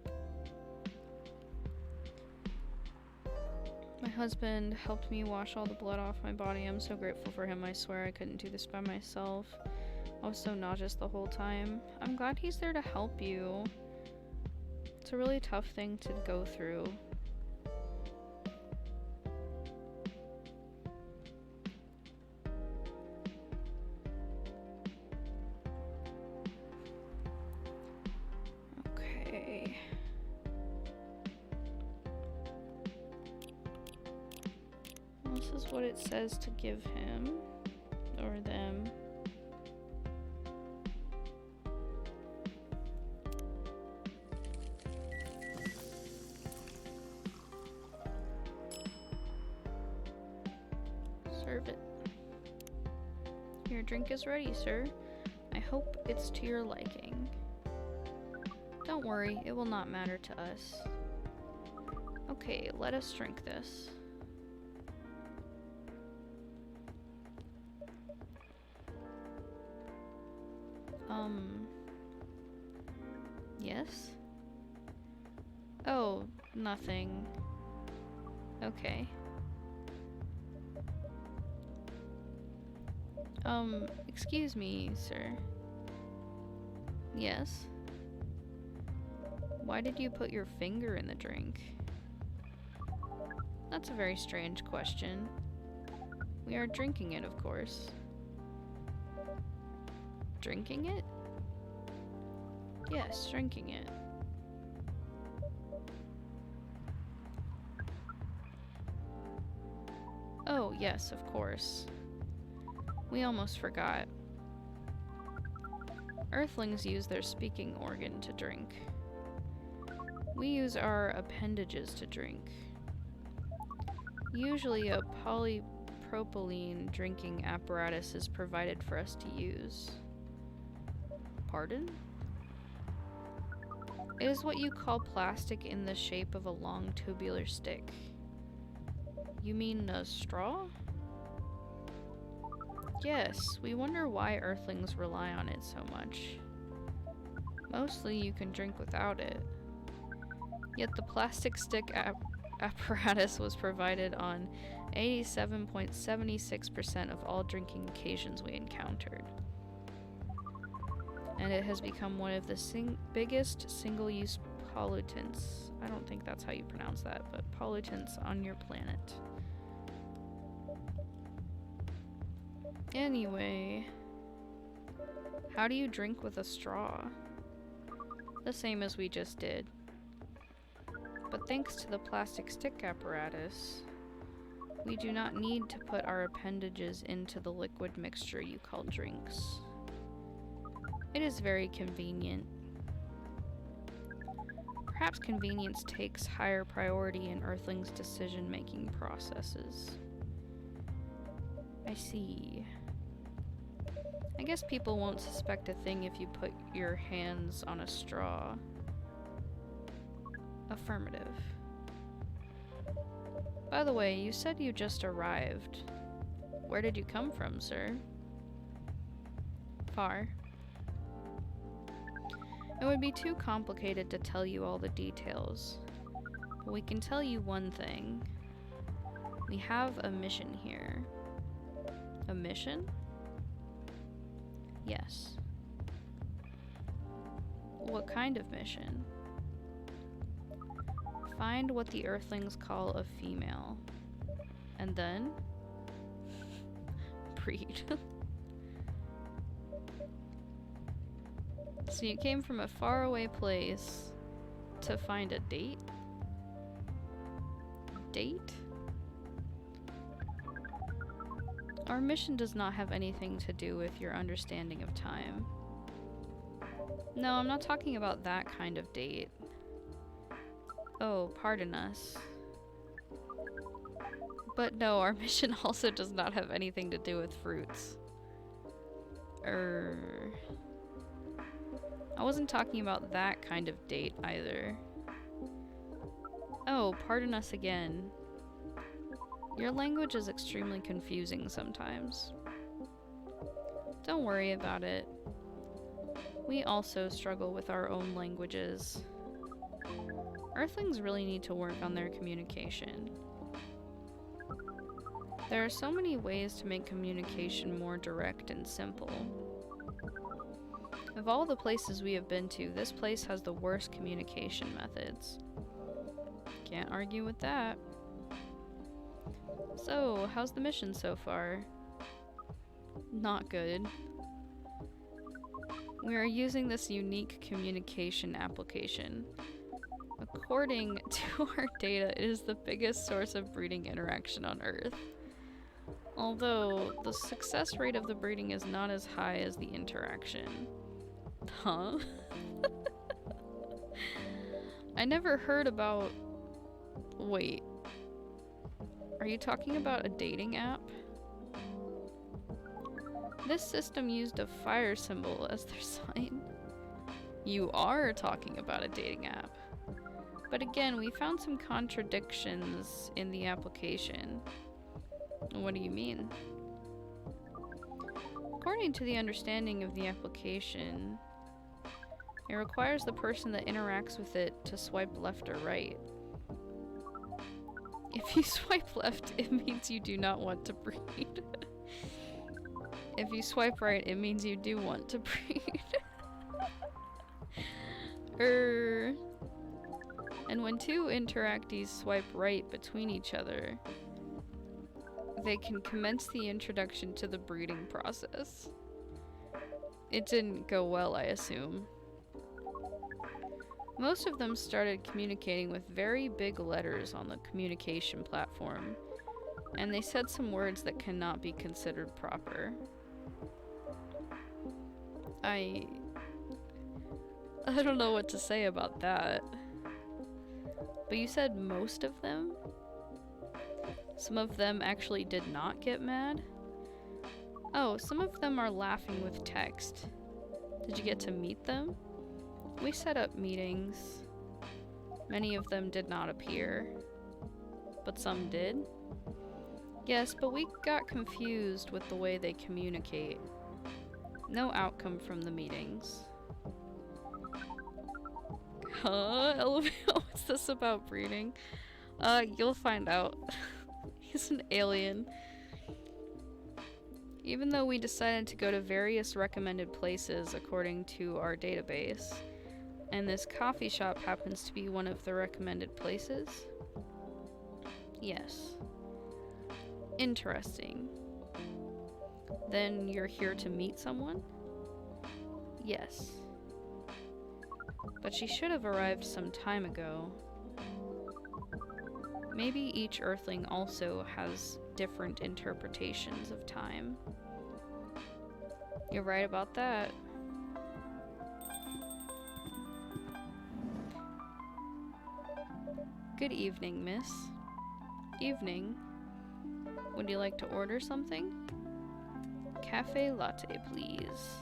My husband helped me wash all the blood off my body. I'm so grateful for him. I swear I couldn't do this by myself. I was so nauseous the whole time. I'm glad he's there to help you. It's a really tough thing to go through. Okay. This is what it says to give him. Or them. Serve it. Your drink is ready, sir. I hope it's to your liking. Don't worry, it will not matter to us. Okay, let us drink this. Yes? Oh, nothing. Okay. Excuse me, sir. Yes? Why did you put your finger in the drink? That's a very strange question. We are drinking it, of course. Drinking it? Yes, drinking it. Oh, yes, of course. We almost forgot. Earthlings use their speaking organ to drink. We use our appendages to drink. Usually a polypropylene drinking apparatus is provided for us to use. Pardon? It is what you call plastic in the shape of a long tubular stick. You mean a straw? Yes, we wonder why Earthlings rely on it so much. Mostly you can drink without it. Yet the plastic stick apparatus was provided on 87.76% of all drinking occasions we encountered. And it has become one of the biggest single-use pollutants. I don't think that's how you pronounce that, but pollutants on your planet. Anyway, how do you drink with a straw? The same as we just did. But thanks to the plastic stick apparatus, we do not need to put our appendages into the liquid mixture you call drinks. It is very convenient. Perhaps convenience takes higher priority in Earthlings' decision-making processes. I see. I guess people won't suspect a thing if you put your hands on a straw. Affirmative. By the way, you said you just arrived. Where did you come from, sir? Far. It would be too complicated to tell you all the details, but we can tell you one thing. We have a mission here. A mission? Yes. What kind of mission? Find what the Earthlings call a female. And then? Breed. So you came from a faraway place to find a date? date? Our mission does not have anything to do with your understanding of time. No, I'm not talking about that kind of date. Oh, pardon us. But no, our mission also does not have anything to do with fruits. I wasn't talking about that kind of date either. Oh, pardon us again. Your language is extremely confusing sometimes. Don't worry about it. We also struggle with our own languages. Earthlings really need to work on their communication. There are so many ways to make communication more direct and simple. Of all the places we have been to, this place has the worst communication methods. Can't argue with that. So, how's the mission so far? Not good. We are using this unique communication application. According to our data, it is the biggest source of breeding interaction on Earth. Although, the success rate of the breeding is not as high as the interaction. Huh? I never heard about... Wait. Are you talking about a dating app? This system used a fire symbol as their sign. You are talking about a dating app. But again, we found some contradictions in the application. What do you mean? According to the understanding of the application, it requires the person that interacts with it to swipe left or right. If you swipe left, it means you do not want to breed. If you swipe right, it means you do want to breed. And when two interactees swipe right between each other, they can commence the introduction to the breeding process. It didn't go well, I assume. Most of them started communicating with very big letters on the communication platform, and they said some words that cannot be considered proper. I don't know what to say about that. But you said most of them? Some of them actually did not get mad? Oh, some of them are laughing with text. Did you get to meet them? We set up meetings. Many of them did not appear. But some did? Yes, but we got confused with the way they communicate. No outcome from the meetings. Huh? LOL, what's this about breeding? You'll find out. He's an alien. Even though we decided to go to various recommended places according to our database, and this coffee shop happens to be one of the recommended places? Yes. Interesting. Then you're here to meet someone? Yes. But she should have arrived some time ago. Maybe each Earthling also has different interpretations of time. You're right about that. Good evening, miss. Evening. Would you like to order something? Cafe latte, please.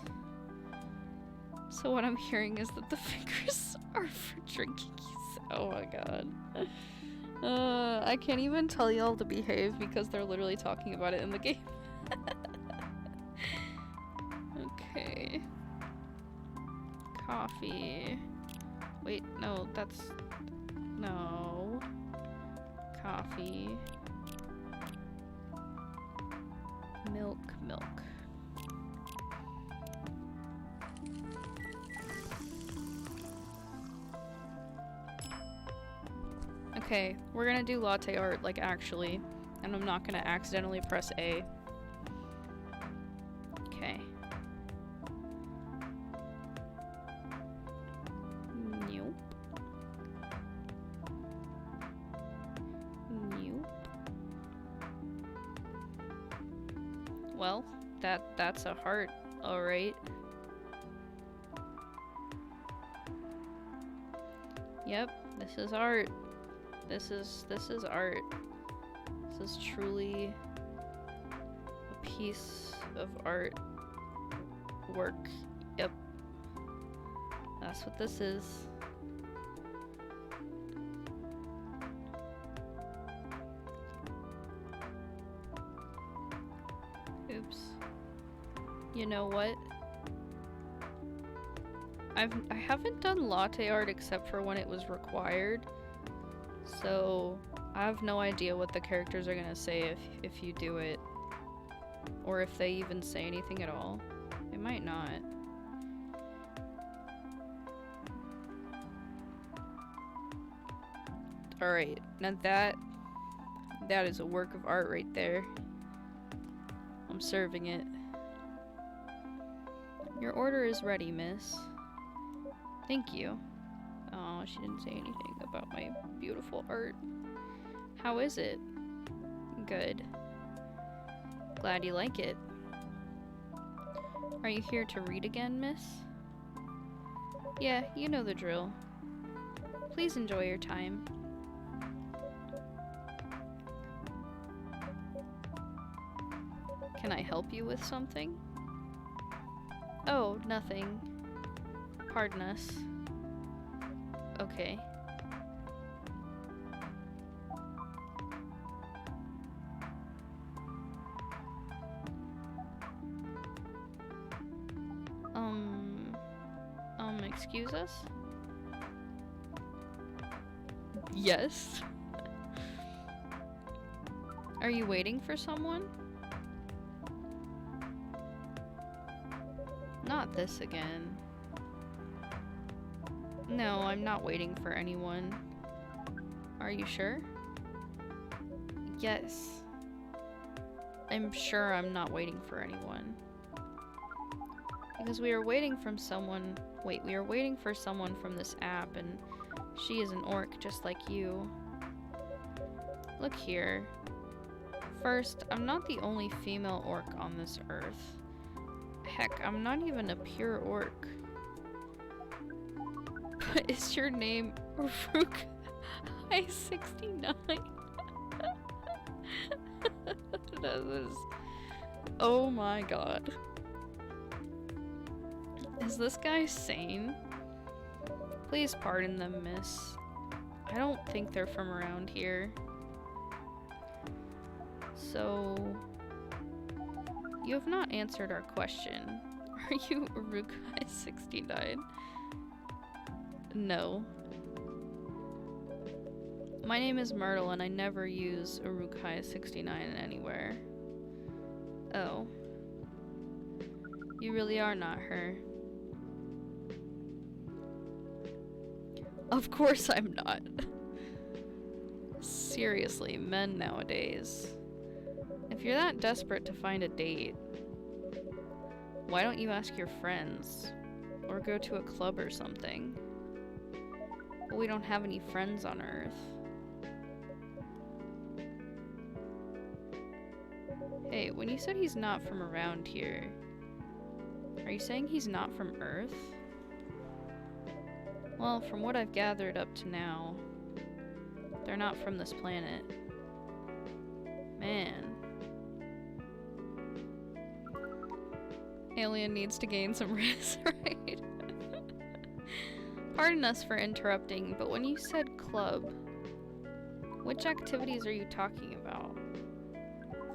So what I'm hearing is that the fingers are for drinking. Oh my god. I can't even tell y'all to behave because they're literally talking about it in the game. Okay. Coffee. Wait, no, that's... No. Coffee. Milk. Okay, we're gonna do latte art, like, actually. And I'm not gonna accidentally press A. Okay. Nope. Nope. Well, that's a heart, alright. Yep, this is art. This is art. This is truly a piece of art work. Yep. That's what this is. Oops. You know what? I haven't done latte art except for when it was required. So I have no idea what the characters are gonna say if you do it. Or if they even say anything at all. They might not. Alright, now that is a work of art right there. I'm serving it. Your order is ready, miss. Thank you. Oh, she didn't say anything about my beautiful art. How is it? Good. Glad you like it. Are you here to read again, miss? Yeah, you know the drill. Please enjoy your time. Can I help you with something? Oh, nothing. Pardon us. Okay. Excuse us? Yes. Are you waiting for someone? Not this again. No, I'm not waiting for anyone. Are you sure? Yes. I'm sure I'm not waiting for anyone. Because we are waiting from someone. Wait, we are waiting for someone from this app, and she is an orc just like you. Look here. First, I'm not the only female orc on this earth. Heck, I'm not even a pure orc. But is your name Rook I-69? That is... Oh my god. Is this guy sane? Please pardon them, miss. I don't think they're from around here. So... You have not answered our question. Are you Urukai 69? No. My name is Myrtle and I never use Urukai 69 anywhere. Oh. You really are not her. Of course I'm not. Seriously, men nowadays. If you're that desperate to find a date, why don't you ask your friends? Or go to a club or something? But we don't have any friends on Earth. Hey, when you said he's not from around here, are you saying he's not from Earth? Well, from what I've gathered up to now, they're not from this planet. Man. Alien needs to gain some rest, right? Pardon us for interrupting, but when you said club, which activities are you talking about?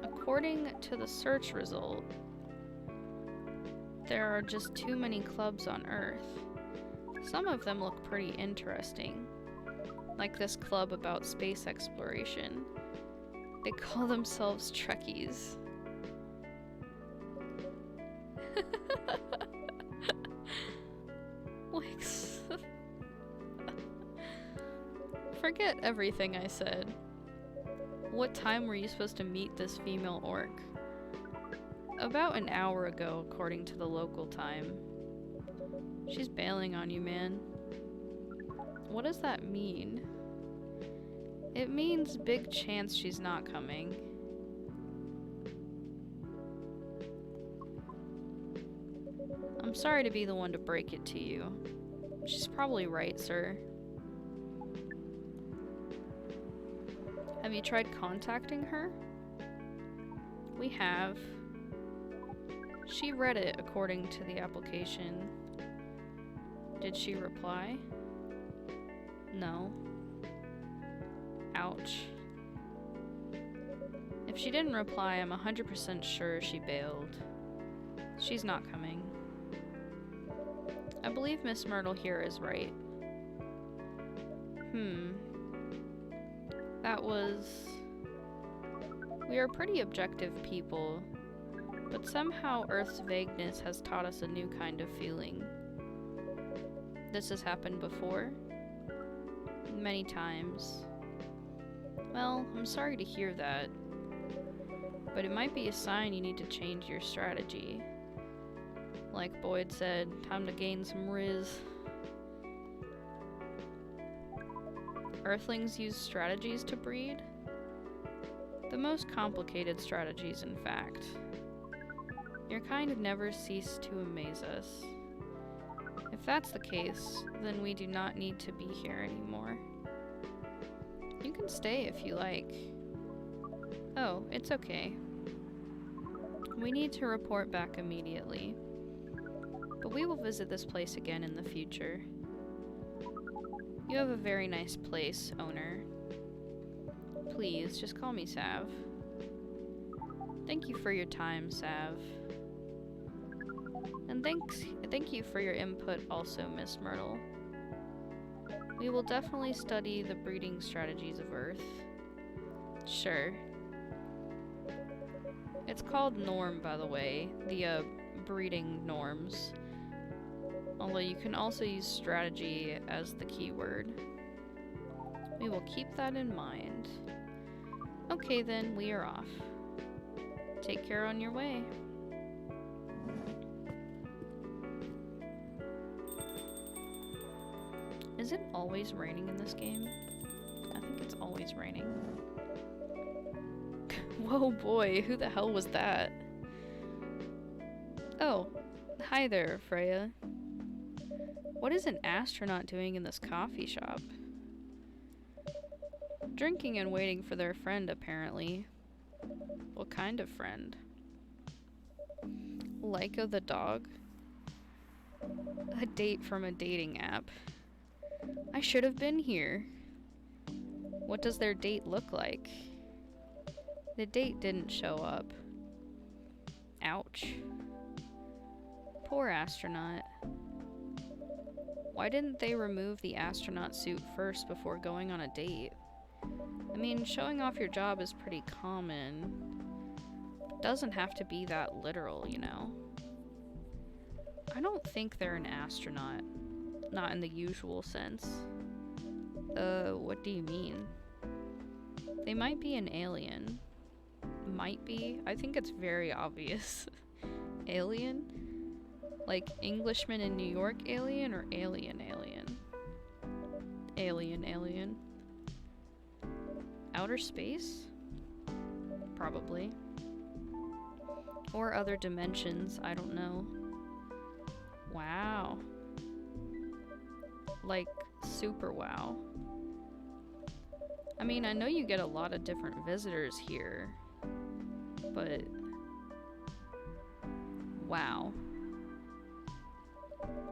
According to the search result, there are just too many clubs on Earth. Some of them look pretty interesting, like this club about space exploration. They call themselves Trekkies. Like, forget everything I said. What time were you supposed to meet this female orc? About an hour ago, according to the local time. She's bailing on you, man. What does that mean? It means big chance she's not coming. I'm sorry to be the one to break it to you. She's probably right, sir. Have you tried contacting her? We have. She read it according to the application. Did she reply? No. Ouch. If she didn't reply, I'm 100% sure she bailed. She's not coming. I believe Miss Myrtle here is right. That was... We are pretty objective people, but somehow Earth's vagueness has taught us a new kind of feeling. This has happened before? Many times. Well, I'm sorry to hear that, but it might be a sign you need to change your strategy. Like Boyd said, time to gain some riz. Earthlings use strategies to breed? The most complicated strategies, in fact. Your kind never cease to amaze us. If that's the case, then we do not need to be here anymore. You can stay if you like. Oh, it's okay. We need to report back immediately. But we will visit this place again in the future. You have a very nice place, owner. Please, just call me Sav. Thank you for your time, Sav. And thank you for your input also, Miss Myrtle. We will definitely study the breeding strategies of Earth. Sure. It's called norm, by the way, the breeding norms. Although you can also use strategy as the keyword. We will keep that in mind. Okay then, we are off. Take care on your way. Is it always raining in this game? I think it's always raining. Whoa boy, who the hell was that? Oh, hi there, Freya. What is an astronaut doing in this coffee shop? Drinking and waiting for their friend, apparently. What kind of friend? Laika the dog? A date from a dating app. I should have been here. What does their date look like? The date didn't show up. Ouch. Poor astronaut. Why didn't they remove the astronaut suit first before going on a date? I mean, showing off your job is pretty common. It doesn't have to be that literal, you know? I don't think they're an astronaut. Not in the usual sense. What do you mean? They might be an alien. Might be? I think it's very obvious. Alien? Like Englishman in New York alien or alien alien? Alien alien. Outer space? Probably. Or other dimensions, I don't know. Wow. Like, super wow. I mean, I know you get a lot of different visitors here, but wow.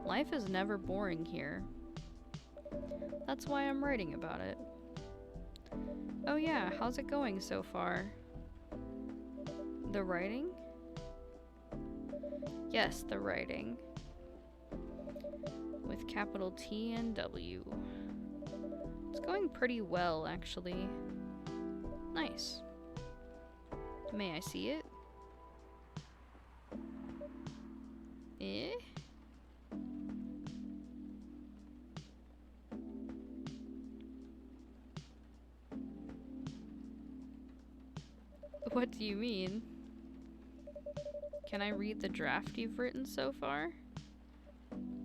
Life is never boring here. That's why I'm writing about it. Oh yeah, how's it going so far? The writing? Yes, the writing. With capital T and W. It's going pretty well, actually. Nice. May I see it? Eh? What do you mean? Can I read the draft you've written so far?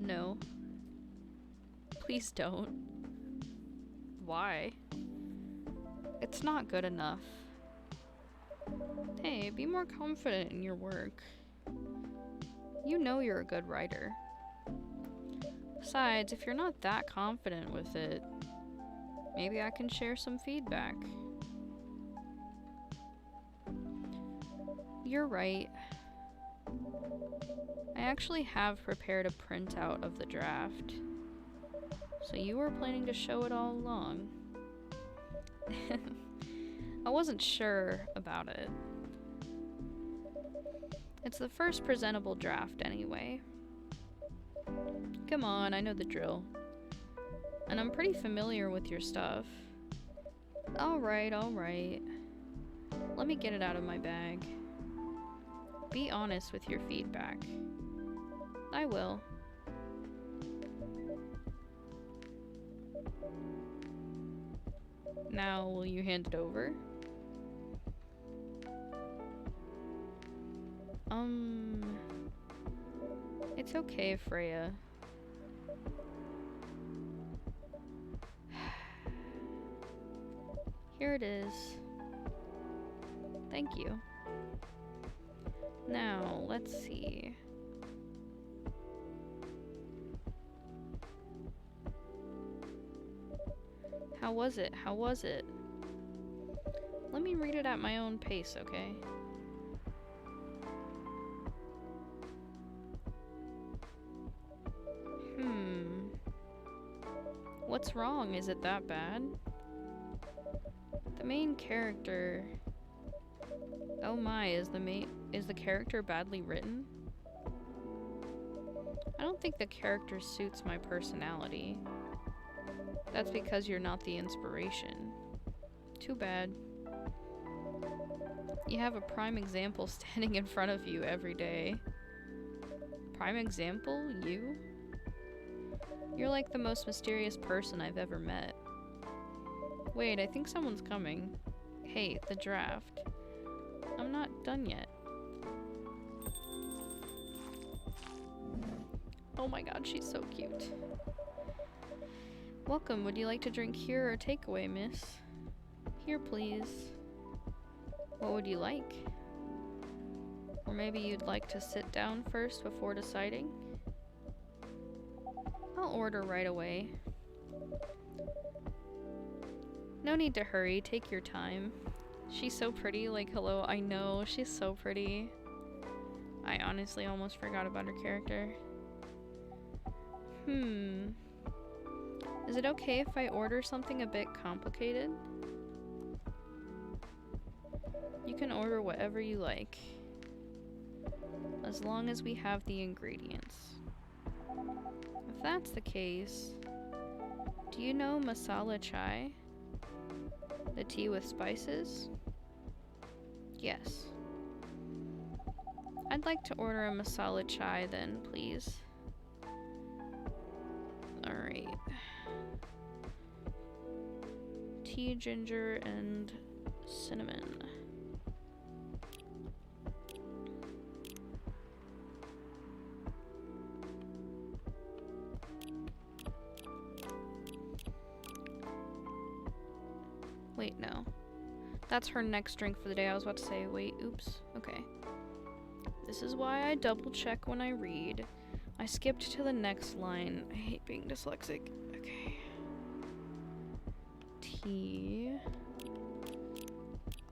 No. Please don't. Why? It's not good enough. Hey, be more confident in your work. You know you're a good writer. Besides, if you're not that confident with it, maybe I can share some feedback. You're right. I actually have prepared a printout of the draft. So you were planning to show it all along. I wasn't sure about it. It's the first presentable draft anyway. Come on, I know the drill. And I'm pretty familiar with your stuff. Alright, alright. Let me get it out of my bag. Be honest with your feedback. I will. Now, will you hand it over? It's okay, Freya. Here it is. Thank you. Now, let's see. How was it? How was it? Let me read it at my own pace, okay? What's wrong? Is it that bad? The main character... Oh my, is the character badly written? I don't think the character suits my personality. That's because you're not the inspiration. Too bad. You have a prime example standing in front of you every day. Prime example? You? You're like the most mysterious person I've ever met. Wait, I think someone's coming. Hey, the draft. I'm not done yet. Oh my god, she's so cute. Welcome, would you like to drink here or takeaway, miss? Here, please. What would you like? Or maybe you'd like to sit down first before deciding? I'll order right away. No need to hurry, take your time. She's so pretty, like, hello, I know, she's so pretty. I honestly almost forgot about her character. Is it okay if I order something a bit complicated? You can order whatever you like, as long as we have the ingredients. If that's the case, do you know masala chai? The tea with spices? Yes. I'd like to order a masala chai then, please. Alright. Tea, ginger, and cinnamon. Wait, no. That's her next drink for the day. I was about to say, wait, oops. Okay. This is why I double check when I read. I skipped to the next line. I hate being dyslexic. Okay. Tea.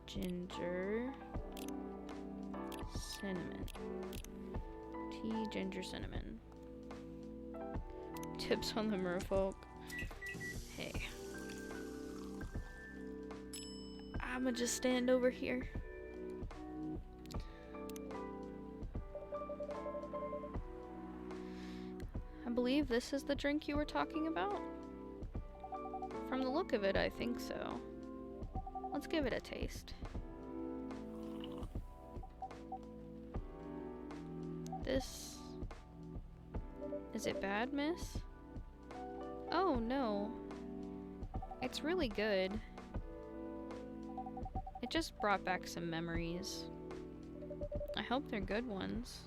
Ginger. Cinnamon. Tea, ginger, cinnamon. Tips on the merfolk. Hey. I'ma just stand over here. I believe this is the drink you were talking about? From the look of it, I think so. Let's give it a taste. This... Is it bad, miss? Oh, no. It's really good. It just brought back some memories. I hope they're good ones.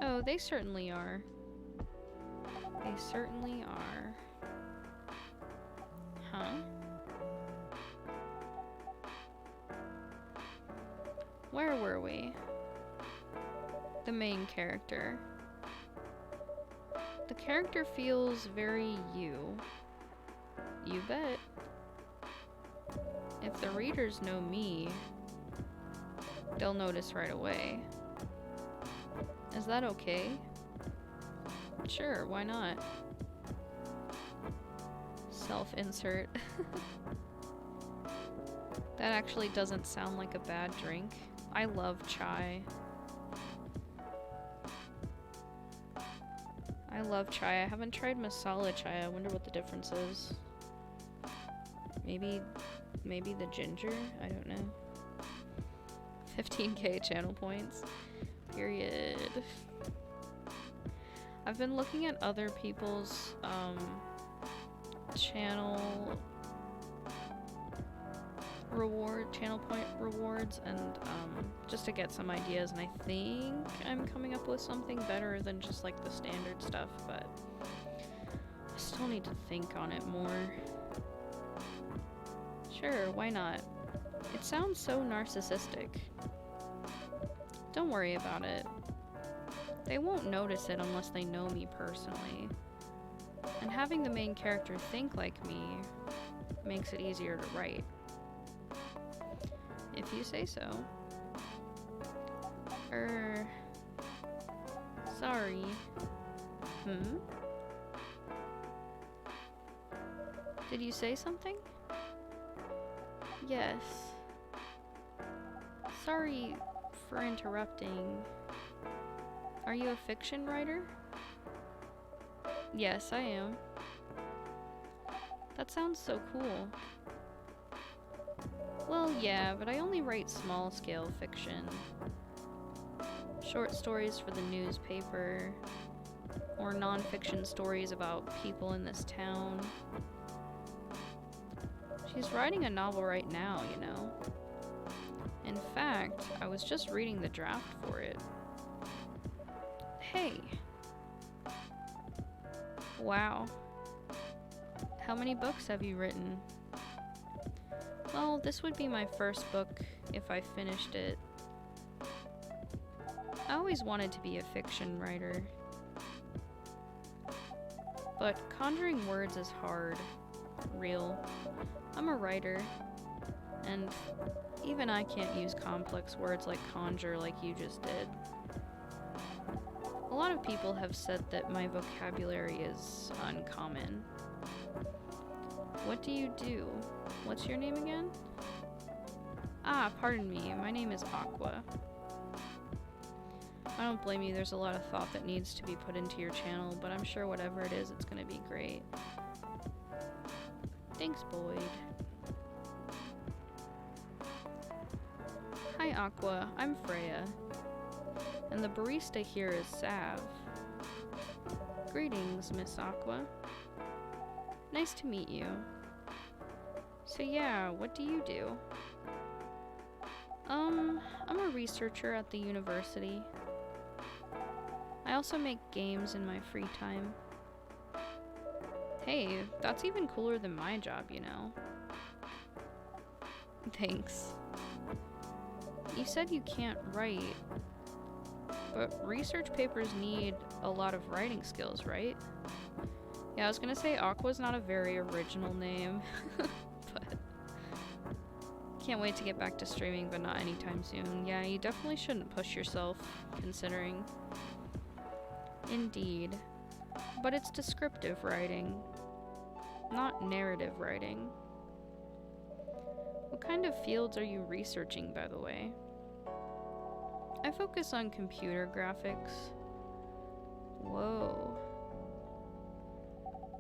Oh, they certainly are. They certainly are. Huh? Where were we? the main character. The character feels very you. You bet. If the readers know me, they'll notice right away. Is that okay? Sure, why not? Self-insert. That actually doesn't sound like a bad drink. I love chai. I love chai. I haven't tried masala chai. I wonder what the difference is. Maybe the ginger? I don't know. 15k channel points. Period. I've been looking at other people's channel point rewards, and just to get some ideas, and I think I'm coming up with something better than just like the standard stuff, but I still need to think on it more. Sure, why not? It sounds so narcissistic. Don't worry about it. They won't notice it unless they know me personally. And having the main character think like me makes it easier to write. If you say so. Sorry. Did you say something? Yes. Sorry for interrupting. Are you a fiction writer? Yes, I am. That sounds so cool. Well, yeah, but I only write small-scale fiction. Short stories for the newspaper, or non-fiction stories about people in this town. She's writing a novel right now, you know. In fact, I was just reading the draft for it. Hey. Wow. How many books have you written? Well, this would be my first book if I finished it. I always wanted to be a fiction writer. But conjuring words is hard. Real. I'm a writer. And even I can't use complex words like conjure like you just did. A lot of people have said that my vocabulary is uncommon. What do you do? What's your name again? Ah, pardon me. My name is Aqua. I don't blame you. There's a lot of thought that needs to be put into your channel, but I'm sure whatever it is, it's gonna be great. Thanks, Boyd. Hi, Aqua. I'm Freya. And the barista here is Sav. Greetings, Miss Aqua. Nice to meet you. So yeah, what do you do? I'm a researcher at the university. I also make games in my free time. Hey, that's even cooler than my job, you know. Thanks. You said you can't write, but research papers need a lot of writing skills, right? Yeah, I was gonna say Aqua's not a very original name, but can't wait to get back to streaming, but not anytime soon. Yeah, you definitely shouldn't push yourself, considering. Indeed. But it's descriptive writing, not narrative writing. What kind of fields are you researching, by the way? I focus on computer graphics. Whoa.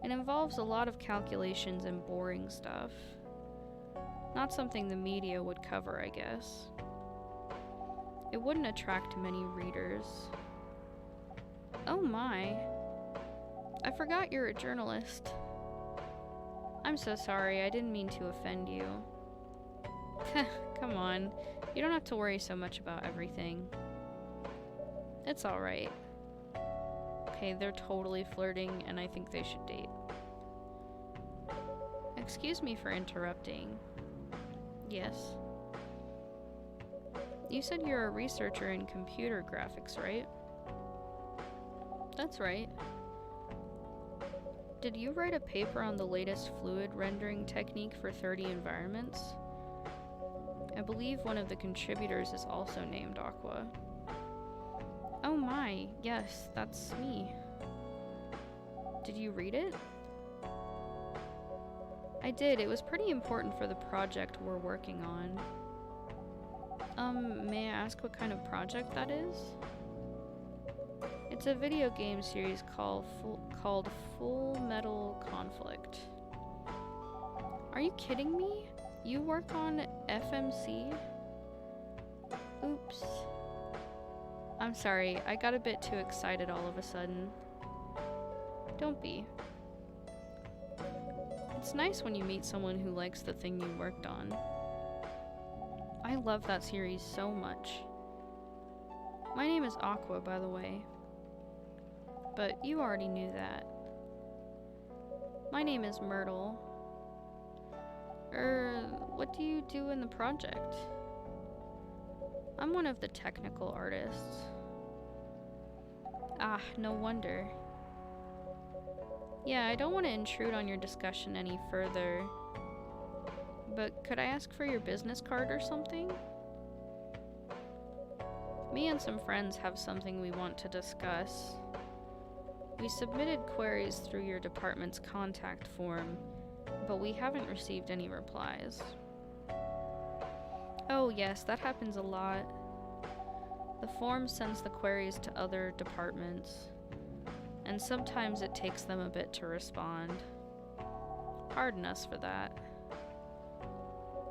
It involves a lot of calculations and boring stuff. Not something the media would cover, I guess. It wouldn't attract many readers. Oh my. I forgot you're a journalist. I'm so sorry, I didn't mean to offend you. Come on, you don't have to worry so much about everything. It's alright. Okay, they're totally flirting, and I think they should date. Excuse me for interrupting. Yes. You said you're a researcher in computer graphics, right? That's right. Did you write a paper on the latest fluid rendering technique for 30 environments? I believe one of the contributors is also named Aqua. Oh my, yes, that's me. Did you read it? I did. It was pretty important for the project we're working on. May I ask what kind of project that is? It's a video game series called Full Metal Conflict. Are you kidding me? You work on FMC? Oops. I'm sorry, I got a bit too excited all of a sudden. Don't be. It's nice when you meet someone who likes the thing you worked on. I love that series so much. My name is Aqua, by the way. But you already knew that. My name is Myrtle. What do you do in the project? I'm one of the technical artists. Ah, no wonder. Yeah, I don't want to intrude on your discussion any further, but could I ask for your business card or something? Me and some friends have something we want to discuss. We submitted queries through your department's contact form, but we haven't received any replies. Oh yes, that happens a lot. The form sends the queries to other departments, and sometimes it takes them a bit to respond. Pardon us for that.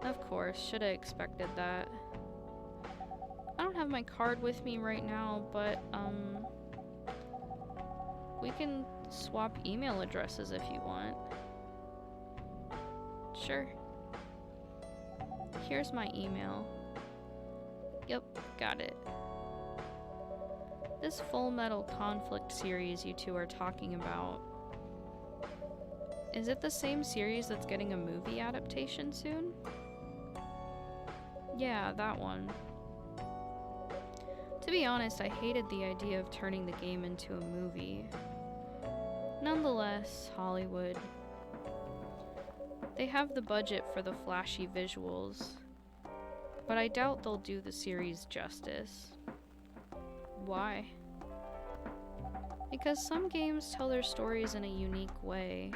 Of course, should have expected that. I don't have my card with me right now, but, we can swap email addresses if you want. Sure. Here's my email. Yep, got it. This Full Metal Conflict series you two are talking about, is it the same series that's getting a movie adaptation soon? Yeah, that one. To be honest, I hated the idea of turning the game into a movie. Nonetheless, Hollywood. They have the budget for the flashy visuals, but I doubt they'll do the series justice. Why? Because some games tell their stories in a unique way,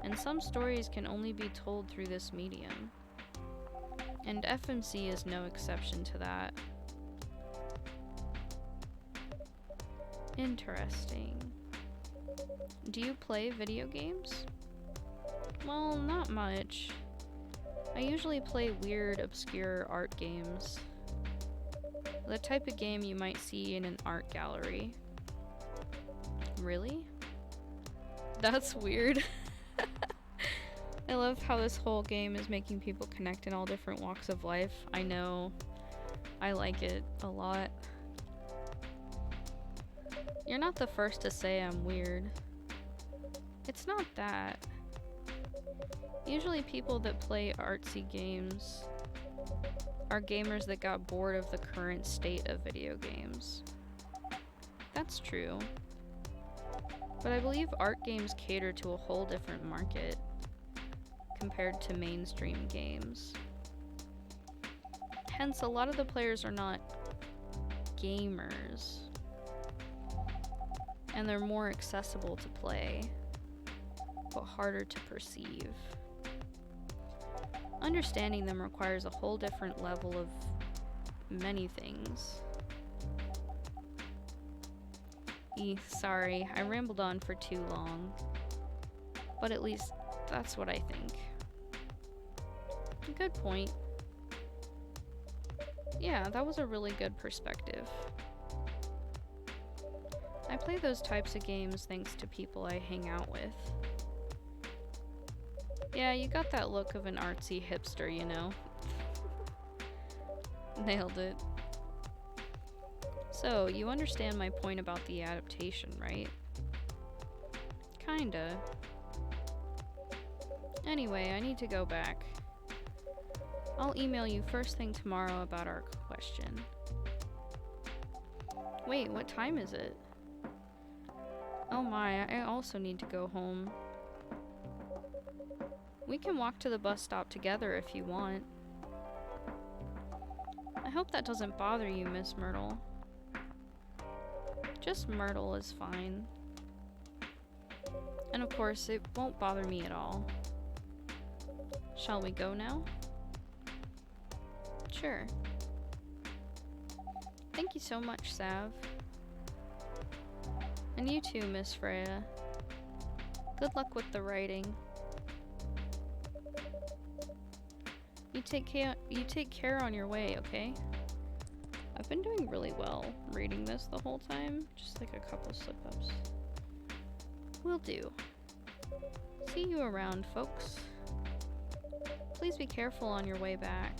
and some stories can only be told through this medium. And FMC is no exception to that. Interesting. Do you play video games? Well, not much. I usually play weird, obscure art games. The type of game you might see in an art gallery. Really? That's weird. I love how this whole game is making people connect in all different walks of life. I know. I like it a lot. You're not the first to say I'm weird. It's not that. Usually people that play artsy games are gamers that got bored of the current state of video games. That's true. But I believe art games cater to a whole different market compared to mainstream games. Hence, a lot of the players are not gamers, and they're more accessible to play, but harder to perceive. Understanding them requires a whole different level of many things. Sorry, I rambled on for too long, but at least that's what I think. Good point. Yeah, that was a really good perspective. I play those types of games thanks to people I hang out with. Yeah, you got that look of an artsy hipster, you know. Nailed it. So, you understand my point about the adaptation, right? Kinda. Anyway, I need to go back. I'll email you first thing tomorrow about our question. Wait, what time is it? Oh my, I also need to go home. We can walk to the bus stop together if you want. I hope that doesn't bother you, Miss Myrtle. Just Myrtle is fine. And of course, it won't bother me at all. Shall we go now? Sure. Thank you so much, Sav. And you too, Miss Freya. Good luck with the writing. You take care on your way, okay? I've been doing really well reading this the whole time, just like a couple slip-ups. Will do. See you around, folks. Please be careful on your way back.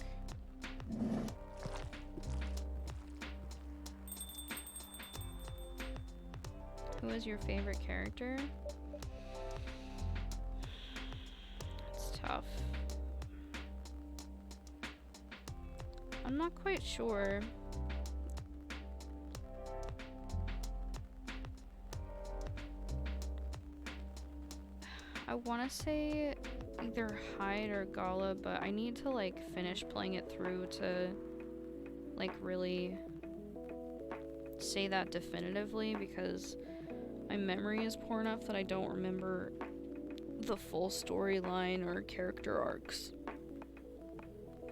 Who is your favorite character? It's tough. I'm not quite sure. I want to say either Hyde or Gala, but I need to like finish playing it through to like really say that definitively, because my memory is poor enough that I don't remember the full storyline or character arcs.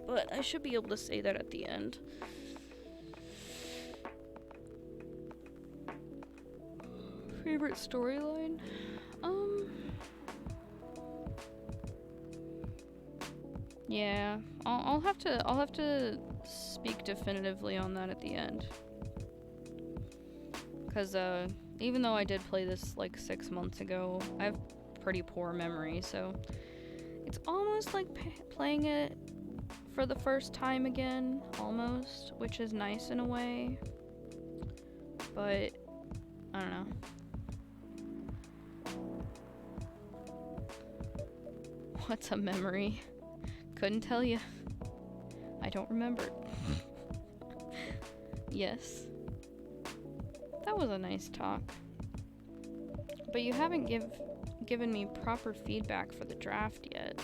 But I should be able to say that at the end. Favorite storyline? Yeah, I'll have to speak definitively on that at the end. Cause even though I did play this like 6 months ago, I have pretty poor memory, so it's almost like playing it for the first time again, almost, which is nice in a way. But I don't know. What's a memory? Couldn't tell you. I don't remember. Yes. That was a nice talk. But you haven't given me proper feedback for the draft yet.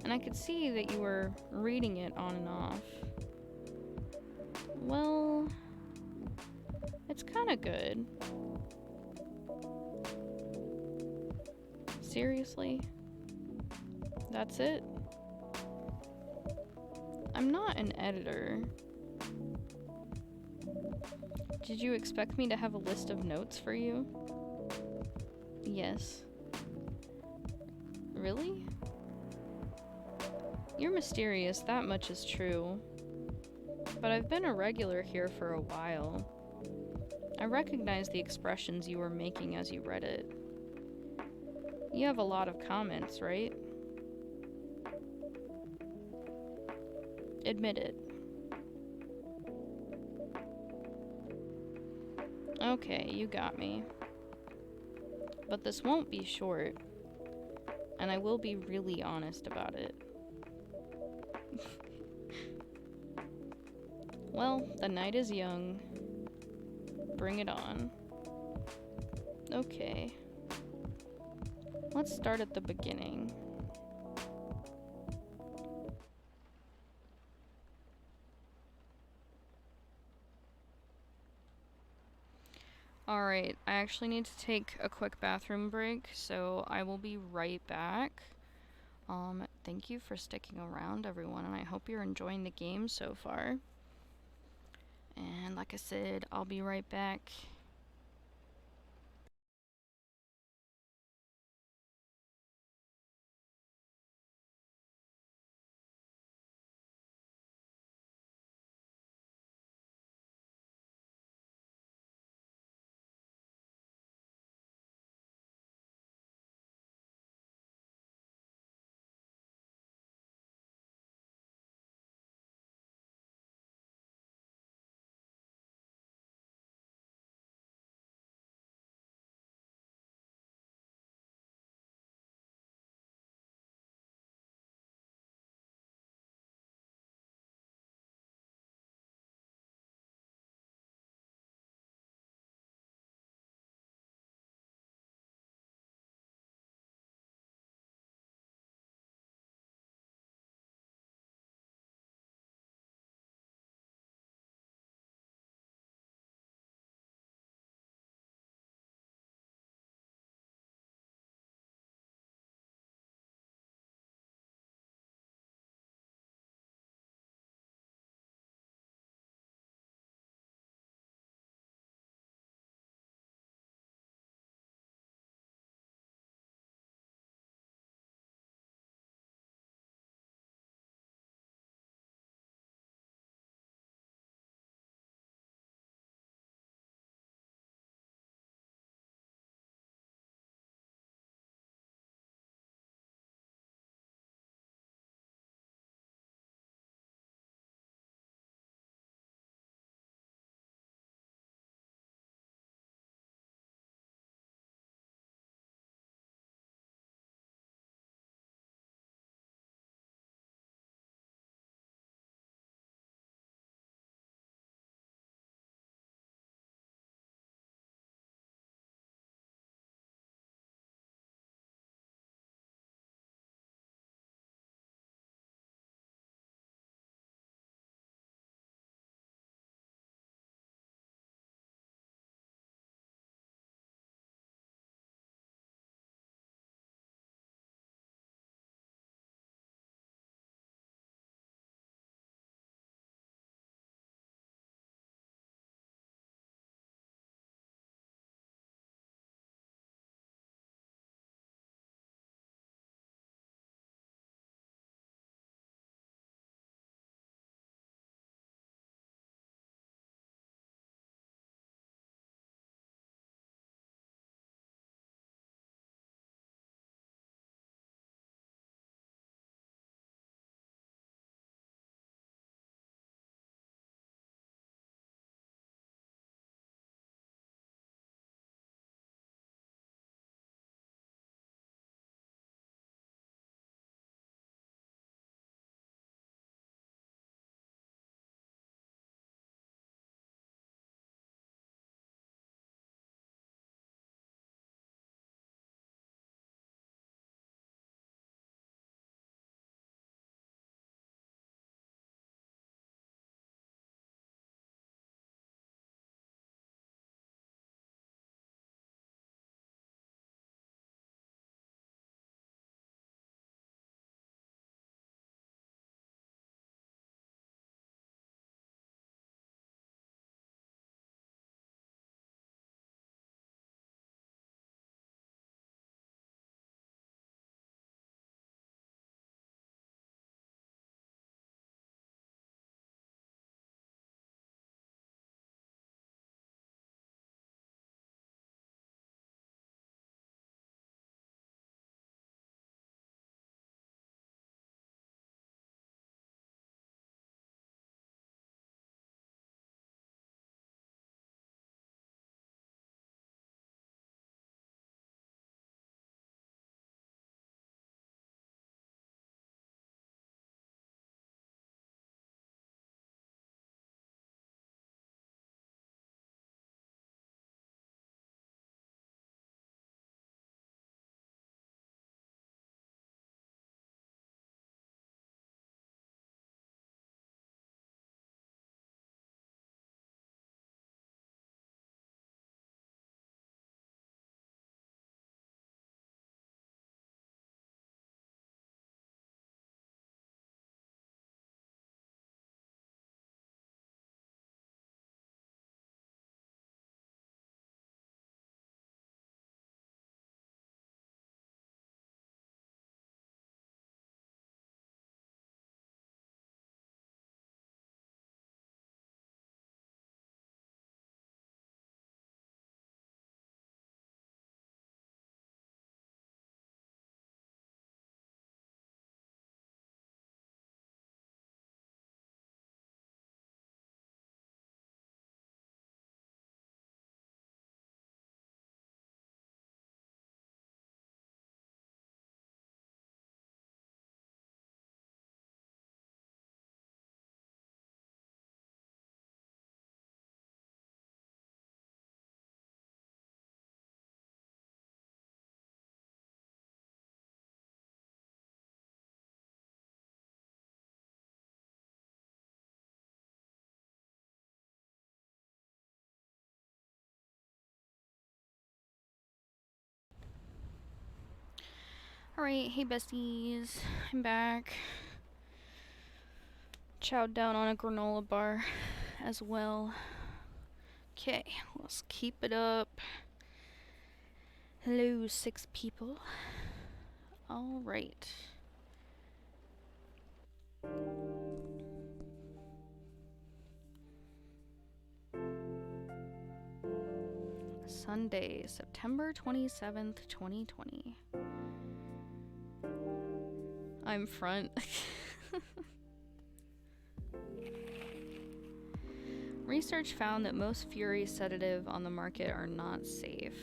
And I could see that you were reading it on and off. Well, it's kinda good. Seriously? That's it? I'm not an editor. Did you expect me to have a list of notes for you? Yes. Really? You're mysterious, that much is true. But I've been a regular here for a while. I recognize the expressions you were making as you read it. You have a lot of comments, right? Admit it. Okay, you got me. But this won't be short, and I will be really honest about it. Well, the night is young. Bring it on. Okay. Let's start at the beginning. Alright, I actually need to take a quick bathroom break, so I will be right back. Thank you for sticking around, everyone, and I hope you're enjoying the game so far. And like I said, I'll be right back. Alright, hey besties. I'm back. Chowed down on a granola bar as well. Okay, let's keep it up. Hello, 6 people. Alright. Sunday, September 27th, 2020. I'm front. Research found that most Fury sedative on the market are not safe.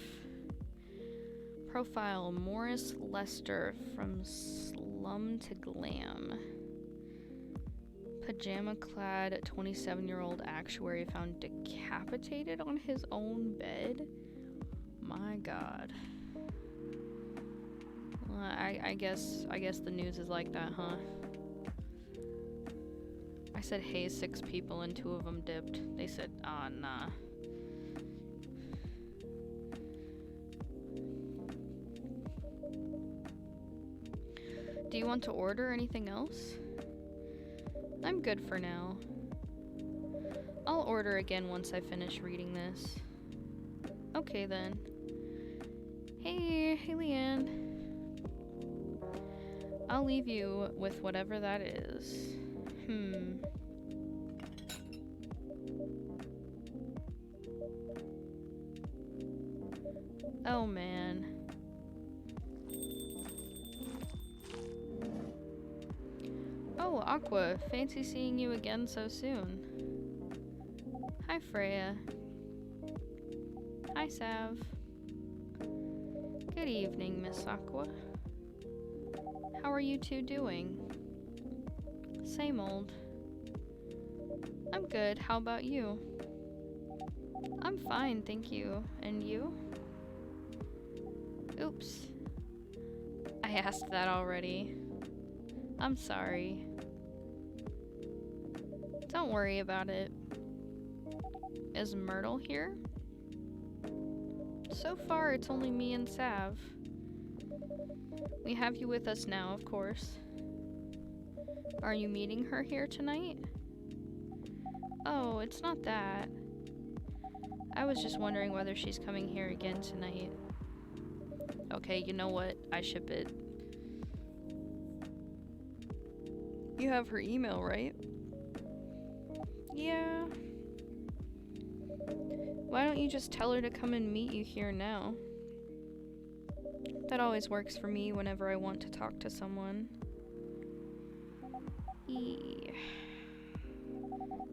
Profile Morris Lester from Slum to Glam. Pajama-clad 27-year-old actuary found decapitated on his own bed? My god. I guess the news is like that, huh? I said, hey, 6 people, and 2 of them dipped. They said, nah. Do you want to order anything else? I'm good for now. I'll order again once I finish reading this. Okay then. Hey Leanne. I'll leave you with whatever that is. Oh man. Oh, Aqua, fancy seeing you again so soon. Hi, Freya. Hi, Sav. Good evening, Miss Aqua. How are you two doing? Same old. I'm good, how about you? I'm fine, thank you. And you? Oops. I asked that already. I'm sorry. Don't worry about it. Is Myrtle here? So far, it's only me and Sav. We have you with us now, of course. Are you meeting her here tonight? Oh, it's not that. I was just wondering whether she's coming here again tonight. Okay, you know what? I ship it. You have her email, right? Yeah. Why don't you just tell her to come and meet you here now? That always works for me whenever I want to talk to someone.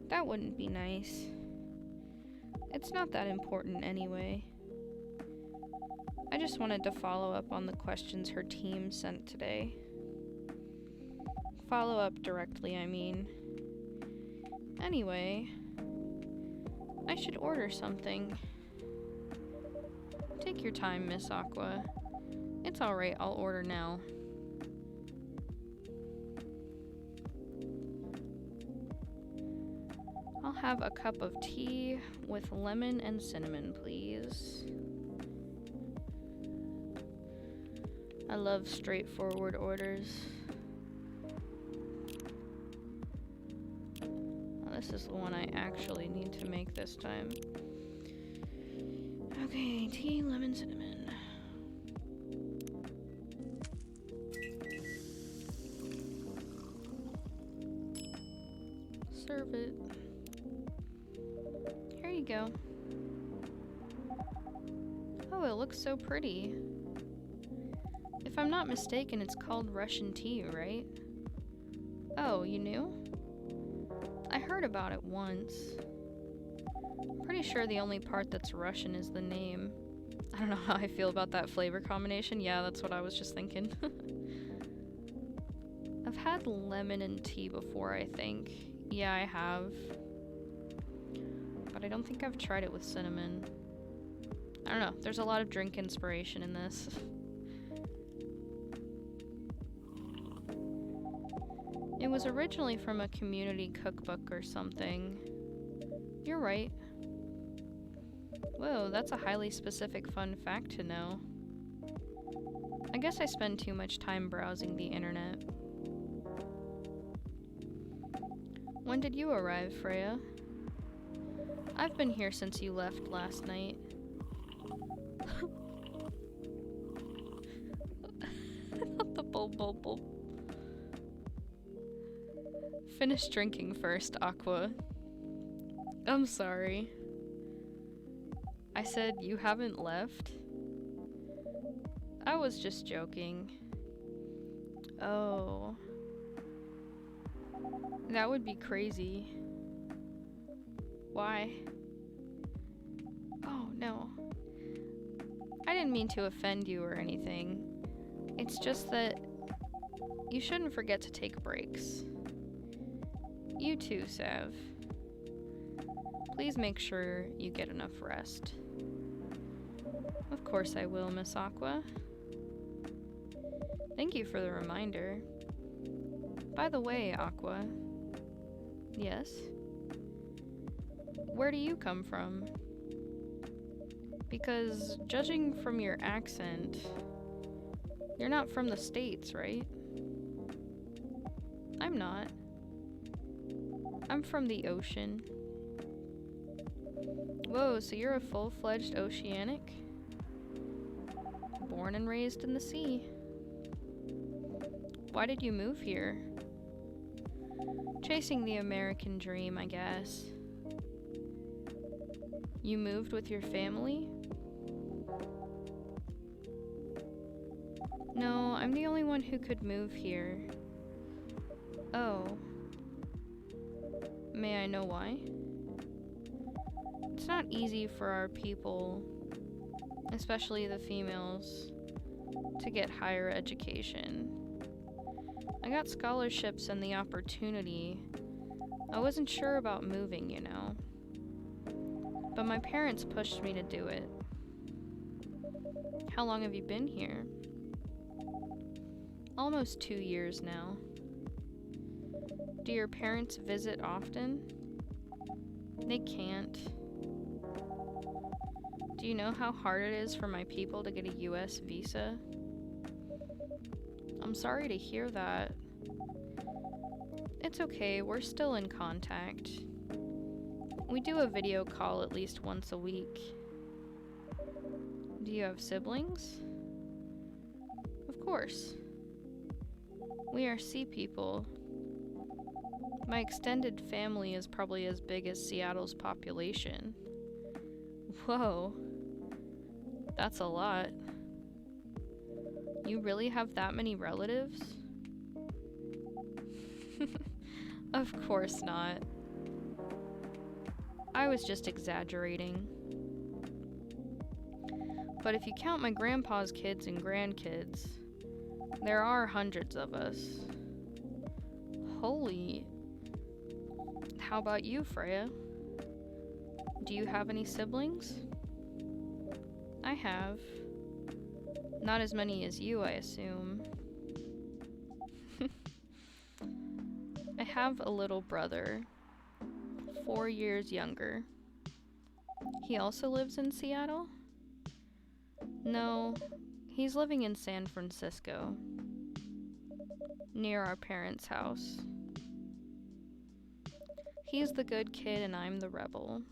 That wouldn't be nice. It's not that important anyway. I just wanted to follow up on the questions her team sent today. Follow up directly, I mean. Anyway, I should order something. Take your time, Miss Aqua. It's alright, I'll order now. I'll have a cup of tea with lemon and cinnamon, please. I love straightforward orders. Oh, this is the one I actually need to make this time. Okay, tea, lemon, cinnamon. Serve it. Here you go. Oh, it looks so pretty. If I'm not mistaken, it's called Russian tea, right? Oh, you knew? I heard about it once. Pretty sure the only part that's Russian is the name. I don't know how I feel about that flavor combination. Yeah, that's what I was just thinking. I've had lemon and tea before, I think. Yeah, I have. But I don't think I've tried it with cinnamon. I don't know, there's a lot of drink inspiration in this. It was originally from a community cookbook or something. You're right. Whoa, that's a highly specific fun fact to know. I guess I spend too much time browsing the internet. When did you arrive, Freya? I've been here since you left last night. Not the bulb. Finish drinking first, Aqua. I'm sorry. I said you haven't left? I was just joking. Oh. That would be crazy. Why? Oh, no. I didn't mean to offend you or anything. It's just that you shouldn't forget to take breaks. You too, Sav. Please make sure you get enough rest. Of course I will, Miss Aqua. Thank you for the reminder. By the way, Aqua. Yes? Where do you come from? Because judging from your accent, you're not from the States, right? I'm not. I'm from the ocean. Whoa, so you're a full-fledged oceanic? Born and raised in the sea. Why did you move here? Chasing the American dream, I guess. You moved with your family? No, I'm the only one who could move here. Oh. May I know why? It's not easy for our people, especially the females, to get higher education. I got scholarships and the opportunity. I wasn't sure about moving, you know. But my parents pushed me to do it. How long have you been here? Almost 2 years now. Do your parents visit often? They can't. Do you know how hard it is for my people to get a US visa? I'm sorry to hear that. It's okay, we're still in contact. We do a video call at least once a week. Do you have siblings? Of course. We are sea people. My extended family is probably as big as Seattle's population. Whoa. That's a lot. You really have that many relatives? Of course not. I was just exaggerating. But if you count my grandpa's kids and grandkids, there are hundreds of us. Holy. How about you, Freya? Do you have any siblings? I have. Not as many as you, I assume. I have a little brother, 4 years younger. He also lives in Seattle? No, he's living in San Francisco, near our parents' house. He's the good kid and I'm the rebel,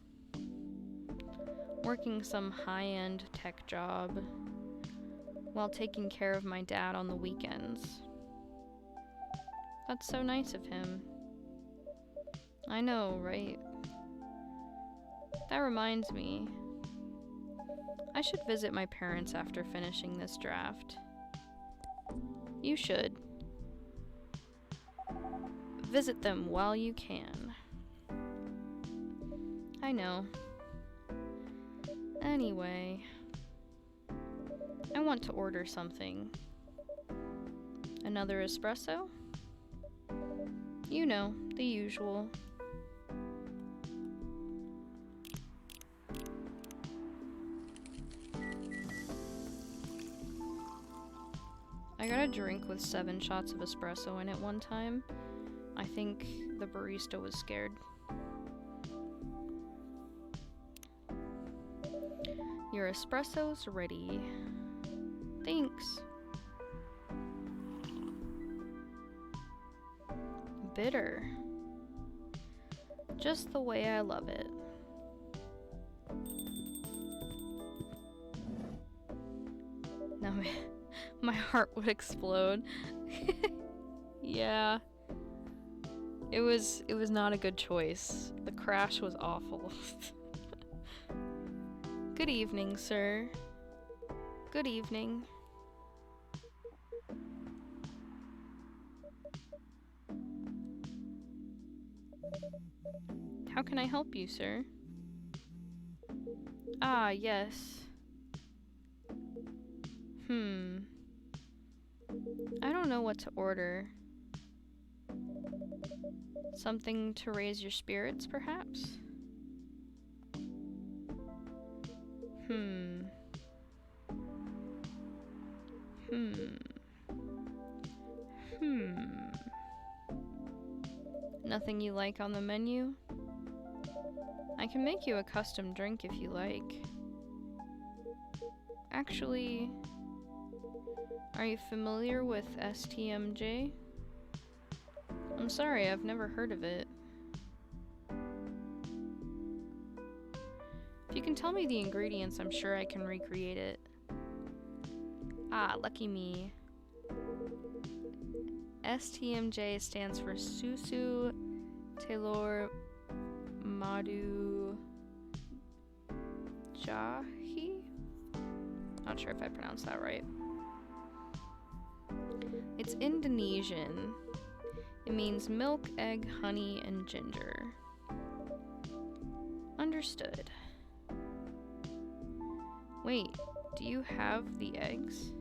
working some high-end tech job while taking care of my dad on the weekends. That's so nice of him. I know, right? That reminds me. I should visit my parents after finishing this draft. You should. Visit them while you can. I know. Anyway, I want to order something. Another espresso? You know, the usual. I got a drink with 7 shots of espresso in it one time. I think the barista was scared. Your espresso's ready. Thanks. bitter. Just the way I love it. Now my heart would explode. Yeah. It was not a good choice. The crash was awful. Good evening, sir. Good evening. How can I help you, sir? Ah, yes. I don't know what to order. Something to raise your spirits, perhaps? Nothing you like on the menu? I can make you a custom drink if you like. Actually, are you familiar with STMJ? I'm sorry, I've never heard of it. If you can tell me the ingredients, I'm sure I can recreate it. Ah, lucky me. STMJ stands for Susu Taylor Madu Jahi? Not sure if I pronounced that right. It's Indonesian. It means milk, egg, honey, and ginger. Understood. Wait, do you have the eggs?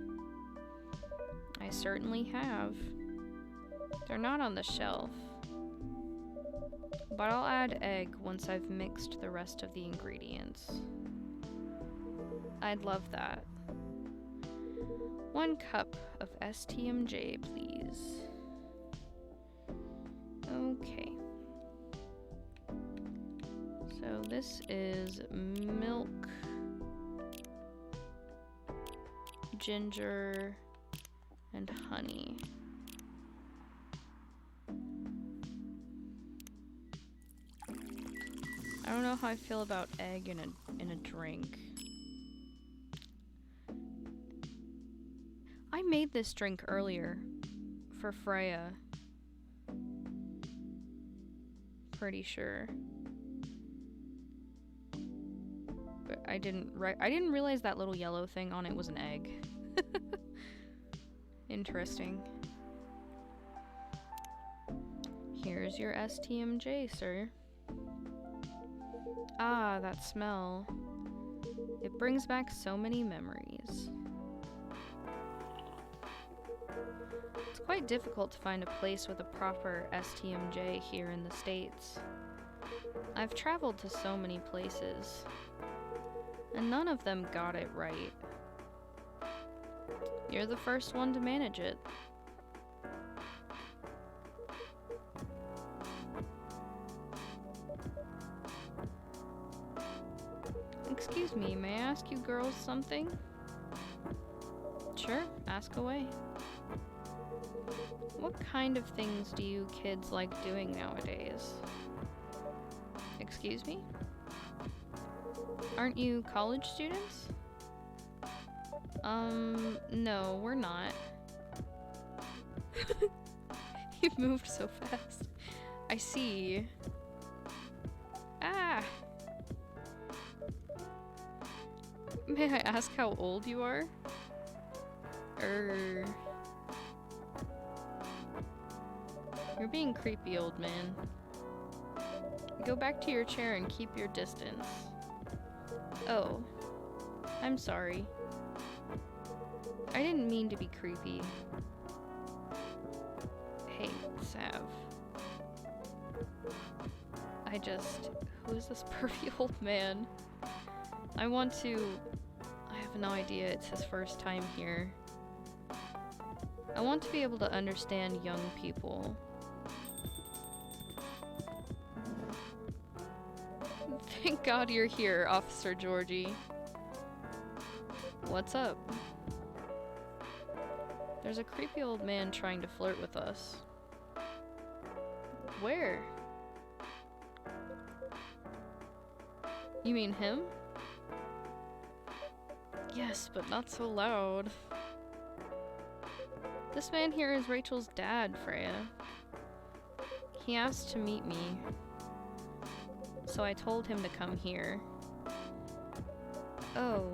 I certainly have. They're not on the shelf. But I'll add egg once I've mixed the rest of the ingredients. I'd love that. 1 cup of STMJ, please. Okay. So this is milk, ginger, and honey. I don't know how I feel about egg in a drink. I made this drink earlier for Freya. Pretty sure. But I didn't realize that little yellow thing on it was an egg. Interesting. Here's your STMJ, sir. Ah, that smell. It brings back so many memories. It's quite difficult to find a place with a proper STMJ here in the States. I've traveled to so many places, and none of them got it right. You're the first one to manage it. Excuse me, may I ask you girls something? Sure, ask away. What kind of things do you kids like doing nowadays? Excuse me? Aren't you college students? No, we're not. You moved so fast. I see. Ah! May I ask how old you are? You're being creepy, old man. Go back to your chair and keep your distance. Oh. I'm sorry. I didn't mean to be creepy. Hey, Sav. Who is this pervy old man? I have no idea, it's his first time here. I want to be able to understand young people. Thank God you're here, Officer Georgie. What's up? There's a creepy old man trying to flirt with us. Where? You mean him? Yes, but not so loud. This man here is Rachel's dad, Freya. He asked to meet me, so I told him to come here. Oh.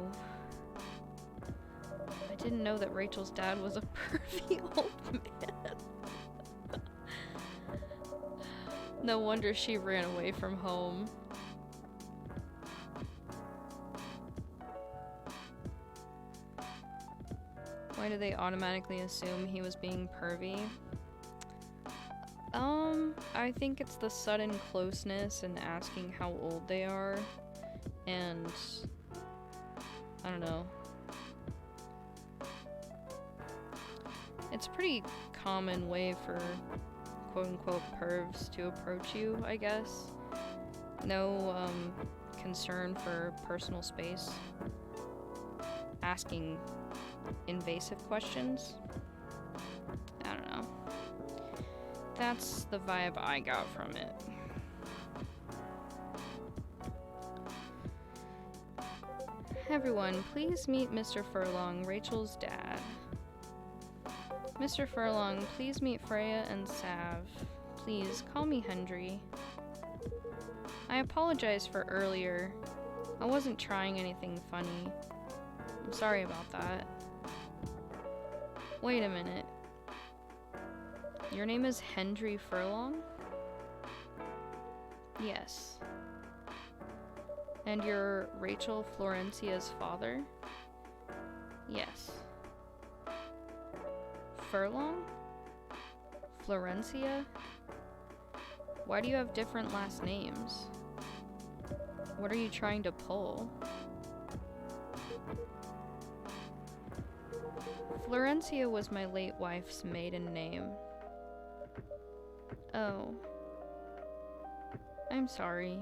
I didn't know that Rachel's dad was a pervy old man. No wonder she ran away from home. Why do they automatically assume he was being pervy? I think it's the sudden closeness and asking how old they are, and I don't know. It's a pretty common way for quote-unquote pervs to approach you, I guess. No concern for personal space. Asking invasive questions. I don't know. That's the vibe I got from it. Everyone, please meet Mr. Furlong, Rachel's dad. Mr. Furlong, please meet Freya and Sav. Please, call me Hendry. I apologize for earlier. I wasn't trying anything funny. I'm sorry about that. Wait a minute. Your name is Hendry Furlong? Yes. And you're Rachel Florencia's father? Yes. Furlong? Florencia? Why do you have different last names? What are you trying to pull? Florencia was my late wife's maiden name. Oh. I'm sorry.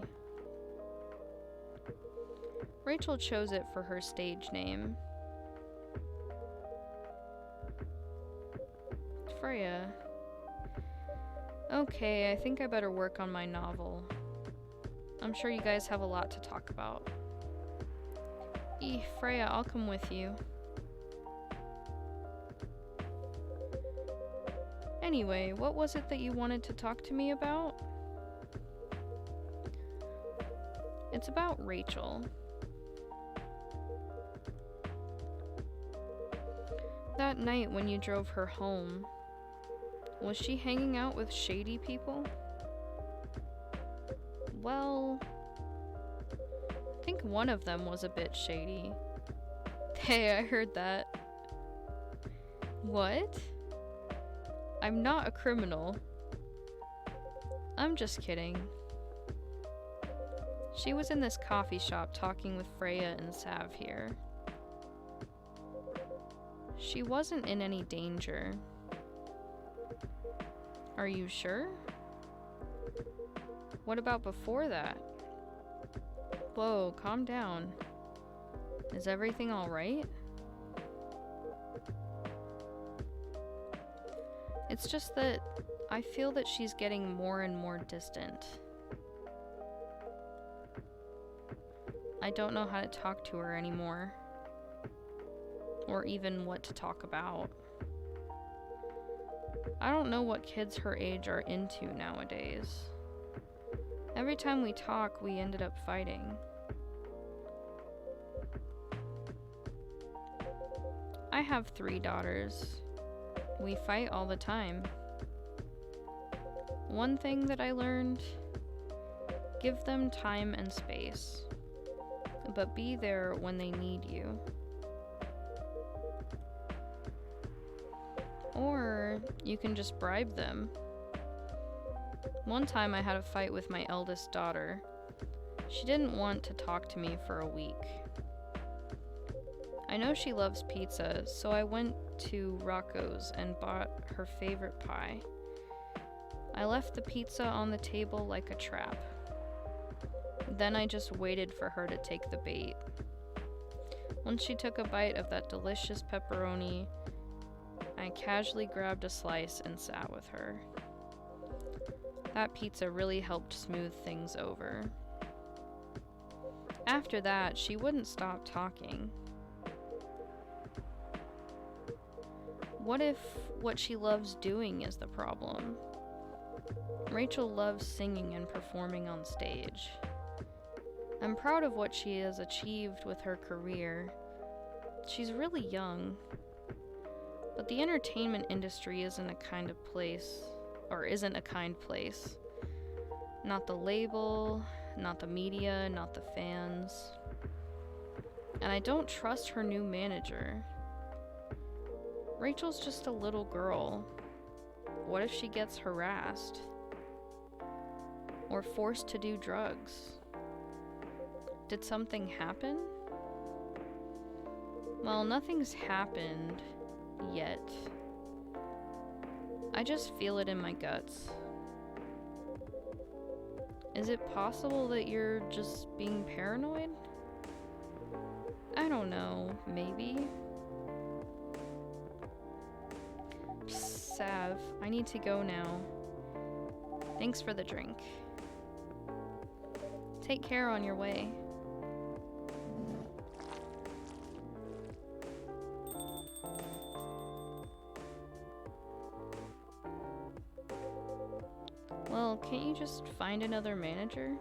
Rachel chose it for her stage name. Freya. Okay, I think I better work on my novel. I'm sure you guys have a lot to talk about. Freya, I'll come with you. Anyway, what was it that you wanted to talk to me about? It's about Rachel. That night when you drove her home, was she hanging out with shady people? Well, I think one of them was a bit shady. Hey, I heard that. What? I'm not a criminal. I'm just kidding. She was in this coffee shop talking with Freya and Sav here. She wasn't in any danger. Are you sure? What about before that? Whoa, calm down. Is everything alright? It's just that I feel that she's getting more and more distant. I don't know how to talk to her anymore. Or even what to talk about. I don't know what kids her age are into nowadays. Every time we talk, we ended up fighting. I have 3 daughters. We fight all the time. One thing that I learned, give them time and space, but be there when they need you. Or you can just bribe them. One time I had a fight with my eldest daughter. She didn't want to talk to me for a week. I know she loves pizza, so I went to Rocco's and bought her favorite pie. I left the pizza on the table like a trap. Then I just waited for her to take the bait. Once she took a bite of that delicious pepperoni, I casually grabbed a slice and sat with her. That pizza really helped smooth things over. After that, she wouldn't stop talking. What if what she loves doing is the problem? Rachel loves singing and performing on stage. I'm proud of what she has achieved with her career. She's really young. But the entertainment industry isn't a kind place. Not the label, not the media, not the fans. And I don't trust her new manager. Rachel's just a little girl. What if she gets harassed? Or forced to do drugs? Did something happen? Well, nothing's happened yet. I just feel it in my guts. Is it possible that you're just being paranoid? I don't know, maybe. Sav, I need to go now. Thanks for the drink. Take care on your way. Well, can't you just find another manager?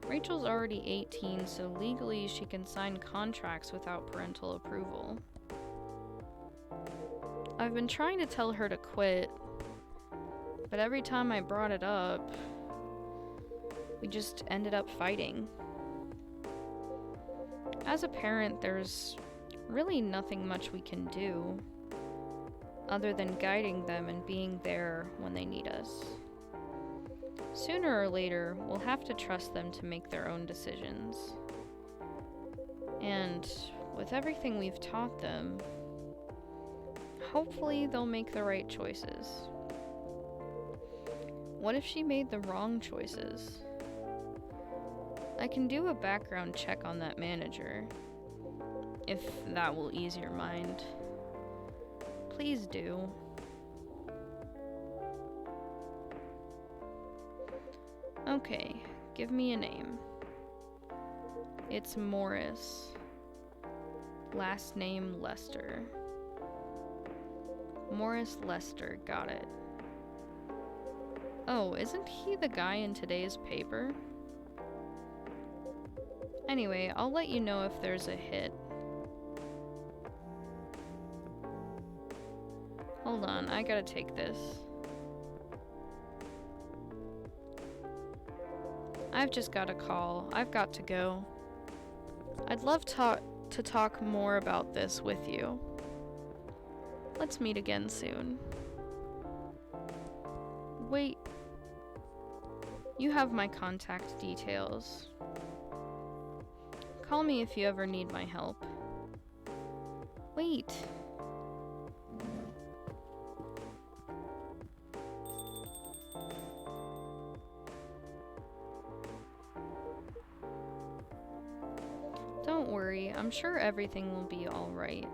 Rachel's already 18, so legally she can sign contracts without parental approval. I've been trying to tell her to quit, but every time I brought it up, we just ended up fighting. As a parent, there's really nothing much we can do other than guiding them and being there when they need us. Sooner or later, we'll have to trust them to make their own decisions. And with everything we've taught them, hopefully they'll make the right choices. What if she made the wrong choices? I can do a background check on that manager, if that will ease your mind. Please do. Okay, give me a name. It's Morris. Last name Lester. Morris Lester, got it. Oh, isn't he the guy in today's paper? Anyway, I'll let you know if there's a hit. Hold on, I gotta take this. I've just got a call. I've got to go. I'd love to talk more about this with you. Let's meet again soon. Wait. You have my contact details. Call me if you ever need my help. Wait. Don't worry, I'm sure everything will be alright.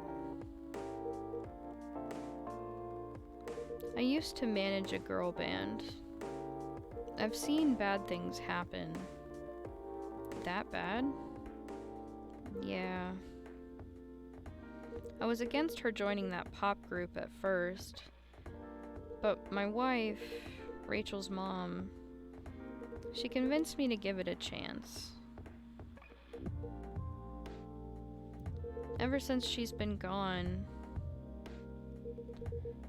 I used to manage a girl band. I've seen bad things happen. That bad? Yeah. I was against her joining that pop group at first, but my wife, Rachel's mom, she convinced me to give it a chance. Ever since she's been gone,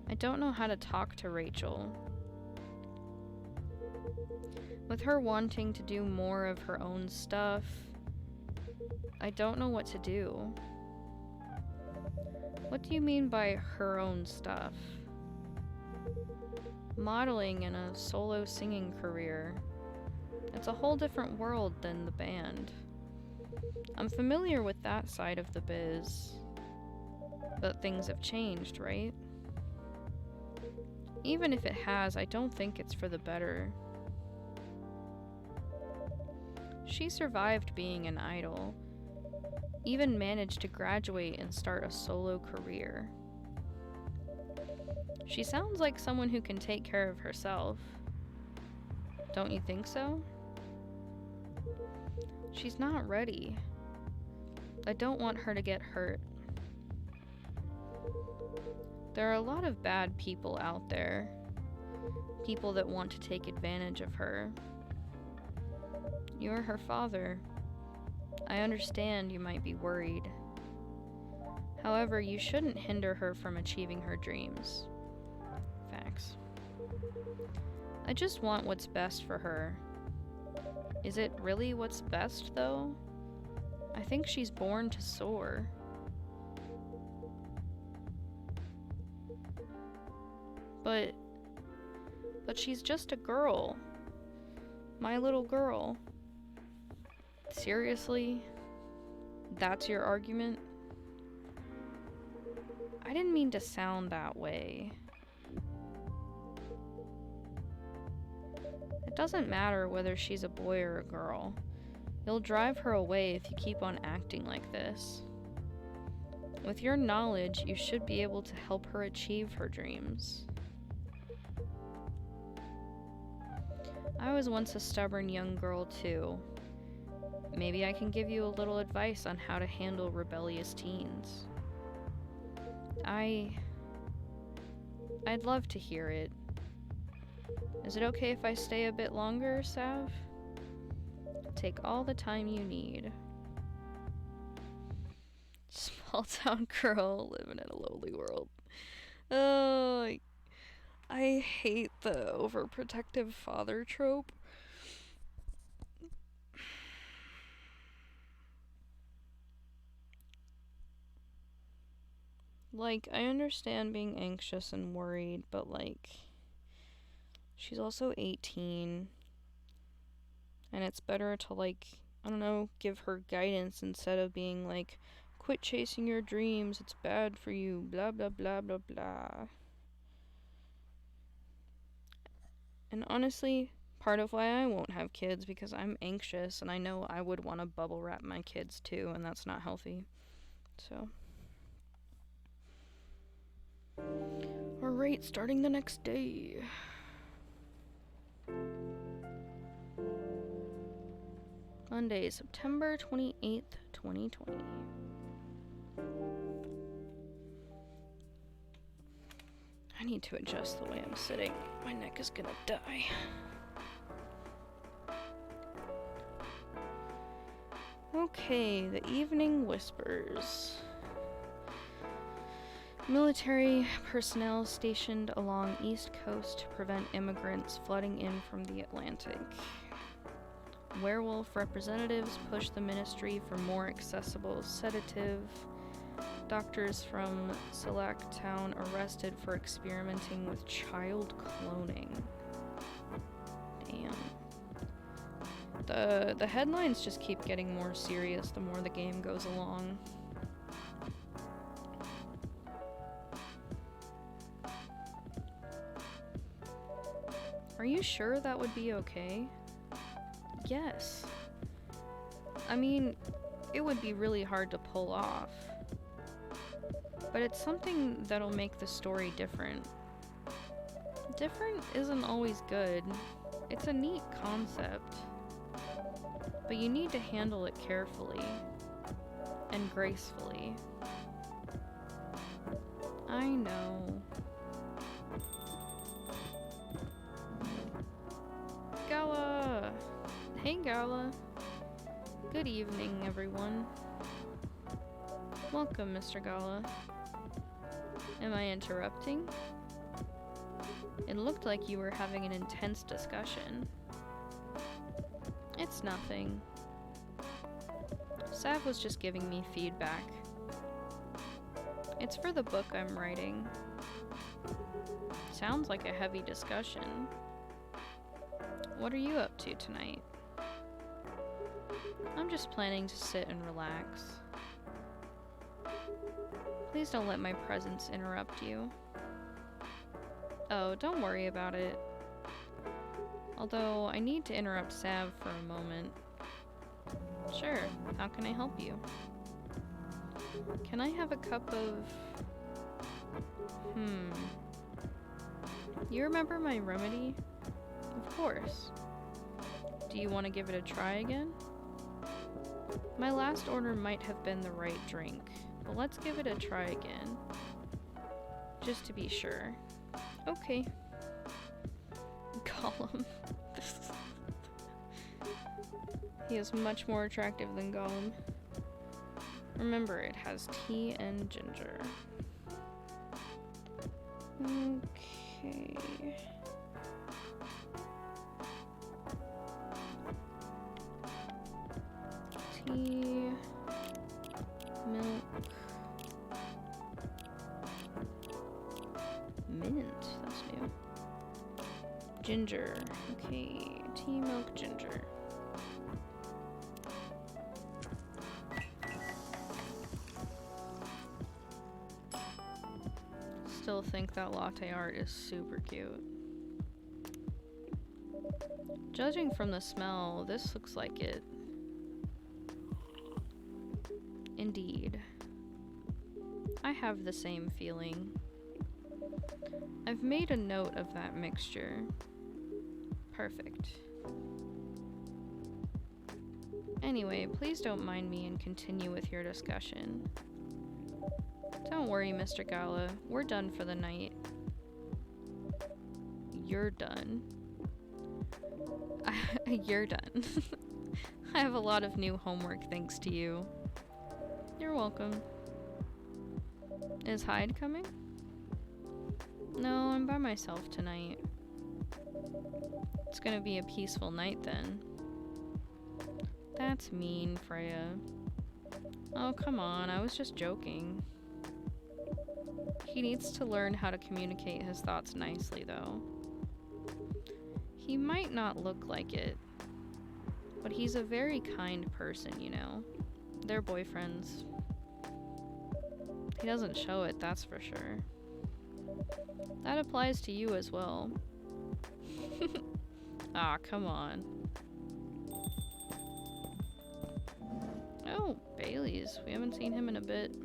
I don't know how to talk to Rachel. With her wanting to do more of her own stuff, I don't know what to do. What do you mean by her own stuff? Modeling and a solo singing career. It's a whole different world than the band. I'm familiar with that side of the biz, but things have changed, right? Even if it has, I don't think it's for the better. She survived being an idol, even managed to graduate and start a solo career. She sounds like someone who can take care of herself. Don't you think so? She's not ready. I don't want her to get hurt. There are a lot of bad people out there. People that want to take advantage of her. You're her father. I understand you might be worried. However, you shouldn't hinder her from achieving her dreams. Facts. I just want what's best for her. Is it really what's best, though? I think she's born to soar. But she's just a girl. My little girl. Seriously? That's your argument? I didn't mean to sound that way. It doesn't matter whether she's a boy or a girl. You'll drive her away if you keep on acting like this. With your knowledge, you should be able to help her achieve her dreams. I was once a stubborn young girl too. Maybe I can give you a little advice on how to handle rebellious teens. I'd love to hear it. Is it okay if I stay a bit longer, Sav? Take all the time you need. Small town girl living in a lonely world. Oh, I hate the overprotective father trope. Like, I understand being anxious and worried, but like, she's also 18. And it's better to, like, I don't know, give her guidance instead of being like, quit chasing your dreams, it's bad for you, blah blah blah blah blah. And honestly, part of why I won't have kids because I'm anxious and I know I would want to bubble wrap my kids too, and that's not healthy. So. Alright, starting the next day. Monday, September 28th, 2020. I need to adjust the way I'm sitting. My neck is gonna die. Okay, the evening whispers. Military personnel stationed along East Coast to prevent immigrants flooding in from the Atlantic. Werewolf representatives push the ministry for more accessible sedative. Doctors from Select Town arrested for experimenting with child cloning. Damn. The headlines just keep getting more serious the more the game goes along. Are you sure that would be okay? Yes. I mean, it would be really hard to pull off. But it's something that'll make the story different. Different isn't always good. It's a neat concept. But you need to handle it carefully. And gracefully. I know. Gala! Hey, Gala. Good evening, everyone. Welcome, Mr. Gala. Am I interrupting? It looked like you were having an intense discussion. It's nothing. Sav was just giving me feedback. It's for the book I'm writing. Sounds like a heavy discussion. What are you up to tonight? I'm just planning to sit and relax. Please don't let my presence interrupt you. Oh, don't worry about it. Although, I need to interrupt Sav for a moment. Sure, how can I help you? Can I have a cup of... You remember my remedy? Of course. Do you want to give it a try again? My last order might have been the right drink, but let's give it a try again. Just to be sure. Okay. Gollum. He is much more attractive than Gollum. Remember, it has tea and ginger. Okay. Tea, milk, mint, that's new. Ginger, okay, tea, milk, ginger. Still think that latte art is super cute. Judging from the smell, this looks like it. Indeed. I have the same feeling. I've made a note of that mixture. Perfect. Anyway, please don't mind me and continue with your discussion. Don't worry, Mr. Gala. We're done for the night. You're done. You're done. I have a lot of new homework thanks to you. You're welcome. Is Hyde coming? No, I'm by myself tonight. It's gonna be a peaceful night then. That's mean, Freya. Oh, come on, I was just joking. He needs to learn how to communicate his thoughts nicely, though. He might not look like it, but he's a very kind person, you know. They're boyfriends. He doesn't show it, that's for sure. That applies to you as well. Ah, come on. Oh, Bailey's. We haven't seen him in a bit.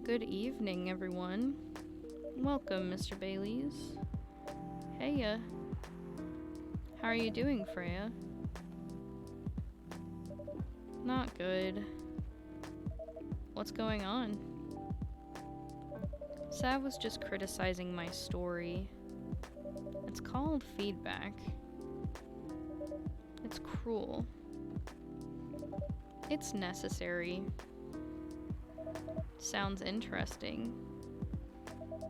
Good evening, everyone. Welcome, Mr. Bailey's. Heya. How are you doing, Freya? Not good. What's going on? Sav was just criticizing my story. It's called feedback. It's cruel. It's necessary. Sounds interesting.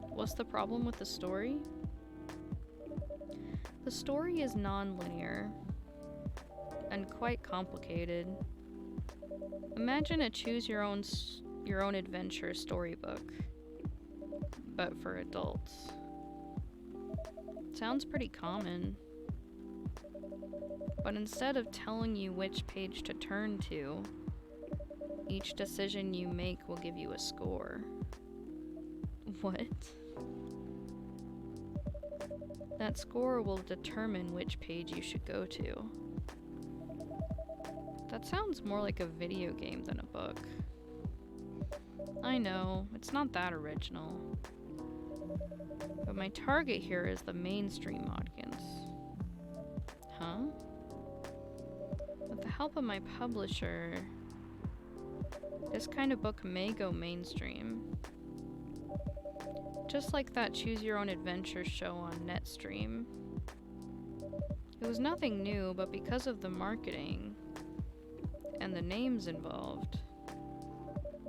What's the problem with the story? The story is non-linear and quite complicated. Imagine a choose-your-own adventure storybook, but for adults. Sounds pretty common. But instead of telling you which page to turn to, each decision you make will give you a score. What? That score will determine which page you should go to. That sounds more like a video game than a book. I know, it's not that original. But my target here is the mainstream audience. Huh? With the help of my publisher, this kind of book may go mainstream. Just like that Choose Your Own Adventure show on Netstream. It was nothing new, but because of the marketing and the names involved,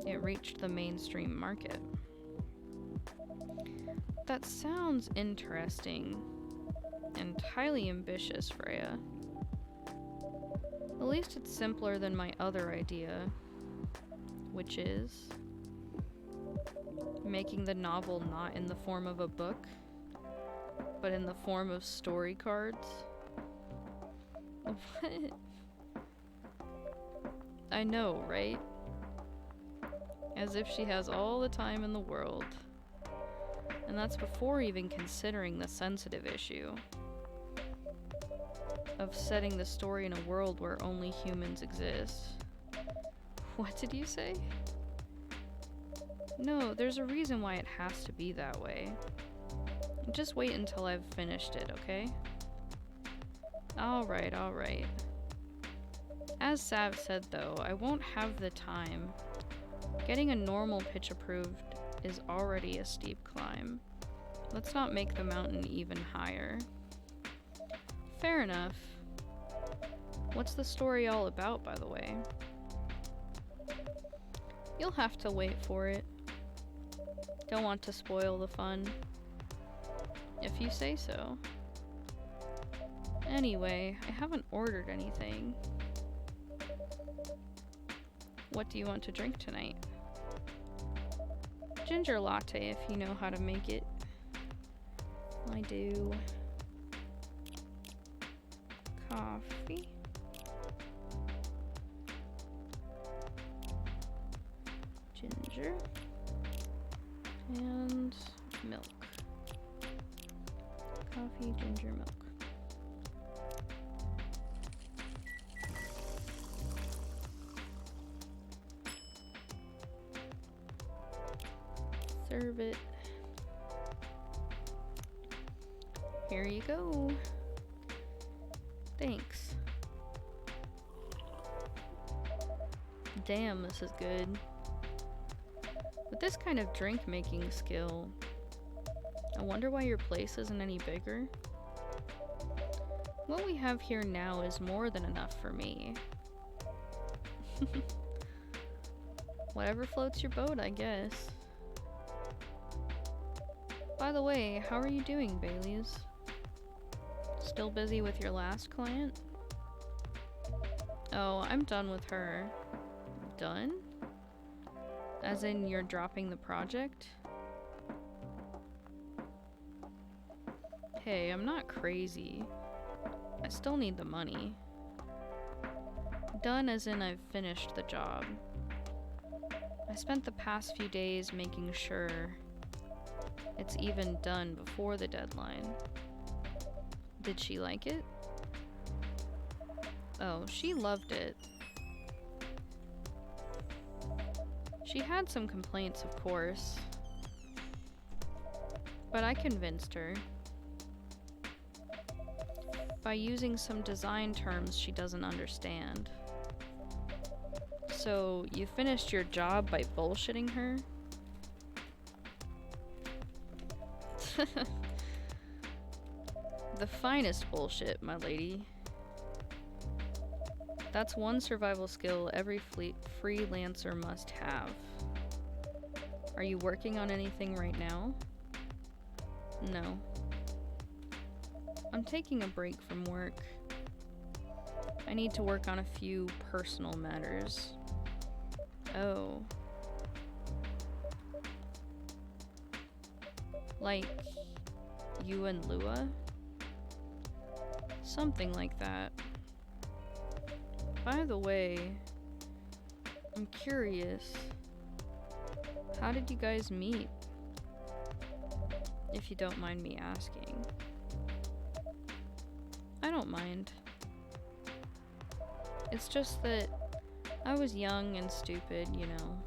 it reached the mainstream market. That sounds interesting and highly ambitious, Freya. At least it's simpler than my other idea, which is making the novel not in the form of a book, but in the form of story cards. What? I know, right? As if she has all the time in the world. And that's before even considering the sensitive issue of setting the story in a world where only humans exist. What did you say? No, there's a reason why it has to be that way. Just wait until I've finished it, okay? Alright, alright. As Sav said though, I won't have the time. Getting a normal pitch approved is already a steep climb. Let's not make the mountain even higher. Fair enough. What's the story all about, by the way? You'll have to wait for it. Don't want to spoil the fun. If you say so. Anyway, I haven't ordered anything. What do you want to drink tonight? Ginger latte if you know how to make it. I do. Coffee. Ginger. And milk. Coffee, ginger, milk. Serve it. Here you go. Thanks. Damn, this is good. With this kind of drink making skill, I wonder why your place isn't any bigger. What we have here now is more than enough for me. Whatever floats your boat, I guess. By the way, how are you doing, Baileys? Still busy with your last client? Oh, I'm done with her. Done? As in, you're dropping the project? Hey, I'm not crazy. I still need the money. Done as in I've finished the job. I spent the past few days making sure it's even done before the deadline. Did she like it? Oh, she loved it. She had some complaints, of course, but I convinced her by using some design terms she doesn't understand. So, you finished your job by bullshitting her? The finest bullshit, my lady. That's one survival skill every freelancer must have. Are you working on anything right now? No. I'm taking a break from work. I need to work on a few personal matters. Oh. Like you and Lua? Something like that. By the way, I'm curious. How did you guys meet? If you don't mind me asking. I don't mind. It's just that I was young and stupid, you know.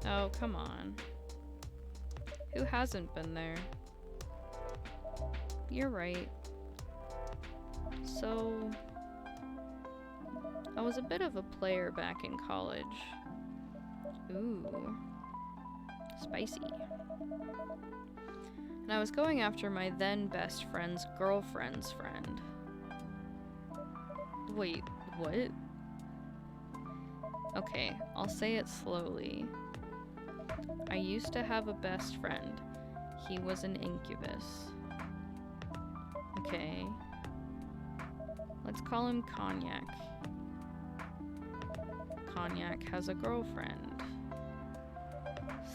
Oh, come on. Who hasn't been there? You're right. So, I was a bit of a player back in college. Ooh. Spicy. And I was going after my then best friend's girlfriend's friend. Wait, what? Okay, I'll say it slowly. I used to have a best friend. He was an incubus. Okay. Let's call him Cognac. Cognac has a girlfriend.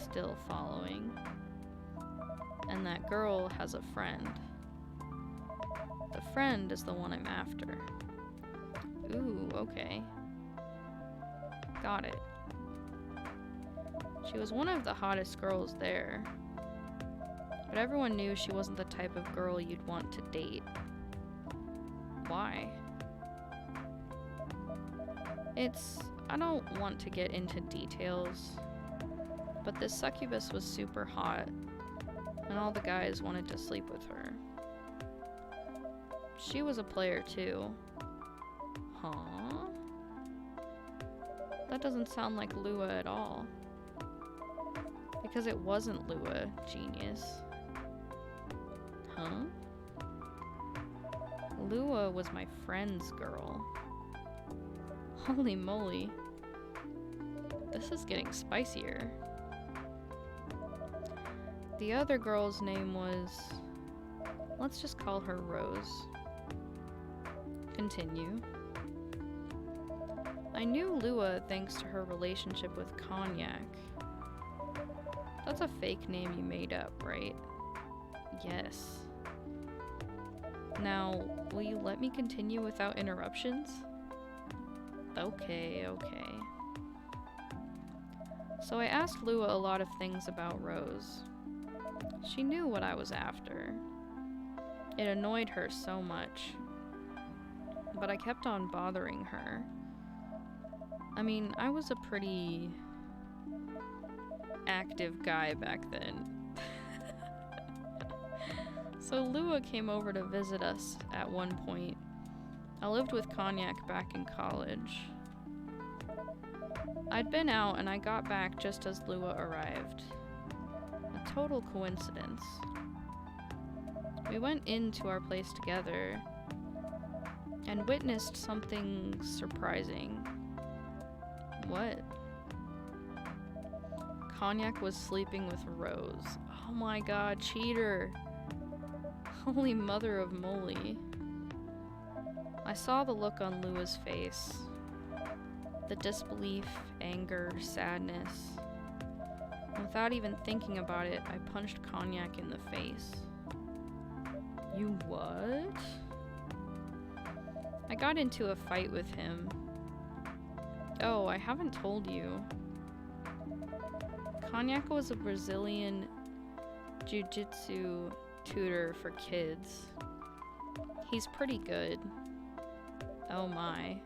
Still following. And that girl has a friend. The friend is the one I'm after. Ooh, okay. Got it. She was one of the hottest girls there. But everyone knew she wasn't the type of girl you'd want to date. Why? I don't want to get into details, but this succubus was super hot, and all the guys wanted to sleep with her. She was a player too. Huh? That doesn't sound like Lua at all. Because it wasn't Lua, genius. Huh? Lua was my friend's girl. Holy moly. This is getting spicier. The other girl's name was... let's just call her Rose. Continue. I knew Lua thanks to her relationship with Cognac. That's a fake name you made up, right? Yes. Now, will you let me continue without interruptions? Okay. So I asked Lua a lot of things about Rose. She knew what I was after. It annoyed her so much. But I kept on bothering her. I mean, I was a pretty active guy back then. So Lua came over to visit us at one point. I lived with Cognac back in college. I'd been out and I got back just as Lua arrived. A total coincidence. We went into our place together and witnessed something surprising. What? Cognac was sleeping with Rose. Oh my god, cheater! Holy mother of moly. I saw the look on Lua's face. The disbelief, anger, sadness. Without even thinking about it, I punched Cognac in the face. You what? I got into a fight with him. Oh, I haven't told you. Cognac was a Brazilian jiu-jitsu tutor for kids. He's pretty good. Oh my.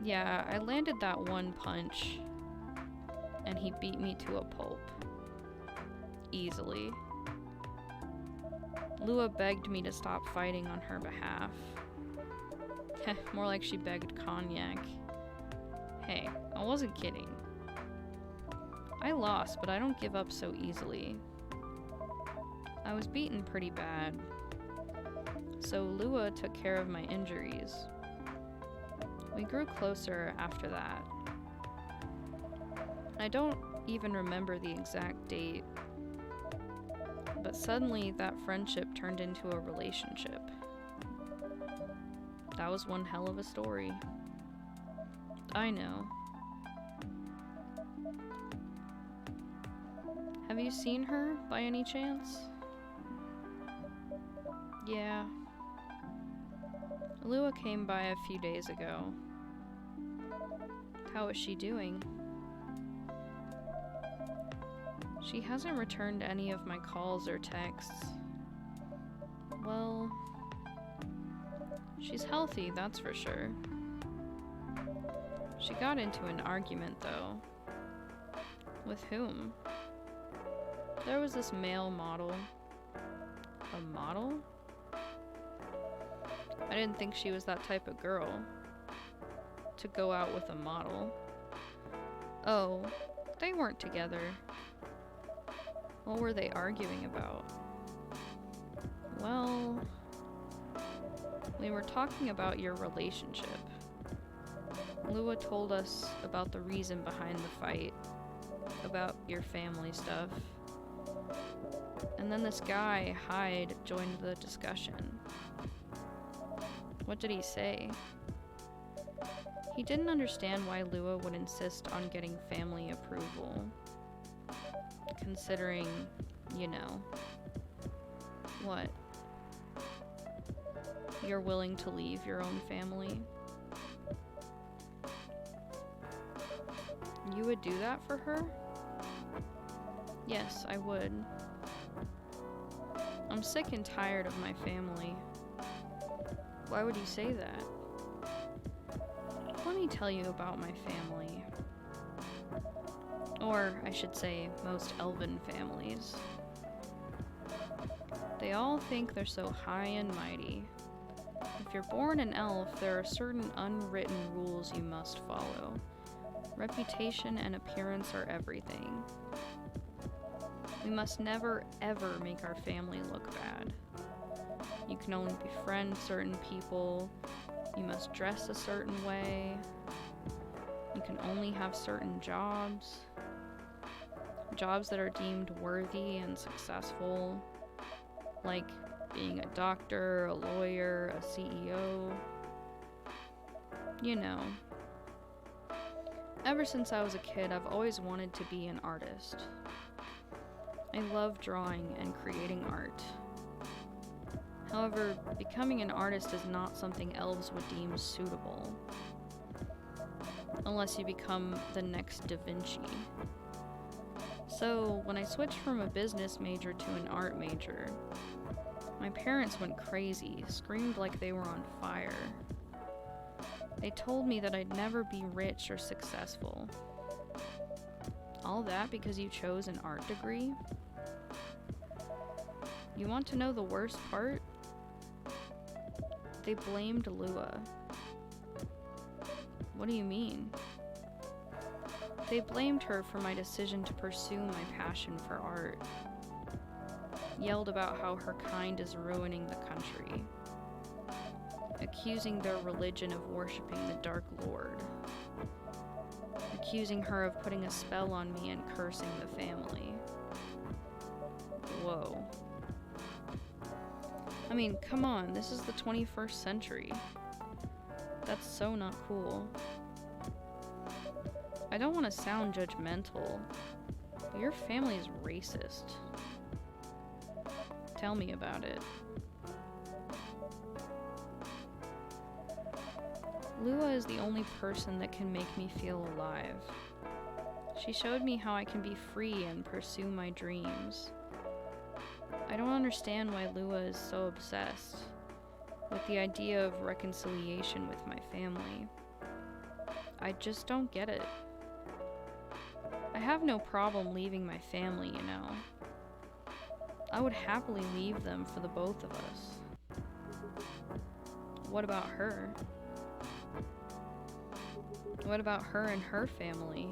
Yeah, I landed that one punch, and he beat me to a pulp. Easily. Lua begged me to stop fighting on her behalf. More like she begged Cognac. Hey, I wasn't kidding. I lost, but I don't give up so easily. I was beaten pretty bad. So Lua took care of my injuries. We grew closer after that. I don't even remember the exact date, but suddenly that friendship turned into a relationship. That was one hell of a story. I know. Have you seen her by any chance? Yeah. Lua came by a few days ago. How is she doing? She hasn't returned any of my calls or texts. Well, she's healthy, that's for sure. She got into an argument, though. With whom? There was this male model. A model? I didn't think she was that type of girl. To go out with a model. Oh, they weren't together. What were they arguing about? Well, we were talking about your relationship. Lua told us about the reason behind the fight, about your family stuff. And then this guy, Hyde, joined the discussion. What did he say? He didn't understand why Lua would insist on getting family approval. Considering, you know. What? You're willing to leave your own family? You would do that for her? Yes, I would. I'm sick and tired of my family. Why would you say that? Let me tell you about my family. Or, I should say, most elven families. They all think they're so high and mighty. If you're born an elf, there are certain unwritten rules you must follow. Reputation and appearance are everything. We must never, ever make our family look bad. You can only befriend certain people. You must dress a certain way. You can only have certain jobs. Jobs that are deemed worthy and successful, like being a doctor, a lawyer, a CEO. You know. Ever since I was a kid, I've always wanted to be an artist. I love drawing and creating art. However, becoming an artist is not something elves would deem suitable. Unless you become the next Da Vinci. So, when I switched from a business major to an art major, my parents went crazy, screamed like they were on fire. They told me that I'd never be rich or successful. All that because you chose an art degree? You want to know the worst part? They blamed Lua. What do you mean? They blamed her for my decision to pursue my passion for art. Yelled about how her kind is ruining the country. Accusing their religion of worshiping the Dark Lord. Accusing her of putting a spell on me and cursing the family. Whoa. I mean, come on, this is the 21st century. That's so not cool. I don't want to sound judgmental, but your family is racist. Tell me about it. Lua is the only person that can make me feel alive. She showed me how I can be free and pursue my dreams. I don't understand why Lua is so obsessed with the idea of reconciliation with my family. I just don't get it. I have no problem leaving my family, you know. I would happily leave them for the both of us. What about her? What about her and her family?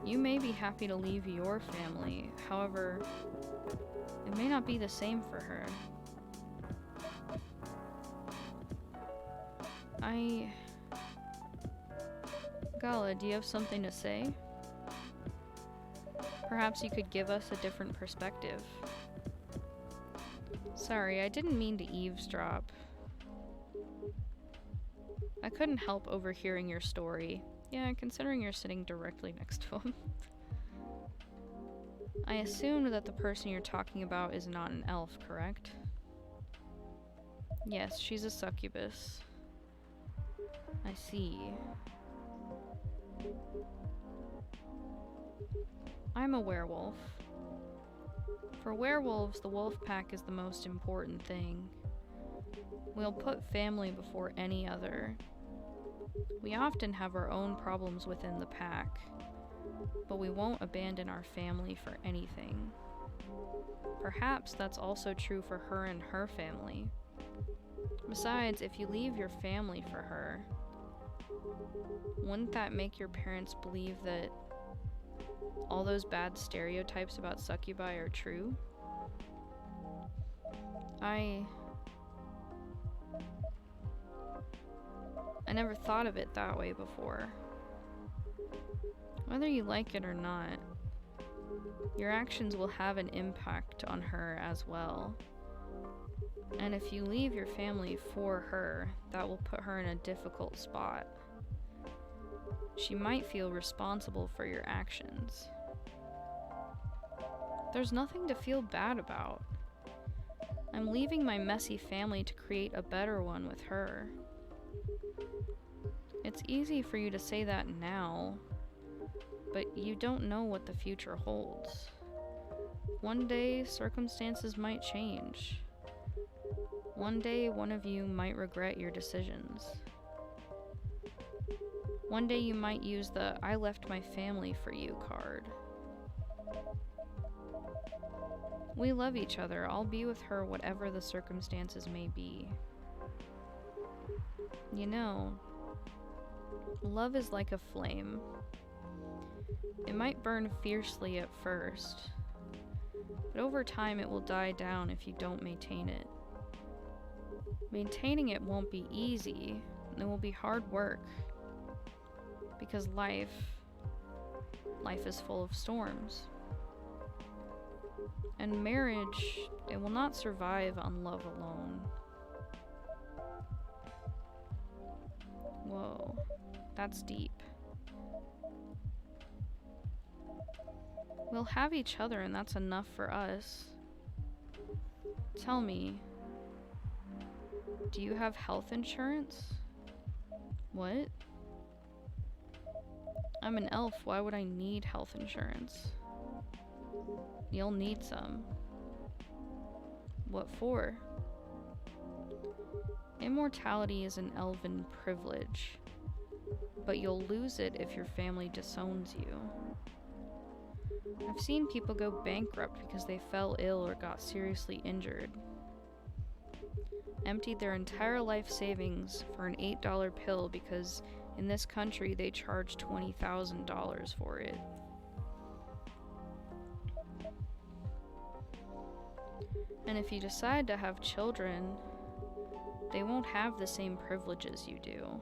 You may be happy to leave your family, however, it may not be the same for her. Gala, do you have something to say? Perhaps you could give us a different perspective. Sorry, I didn't mean to eavesdrop. I couldn't help overhearing your story. Yeah, considering you're sitting directly next to him. I assume that the person you're talking about is not an elf, correct? Yes, she's a succubus. I see. I'm a werewolf. For werewolves, the wolf pack is the most important thing. We'll put family before any other. We often have our own problems within the pack, but we won't abandon our family for anything. Perhaps that's also true for her and her family. Besides, if you leave your family for her, wouldn't that make your parents believe that all those bad stereotypes about succubi are true? I never thought of it that way before. Whether you like it or not, your actions will have an impact on her as well. And if you leave your family for her, that will put her in a difficult spot. She might feel responsible for your actions. There's nothing to feel bad about. I'm leaving my messy family to create a better one with her. It's easy for you to say that now, but you don't know what the future holds. One day, circumstances might change. One day, one of you might regret your decisions. One day you might use the "I left my family for you" card. We love each other. I'll be with her whatever the circumstances may be. You know, love is like a flame. It might burn fiercely at first, but over time it will die down if you don't maintain it. Maintaining it won't be easy, and it will be hard work, because life is full of storms. And marriage, it will not survive on love alone. Whoa, that's deep. We'll have each other, and that's enough for us. Tell me, do you have health insurance? What? I'm an elf, why would I need health insurance? You'll need some. What for? Immortality is an elven privilege, but you'll lose it if your family disowns you. I've seen people go bankrupt because they fell ill or got seriously injured. Emptied their entire life savings for an $8 pill because in this country they charge $20,000 for it. And if you decide to have children, they won't have the same privileges you do.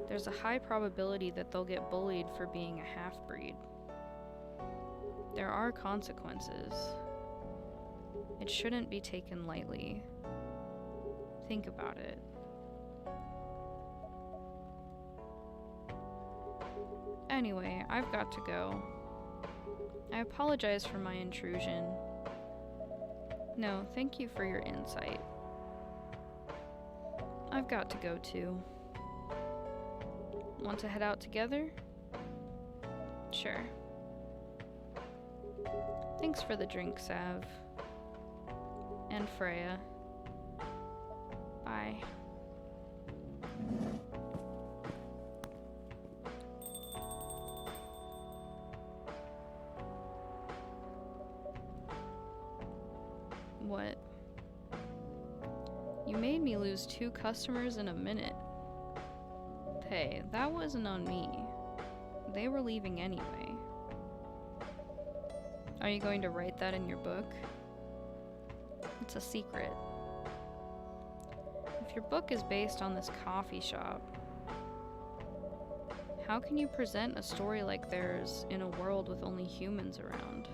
There's a high probability that they'll get bullied for being a half-breed. There are consequences. It shouldn't be taken lightly. Think about it. Anyway, I've got to go. I apologize for my intrusion. No, thank you for your insight. I've got to go too. Want to head out together? Sure. Thanks for the drink, Sav. And Freya. Bye. What? You made me lose 2 customers in a minute. Hey, that wasn't on me. They were leaving anyway. Are you going to write that in your book? It's a secret. If your book is based on this coffee shop, how can you present a story like theirs in a world with only humans around?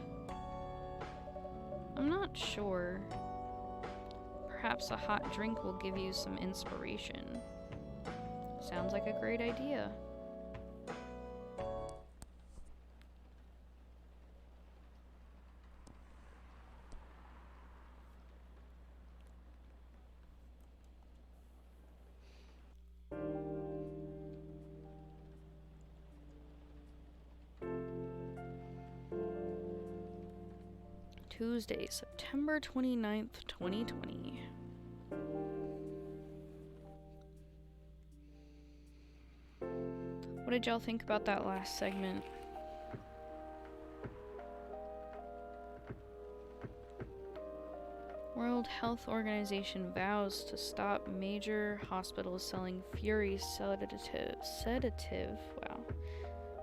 I'm not sure. Perhaps a hot drink will give you some inspiration. Sounds like a great idea. Tuesday, September 29th, 2020. What did y'all think about that last segment? World Health Organization vows to stop major hospitals selling Fury sedative,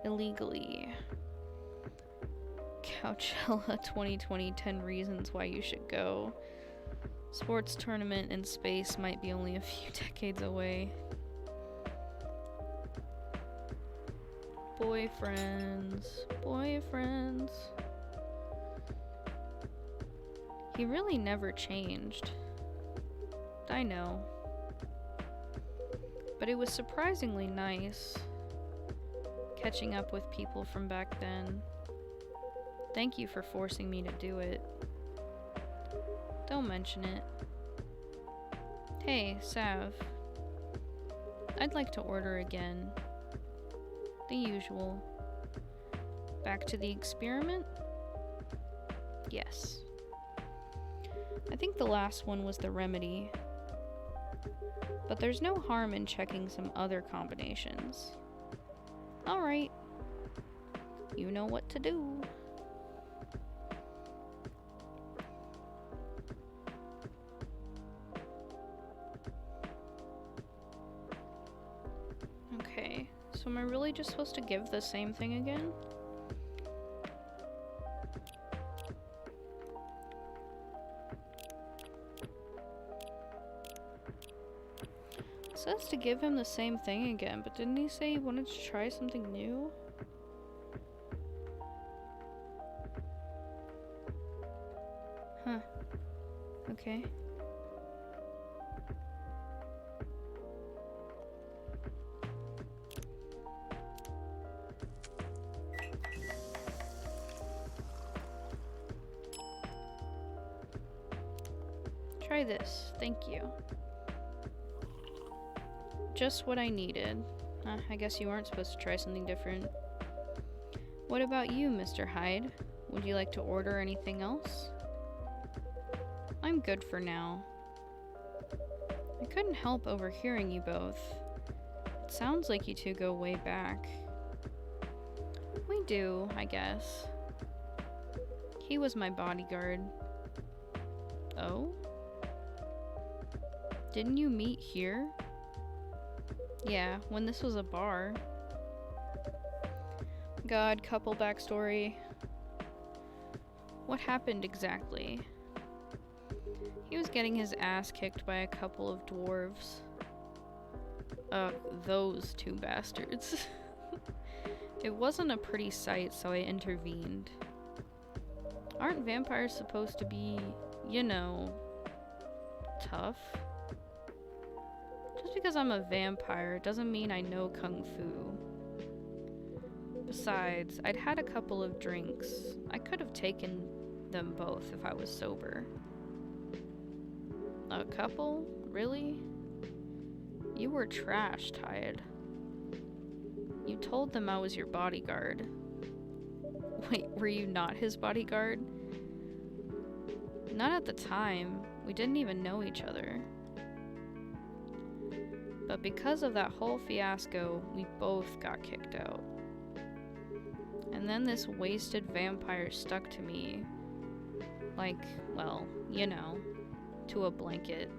illegally. Coachella 2020, 10 reasons why you should go. Sports tournament in space might be only a few decades away. Boyfriends. He really never changed. I know. But it was surprisingly nice catching up with people from back then. Thank you for forcing me to do it. Don't mention it. Hey, Sav. I'd like to order again. The usual. Back to the experiment? Yes. I think the last one was the remedy. But there's no harm in checking some other combinations. Alright. You know what to do. just supposed to give the same thing again? It says to give him the same thing again, but didn't he say he wanted to try something new? Huh. Okay. Try this. Thank you. Just what I needed. I guess you weren't supposed to try something different. What about you, Mr. Hyde? Would you like to order anything else? I'm good for now. I couldn't help overhearing you both. It sounds like you two go way back. We do, I guess. He was my bodyguard. Oh? Didn't you meet here? Yeah, when this was a bar. God, couple backstory. What happened exactly? He was getting his ass kicked by a couple of dwarves. Those two bastards. It wasn't a pretty sight, so I intervened. Aren't vampires supposed to be, you know, tough? Just because I'm a vampire doesn't mean I know kung fu. Besides, I'd had a couple of drinks. I could have taken them both if I was sober. A couple? Really? You were trash, Hyde. You told them I was your bodyguard. Wait, were you not his bodyguard? Not at the time. We didn't even know each other. But because of that whole fiasco, we both got kicked out. And then this wasted vampire stuck to me. Like, well, you know, to a blanket.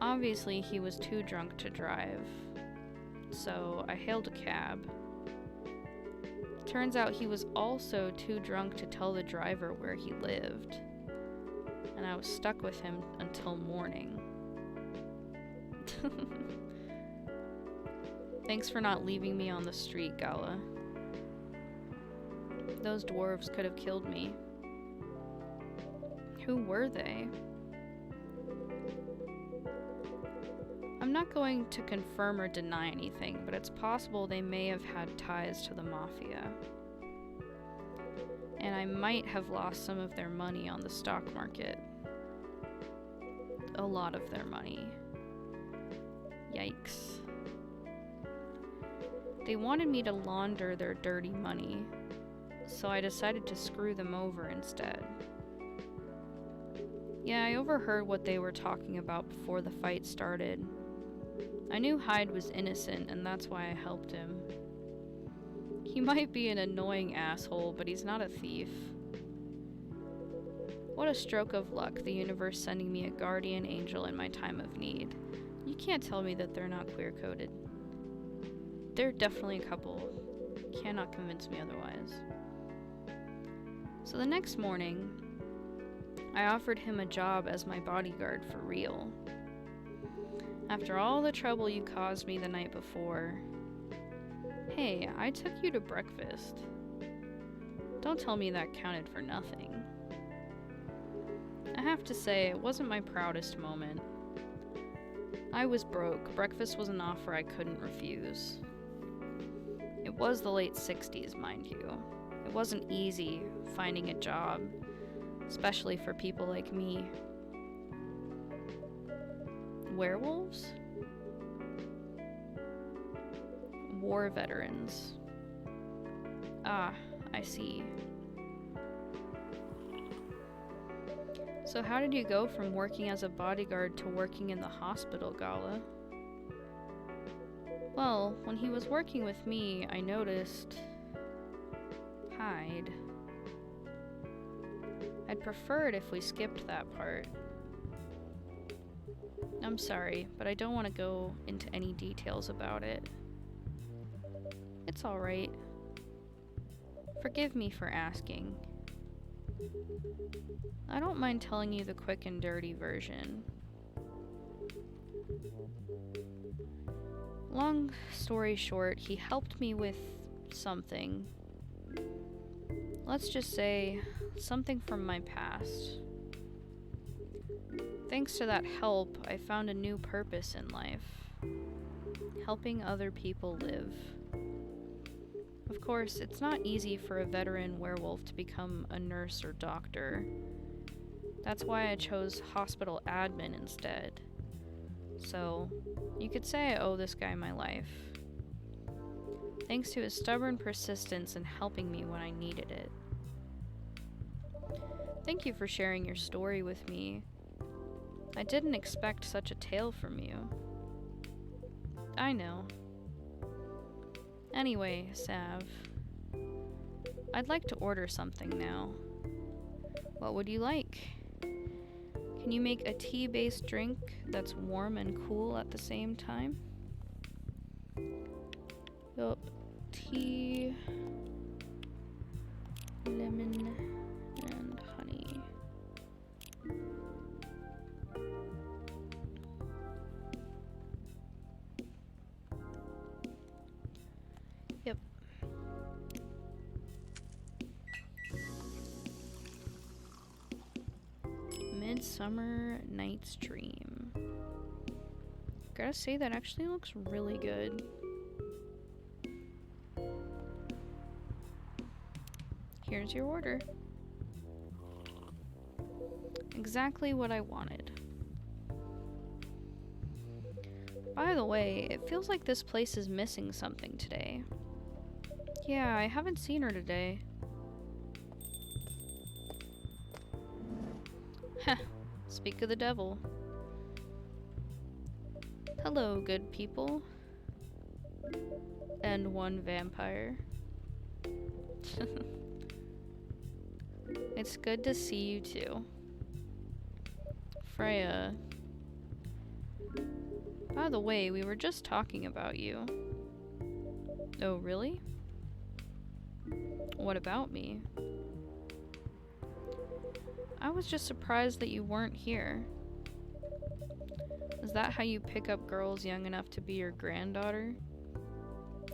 Obviously, he was too drunk to drive. So I hailed a cab. Turns out he was also too drunk to tell the driver where he lived. And I was stuck with him until morning. Thanks for not leaving me on the street, Gala. Those dwarves could have killed me. Who were they? I'm not going to confirm or deny anything, but it's possible they may have had ties to the mafia. And I might have lost some of their money on the stock market. A lot of their money. Yikes. They wanted me to launder their dirty money, so I decided to screw them over instead. Yeah, I overheard what they were talking about before the fight started. I knew Hyde was innocent, and that's why I helped him. He might be an annoying asshole, but he's not a thief. What a stroke of luck, the universe sending me a guardian angel in my time of need. You can't tell me that they're not queer-coded. They're definitely a couple. Cannot convince me otherwise. So the next morning, I offered him a job as my bodyguard for real. After all the trouble you caused me the night before. Hey, I took you to breakfast. Don't tell me that counted for nothing. I have to say, it wasn't my proudest moment. I was broke. Breakfast was an offer I couldn't refuse. It was the late 60s, mind you. It wasn't easy finding a job, especially for people like me. Werewolves? War veterans. Ah, I see. So how did you go from working as a bodyguard to working in the hospital, Gala? Well, when he was working with me, I noticed... Hyde. I'd prefer it if we skipped that part. I'm sorry, but I don't want to go into any details about it. It's alright. Forgive me for asking. I don't mind telling you the quick and dirty version. Long story short, he helped me with something. Let's just say, something from my past. Thanks to that help, I found a new purpose in life. Helping other people live. Of course, it's not easy for a veteran werewolf to become a nurse or doctor. That's why I chose hospital admin instead. So, you could say I owe this guy my life. Thanks to his stubborn persistence in helping me when I needed it. Thank you for sharing your story with me. I didn't expect such a tale from you. I know. Anyway, Sav, I'd like to order something now. What would you like? Can you make a tea-based drink that's warm and cool at the same time? Yup. Tea, lemon, and honey. Yep. Midsummer Night's Dream. Gotta say, that actually looks really good. Here's your order. Exactly what I wanted. By the way, it feels like this place is missing something today. Yeah, I haven't seen her today. Heh, speak of the devil. Hello, good people. And one vampire. It's good to see you too. Freya. By the way, we were just talking about you. Oh, really? What about me? I was just surprised that you weren't here. Is that how you pick up girls young enough to be your granddaughter?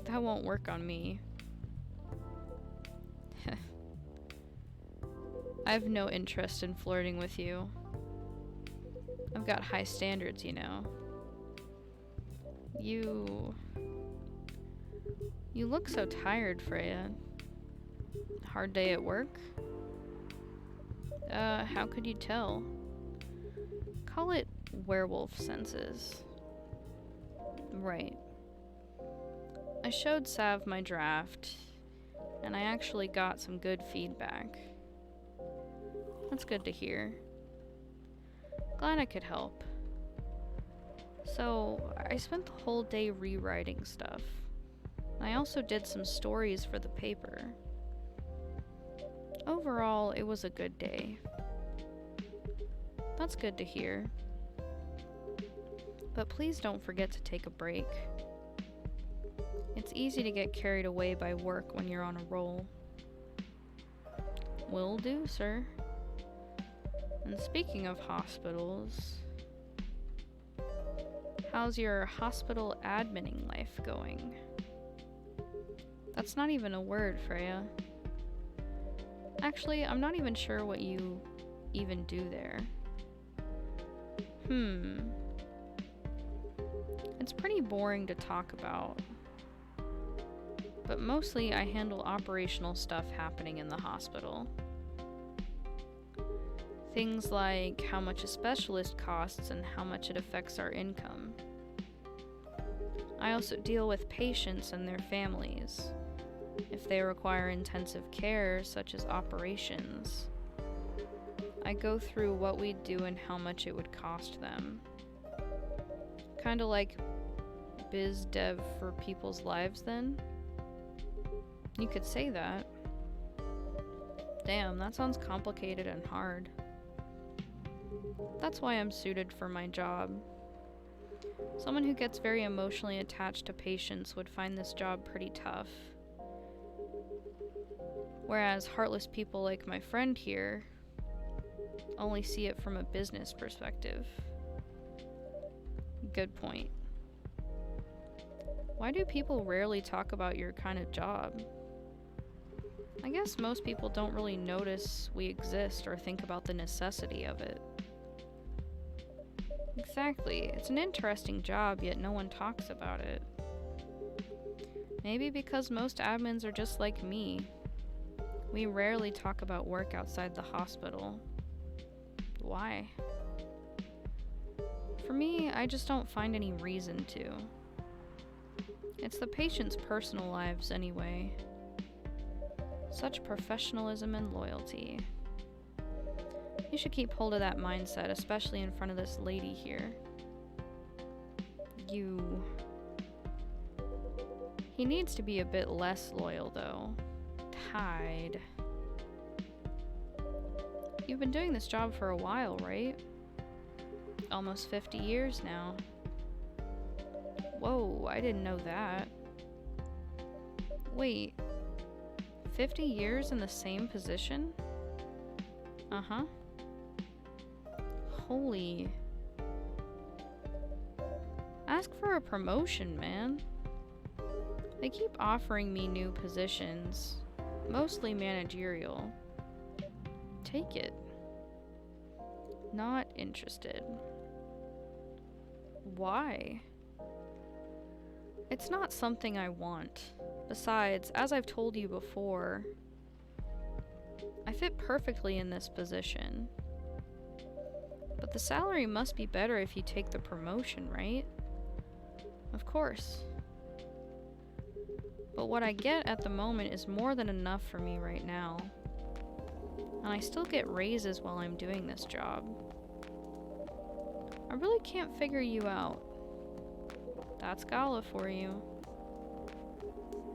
That won't work on me. I have no interest in flirting with you. I've got high standards, you know. You look so tired, Freya. Hard day at work? How could you tell? Call it werewolf senses. Right. I showed Sav my draft, and I actually got some good feedback. That's good to hear. Glad I could help. So, I spent the whole day rewriting stuff. I also did some stories for the paper. Overall, it was a good day. That's good to hear. But please don't forget to take a break. It's easy to get carried away by work when you're on a roll. Will do, sir. And speaking of hospitals, how's your hospital adminning life going? That's not even a word, Freya. Actually, I'm not even sure what you even do there. It's pretty boring to talk about. But mostly I handle operational stuff happening in the hospital. Things like how much a specialist costs and how much it affects our income. I also deal with patients and their families. If they require intensive care, such as operations, I go through what we'd do and how much it would cost them. Kinda like biz dev for people's lives then? You could say that. Damn, that sounds complicated and hard. That's why I'm suited for my job. Someone who gets very emotionally attached to patients would find this job pretty tough. Whereas heartless people like my friend here only see it from a business perspective. Good point. Why do people rarely talk about your kind of job? I guess most people don't really notice we exist or think about the necessity of it. Exactly. It's an interesting job, yet no one talks about it. Maybe because most admins are just like me. We rarely talk about work outside the hospital. Why? For me, I just don't find any reason to. It's the patients' personal lives anyway. Such professionalism and loyalty. You should keep hold of that mindset, especially in front of this lady here. You... He needs to be a bit less loyal, though. Tide. You've been doing this job for a while, right? Almost 50 years now. Whoa, I didn't know that. Wait, 50 years in the same position? Uh-huh. Holy. Ask for a promotion, man. They keep offering me new positions, mostly managerial. Take it. Not interested. Why? It's not something I want. Besides, as I've told you before, I fit perfectly in this position. But the salary must be better if you take the promotion, right? Of course. But what I get at the moment is more than enough for me right now. And I still get raises while I'm doing this job. I really can't figure you out. That's Gala for you.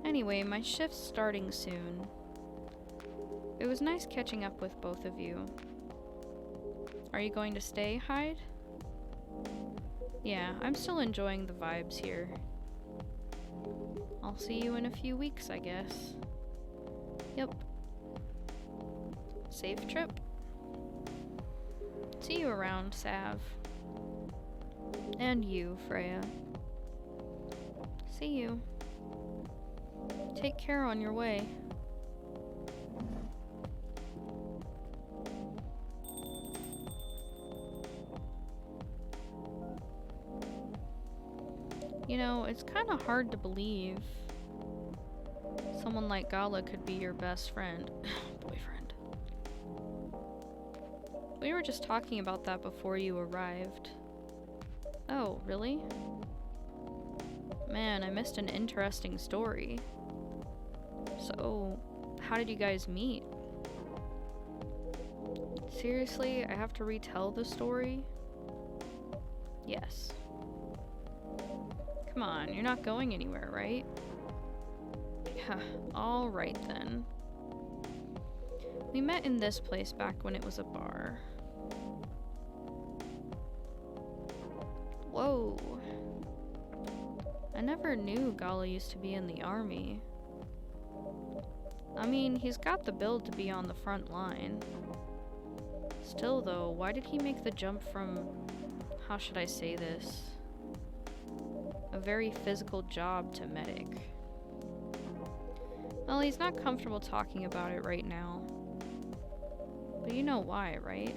Anyway, my shift's starting soon. It was nice catching up with both of you. Are you going to stay, Hyde? Yeah, I'm still enjoying the vibes here. I'll see you in a few weeks, I guess. Yep. Safe trip. See you around, Sav. And you, Freya. See you. Take care on your way. You know, it's kind of hard to believe someone like Gala could be your best friend. Boyfriend. We were just talking about that before you arrived. Oh, really? Man, I missed an interesting story. So, how did you guys meet? Seriously, I have to retell the story? Yes. Come on, you're not going anywhere, right? Alright then. We met in this place back when it was a bar. Whoa. I never knew Gala used to be in the army. I mean, he's got the build to be on the front line. Still though, why did he make the jump from, how should I say this, a very physical job to medic? Well, he's not comfortable talking about it right now. But you know why, right?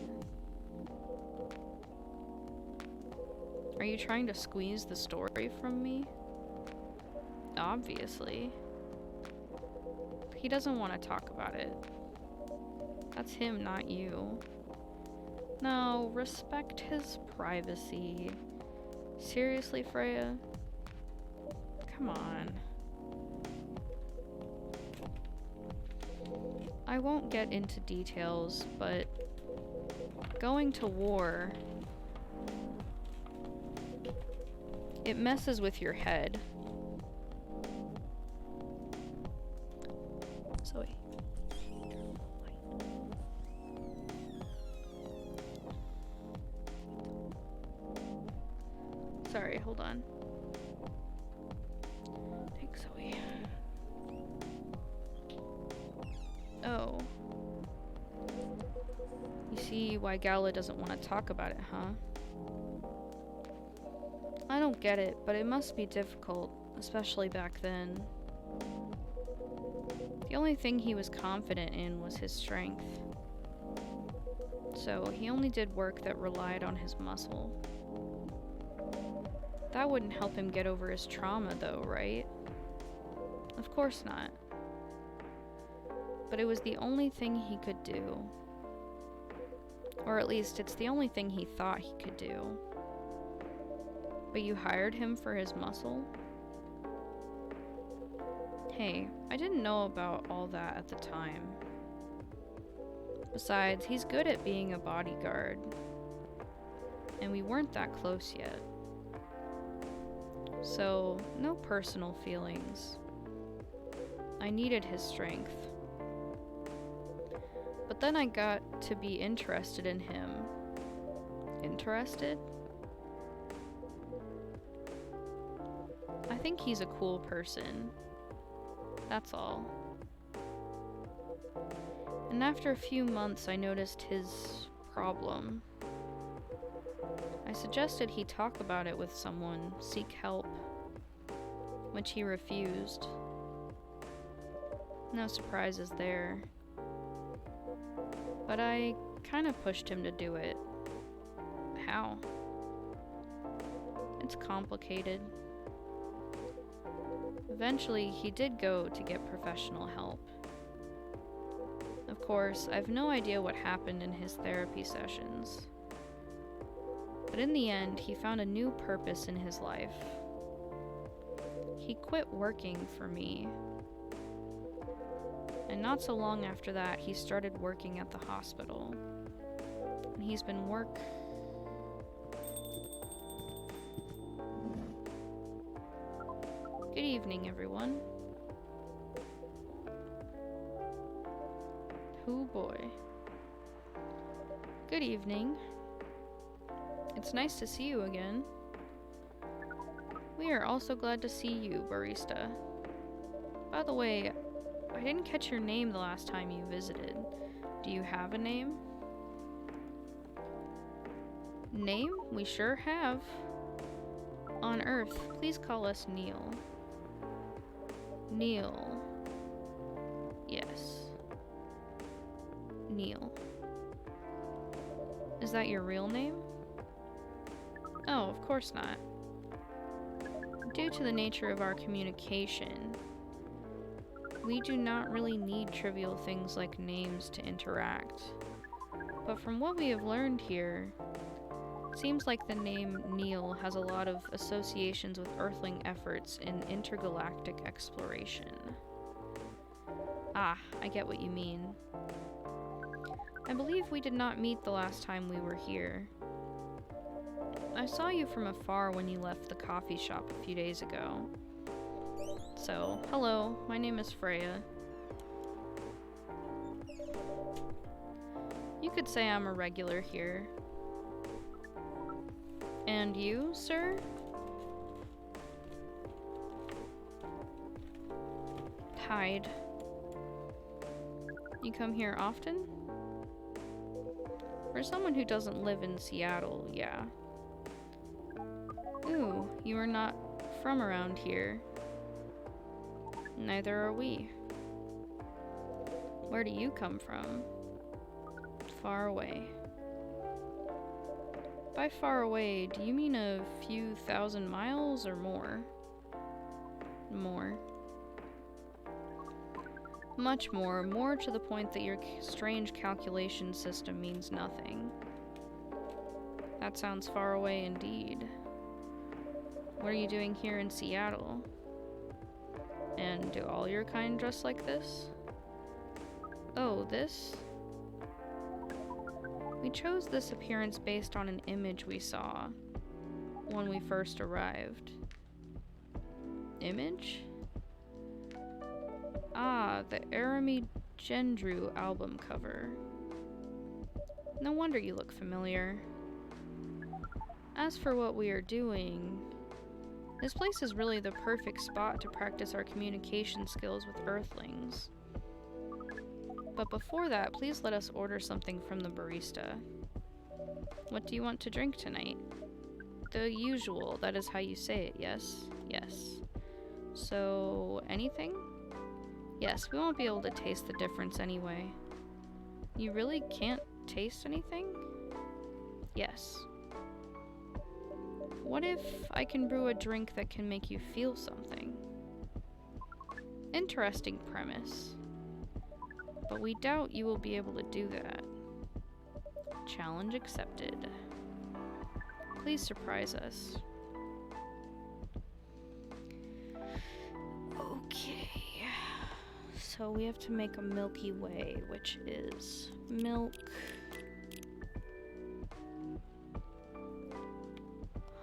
Are you trying to squeeze the story from me? Obviously. He doesn't want to talk about it. That's him, not you. No, respect his privacy. Seriously, Freya? Come on. I won't get into details, but going to war, it messes with your head. Zoe. Sorry, hold on. Thanks, Zoe. Oh. You see why Gala doesn't want to talk about it, huh? I don't get it, but it must be difficult, especially back then. The only thing he was confident in was his strength. So he only did work that relied on his muscle. That wouldn't help him get over his trauma though, right? Of course not. But it was the only thing he could do. Or at least it's the only thing he thought he could do. But you hired him for his muscle? Hey, I didn't know about all that at the time. Besides, he's good at being a bodyguard. And we weren't that close yet. So, no personal feelings. I needed his strength. But then I got to be interested in him. Interested? I think he's a cool person. That's all. And after a few months, I noticed his problem. I suggested he talk about it with someone, seek help, which he refused. No surprises there. But I kind of pushed him to do it. How? It's complicated. Eventually, he did go to get professional help. Of course, I've no idea what happened in his therapy sessions. But in the end, he found a new purpose in his life. He quit working for me. And not so long after that, he started working at the hospital. And he's been Good evening, everyone. Oh boy. Good evening. It's nice to see you again. We are also glad to see you, barista. By the way, I didn't catch your name the last time you visited. Do you have a name? Name? We sure have. On Earth, please call us Neil. Neil. Yes. Neil. Is that your real name? Oh, of course not. Due to the nature of our communication, we do not really need trivial things like names to interact. But from what we have learned here, it seems like the name Neil has a lot of associations with Earthling efforts in intergalactic exploration. Ah, I get what you mean. I believe we did not meet the last time we were here. I saw you from afar when you left the coffee shop a few days ago. So, hello, my name is Freya. You could say I'm a regular here. And you, sir? Hyde. You come here often? For someone who doesn't live in Seattle, yeah. Ooh, you are not from around here. Neither are we. Where do you come from? Far away. By far away, do you mean a few thousand miles or more? More. Much more. More to the point that your strange calculation system means nothing. That sounds far away indeed. What are you doing here in Seattle? And do all your kind dress like this? Oh, this? We chose this appearance based on an image we saw when we first arrived. Image? Ah, the Arami Gendru album cover. No wonder you look familiar. As for what we are doing, This place is really the perfect spot to practice our communication skills with Earthlings. But before that, please let us order something from the barista. What do you want to drink tonight? The usual, that is how you say it, yes? Yes. So, anything? Yes, we won't be able to taste the difference anyway. You really can't taste anything? Yes. What if I can brew a drink that can make you feel something? Interesting premise. But we doubt you will be able to do that. Challenge accepted. Please surprise us. Okay. So we have to make a Milky Way, which is milk,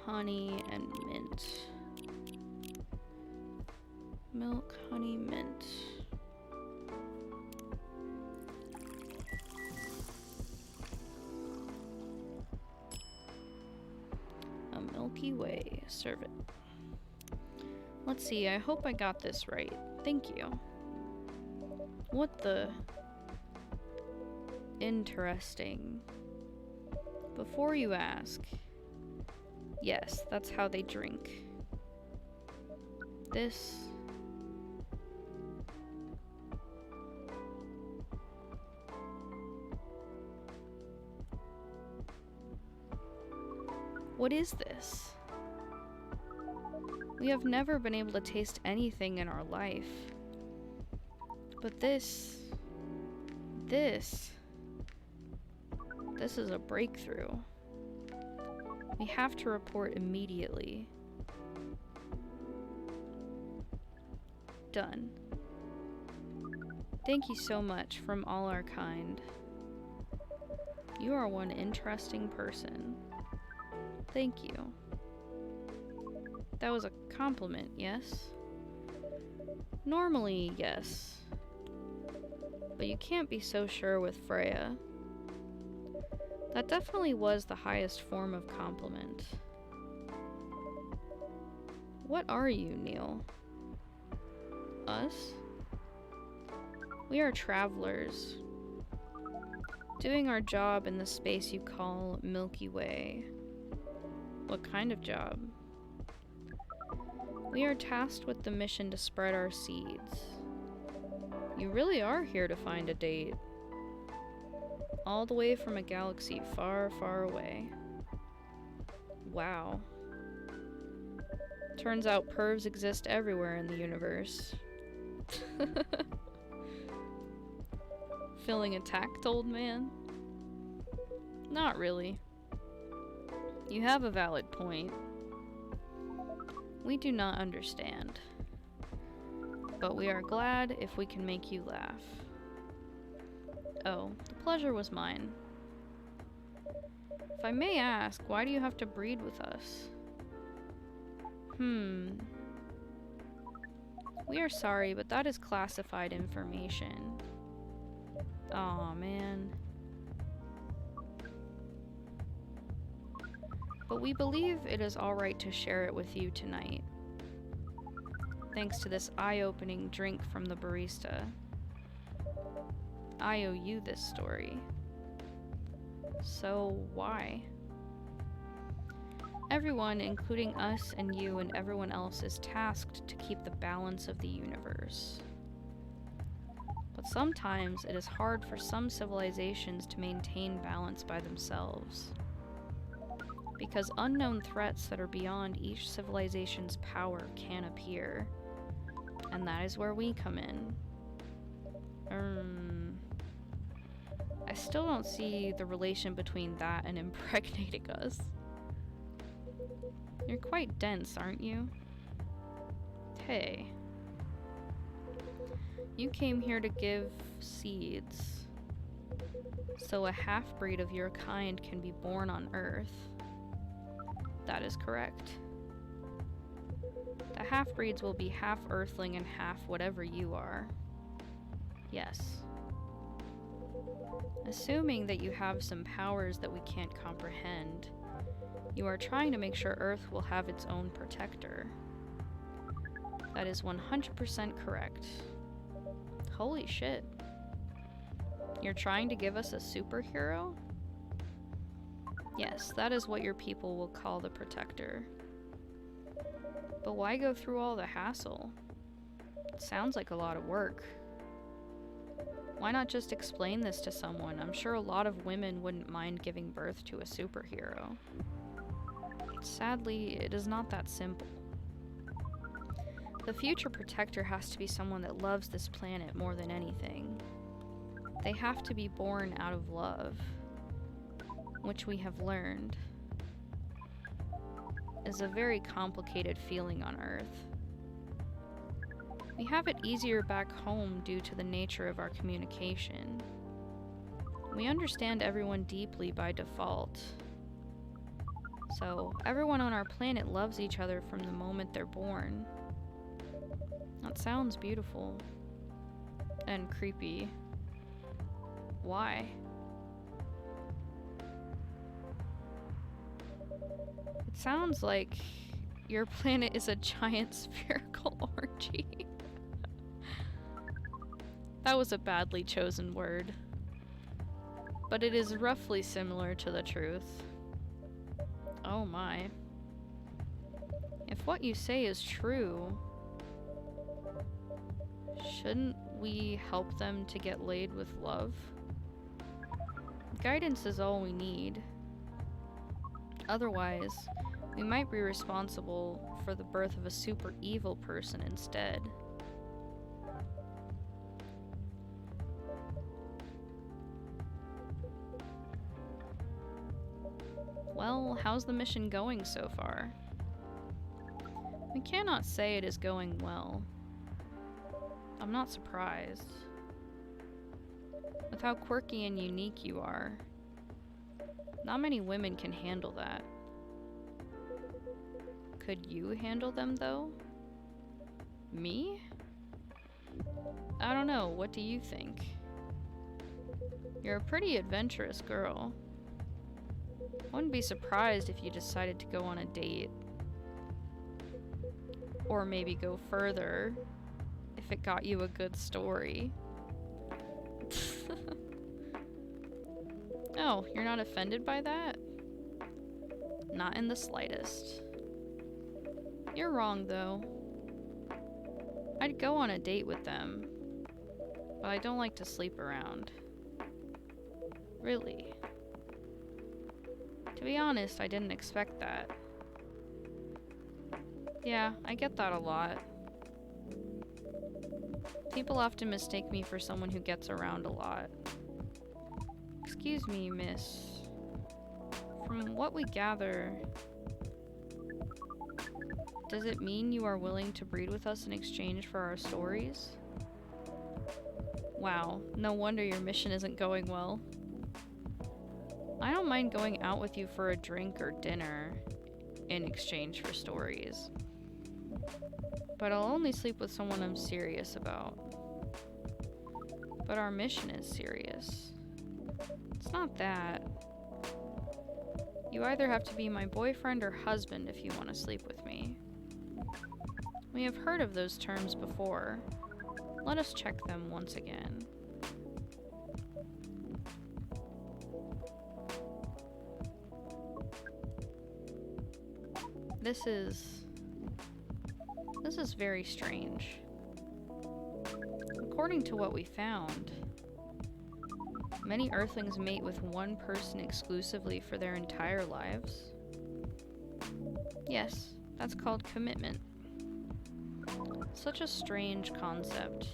honey, and mint. Milk, honey, mint. A Milky Way. Serve it. Let's see, I hope I got this right. Thank you. What the? Interesting. Before you ask, yes, that's how they drink. This. What is this? We have never been able to taste anything in our life. But this is a breakthrough. We have to report immediately. Done. Thank you so much from all our kind. You are one interesting person. Thank you. That was a compliment, yes? Normally, yes. But you can't be so sure with Freya. That definitely was the highest form of compliment. What are you, Neil? Us? We are travelers, doing our job in the space you call Milky Way. What kind of job? We are tasked with the mission to spread our seeds. You really are here to find a date. All the way from a galaxy far, far away. Wow. Turns out pervs exist everywhere in the universe. Feeling attacked, old man? Not really. You have a valid point. We do not understand. But we are glad if we can make you laugh. Oh, the pleasure was mine. If I may ask, why do you have to breed with us? We are sorry, but that is classified information. Aw, man. But we believe it is alright to share it with you tonight. Thanks to this eye-opening drink from the barista. I owe you this story. So, why? Everyone, including us and you and everyone else, is tasked to keep the balance of the universe. But sometimes it is hard for some civilizations to maintain balance by themselves. Because unknown threats that are beyond each civilization's power can appear. And that is where we come in. I still don't see the relation between that and impregnating us. You're quite dense, aren't you? Hey. You came here to give seeds. So a half-breed of your kind can be born on Earth. That is correct. The half-breeds will be half Earthling and half whatever you are. Yes. Assuming that you have some powers that we can't comprehend, you are trying to make sure Earth will have its own protector. That is 100% correct. Holy shit. You're trying to give us a superhero? Yes, that is what your people will call the Protector. But why go through all the hassle? It sounds like a lot of work. Why not just explain this to someone? I'm sure a lot of women wouldn't mind giving birth to a superhero. Sadly, it is not that simple. The future Protector has to be someone that loves this planet more than anything. They have to be born out of love, which we have learned is a very complicated feeling on Earth. We have it easier back home due to the nature of our communication. We understand everyone deeply by default. So, everyone on our planet loves each other from the moment they're born. That sounds beautiful. And creepy. Why? It sounds like your planet is a giant spherical orgy. That was a badly chosen word. But it is roughly similar to the truth. Oh my. If what you say is true, shouldn't we help them to get laid with love? Guidance is all we need. Otherwise, we might be responsible for the birth of a super evil person instead. Well, how's the mission going so far? We cannot say it is going well. I'm not surprised. With how quirky and unique you are, not many women can handle that. Could you handle them, though? Me? I don't know, what do you think? You're a pretty adventurous girl. I wouldn't be surprised if you decided to go on a date. Or maybe go further, if it got you a good story. Oh, you're not offended by that? Not in the slightest. You're wrong, though. I'd go on a date with them, but I don't like to sleep around. Really. To be honest, I didn't expect that. Yeah, I get that a lot. People often mistake me for someone who gets around a lot. Excuse me, miss. From what we gather, does it mean you are willing to breed with us in exchange for our stories? Wow, no wonder your mission isn't going well. I don't mind going out with you for a drink or dinner in exchange for stories. But I'll only sleep with someone I'm serious about. But our mission is serious. It's not that. You either have to be my boyfriend or husband if you want to sleep with me. We have heard of those terms before. Let us check them once again. This is very strange. According to what we found, many Earthlings mate with one person exclusively for their entire lives. Yes, that's called commitment. Such a strange concept.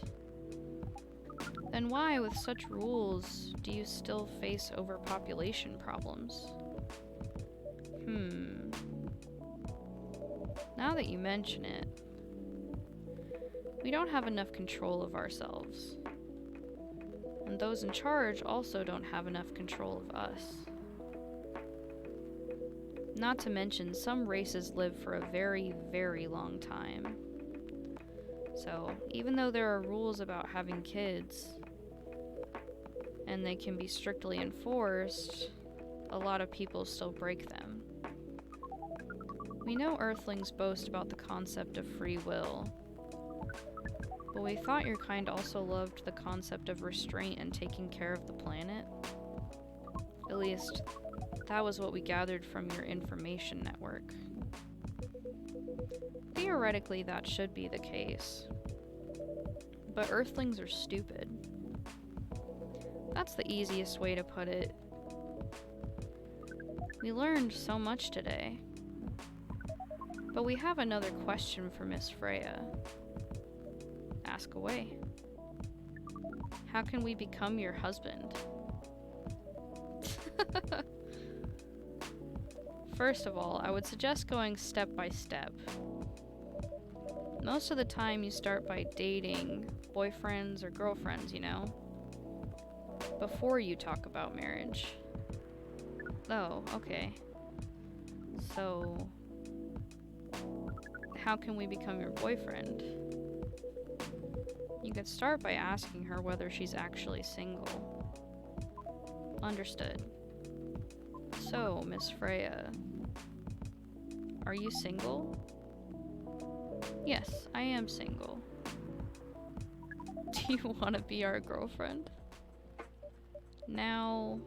Then why, with such rules, do you still face overpopulation problems? Now that you mention it, we don't have enough control of ourselves. And those in charge also don't have enough control of us. Not to mention, some races live for a very, very long time. So, even though there are rules about having kids, and they can be strictly enforced, a lot of people still break them. We know Earthlings boast about the concept of free will, But we thought your kind also loved the concept of restraint and taking care of the planet. At least, that was what we gathered from your information network. Theoretically, that should be the case. But Earthlings are stupid. That's the easiest way to put it. We learned so much today. But we have another question for Miss Freya. Ask away. How can we become your husband? First of all, I would suggest going step by step. Most of the time you start by dating boyfriends or girlfriends, you know? Before you talk about marriage. Oh, okay. So, how can we become your boyfriend? You could start by asking her whether she's actually single. Understood. So, Miss Freya, are you single? Yes, I am single. Do you want to be our girlfriend? Now,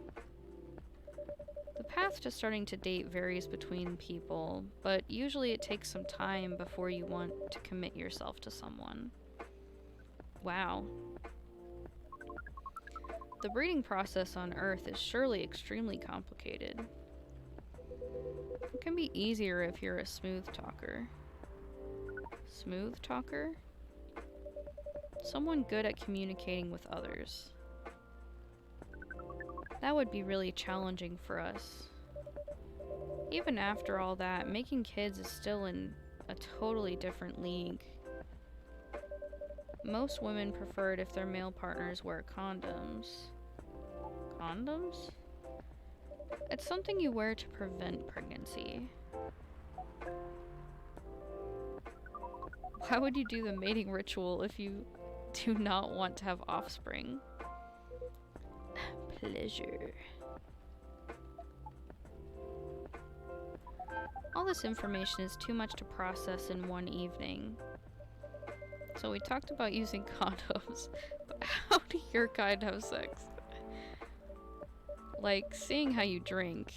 the path to starting to date varies between people, but usually it takes some time before you want to commit yourself to someone. Wow. The breeding process on Earth is surely extremely complicated. It can be easier if you're a smooth talker. Smooth talker? Someone good at communicating with others. That would be really challenging for us. Even after all that, making kids is still in a totally different league. Most women prefer it if their male partners wear condoms. Condoms? It's something you wear to prevent pregnancy. Why would you do the mating ritual if you do not want to have offspring? Pleasure. All this information is too much to process in one evening. So we talked about using condoms, but how do your kind have sex? Like, seeing how you drink,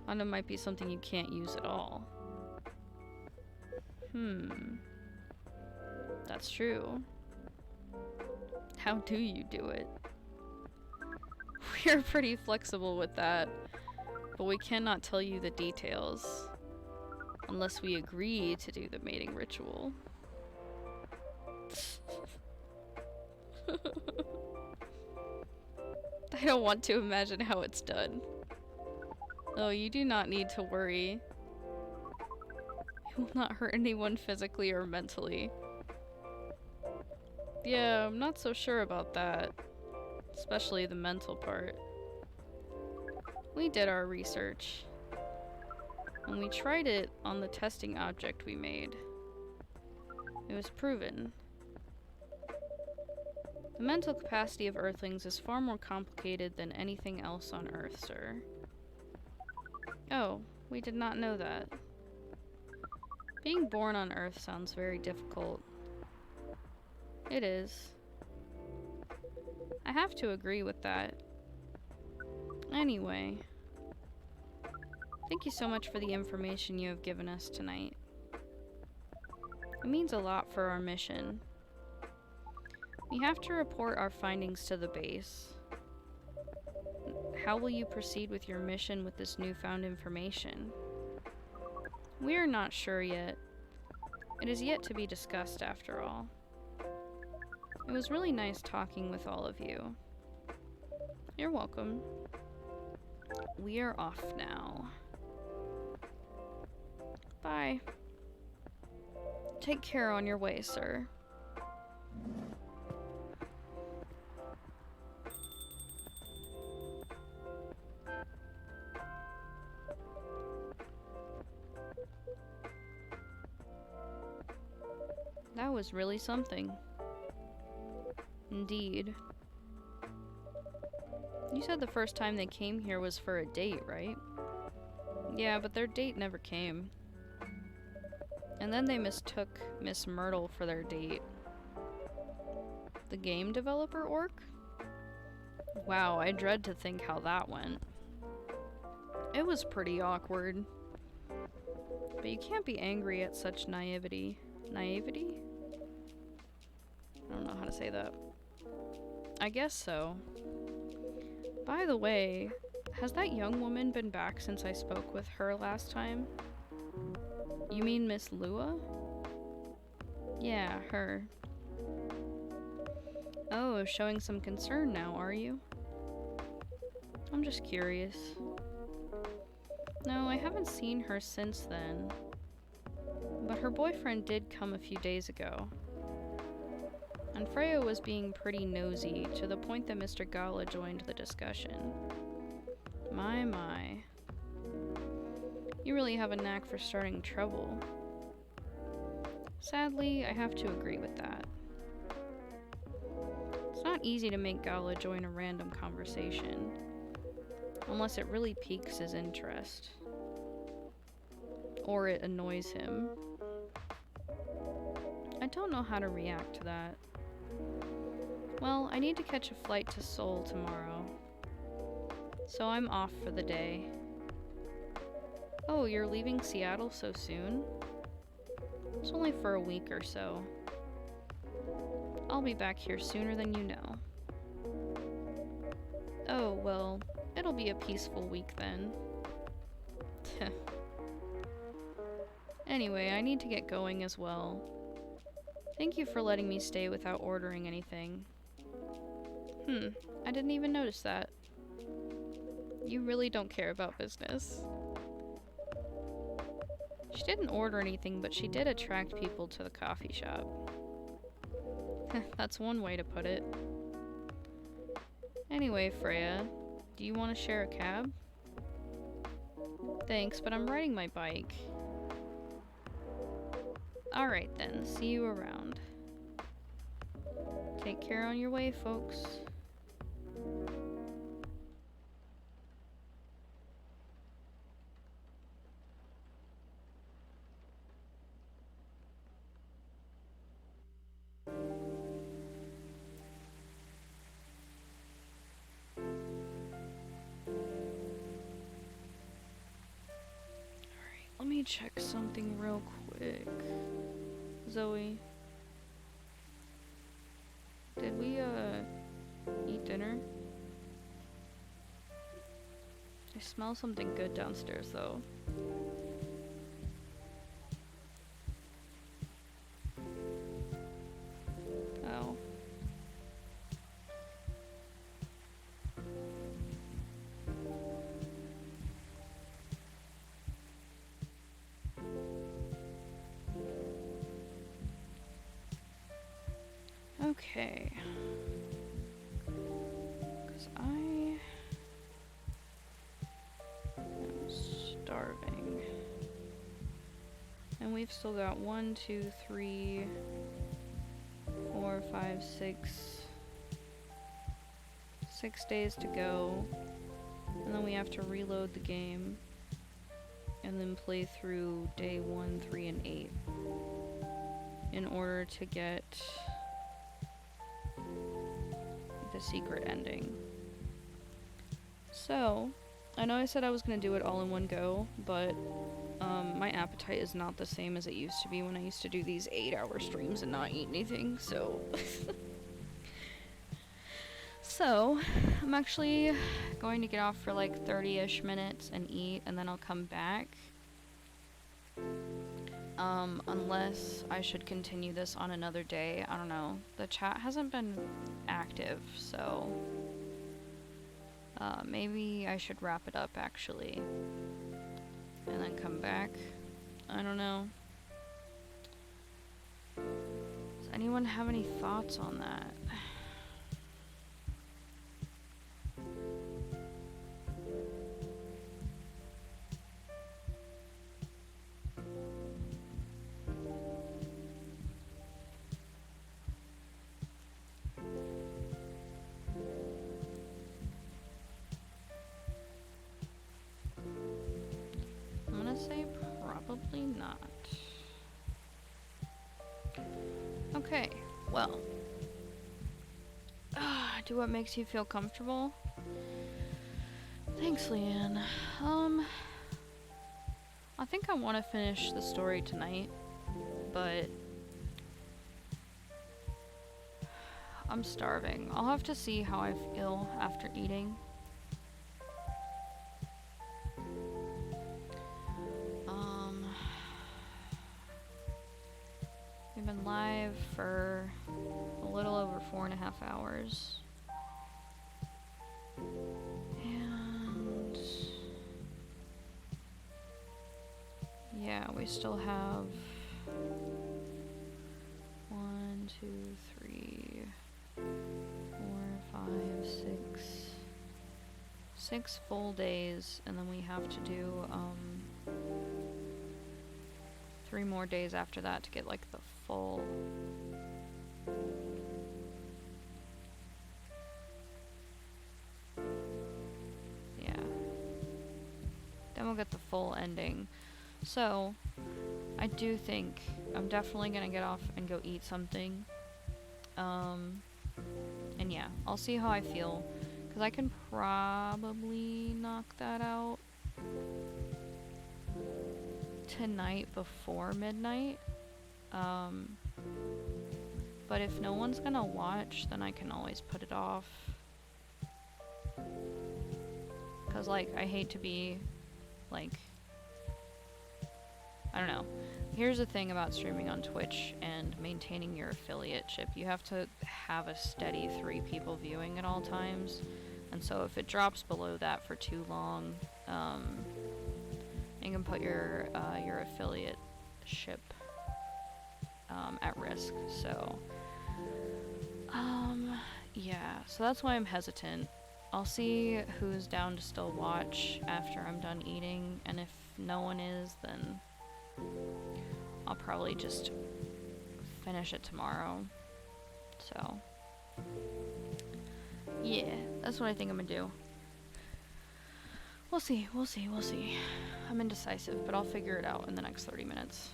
condom might be something you can't use at all. That's true. How do you do it? We're pretty flexible with that, but we cannot tell you the details unless we agree to do the mating ritual. I don't want to imagine how it's done. Oh, you do not need to worry. It will not hurt anyone physically or mentally. Yeah, I'm not so sure about that. Especially the mental part. We did our research. And we tried it on the testing object we made. It was proven. The mental capacity of Earthlings is far more complicated than anything else on Earth, sir. Oh, we did not know that. Being born on Earth sounds very difficult. It is. I have to agree with that. Anyway, thank you so much for the information you have given us tonight. It means a lot for our mission. We have to report our findings to the base. How will you proceed with your mission with this newfound information? We are not sure yet. It is yet to be discussed after all. It was really nice talking with all of you. You're welcome. We are off now. Bye. Take care on your way, sir. That was really something. Indeed. You said the first time they came here was for a date, right? Yeah, but their date never came. And then they mistook Miss Myrtle for their date. The game developer orc? Wow, I dread to think how that went. It was pretty awkward. But you can't be angry at such naivety. Naivety? I don't know how to say that. I guess so. By the way, has that young woman been back since I spoke with her last time? You mean Miss Lua? Yeah, her. Oh, showing some concern now, are you? I'm just curious. No, I haven't seen her since then. But her boyfriend did come a few days ago. And Freya was being pretty nosy, to the point that Mr. Gala joined the discussion. My. You really have a knack for starting trouble. Sadly, I have to agree with that. It's not easy to make Gala join a random conversation, unless it really piques his interest. Or it annoys him. I don't know how to react to that. Well, I need to catch a flight to Seoul tomorrow, so I'm off for the day. Oh, you're leaving Seattle so soon? It's only for a week or so. I'll be back here sooner than you know. Oh, well, it'll be a peaceful week then. Anyway, I need to get going as well. Thank you for letting me stay without ordering anything. I didn't even notice that. You really don't care about business. She didn't order anything, but she did attract people to the coffee shop. That's one way to put it. Anyway, Freya, do you want to share a cab? Thanks, but I'm riding my bike. Alright then, see you around. Take care on your way, folks. Let me check something real quick. Zoe, did we, eat dinner? I smell something good downstairs, though. Oh. Okay. 'Cause I am starving. And we've still got 1, 2, 3, 4, 5, 6 days to go. And then we have to reload the game. And then play through day 1, 3, and 8. In order to get the secret ending. So, I know I said I was gonna do it all in one go, but my appetite is not the same as it used to be when I used to do these 8-hour streams and not eat anything, so so I'm actually going to get off for like 30-ish minutes and eat, and then I'll come back. Unless I should continue this on another day. I don't know. The chat hasn't been active, so maybe I should wrap it up actually. And then come back. I don't know. Does anyone have any thoughts on that? I'm gonna say probably not. Okay, well. Do what makes you feel comfortable. Thanks, Leanne. I think I want to finish the story tonight, but I'm starving. I'll have to see how I feel after eating. We've been live for a little over 4.5 hours. And yeah, we still have 1, 2, 3, 4, 5, 6 full days, and then we have to do 3 more days after that to get like the full then we'll get the full ending. So I do think I'm definitely gonna get off and go eat something. And yeah, I'll see how I feel, because I can probably knock that out tonight before midnight. But if no one's gonna watch, then I can always put it off. Cause like, I hate to be like, I don't know. Here's the thing about streaming on Twitch and maintaining your affiliateship. You have to have a steady 3 people viewing at all times. And so if it drops below that for too long, you can put your affiliateship at risk. So yeah, so that's why I'm hesitant. I'll see who's down to still watch after I'm done eating, and if no one is, then I'll probably just finish it tomorrow. So yeah, that's what I think I'm gonna do. We'll see. I'm indecisive, but I'll figure it out in the next 30 minutes.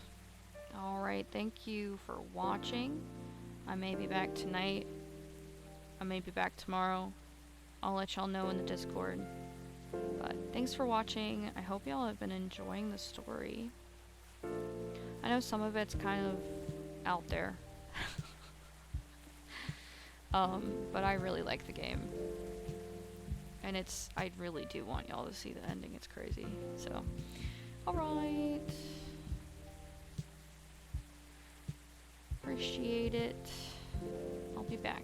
Alright, thank you for watching. I may be back tonight. I may be back tomorrow. I'll let y'all know in the Discord. But thanks for watching. I hope y'all have been enjoying the story. I know some of it's kind of out there. But I really like the game. And I really do want y'all to see the ending. It's crazy. So, alright. Appreciate it. I'll be back.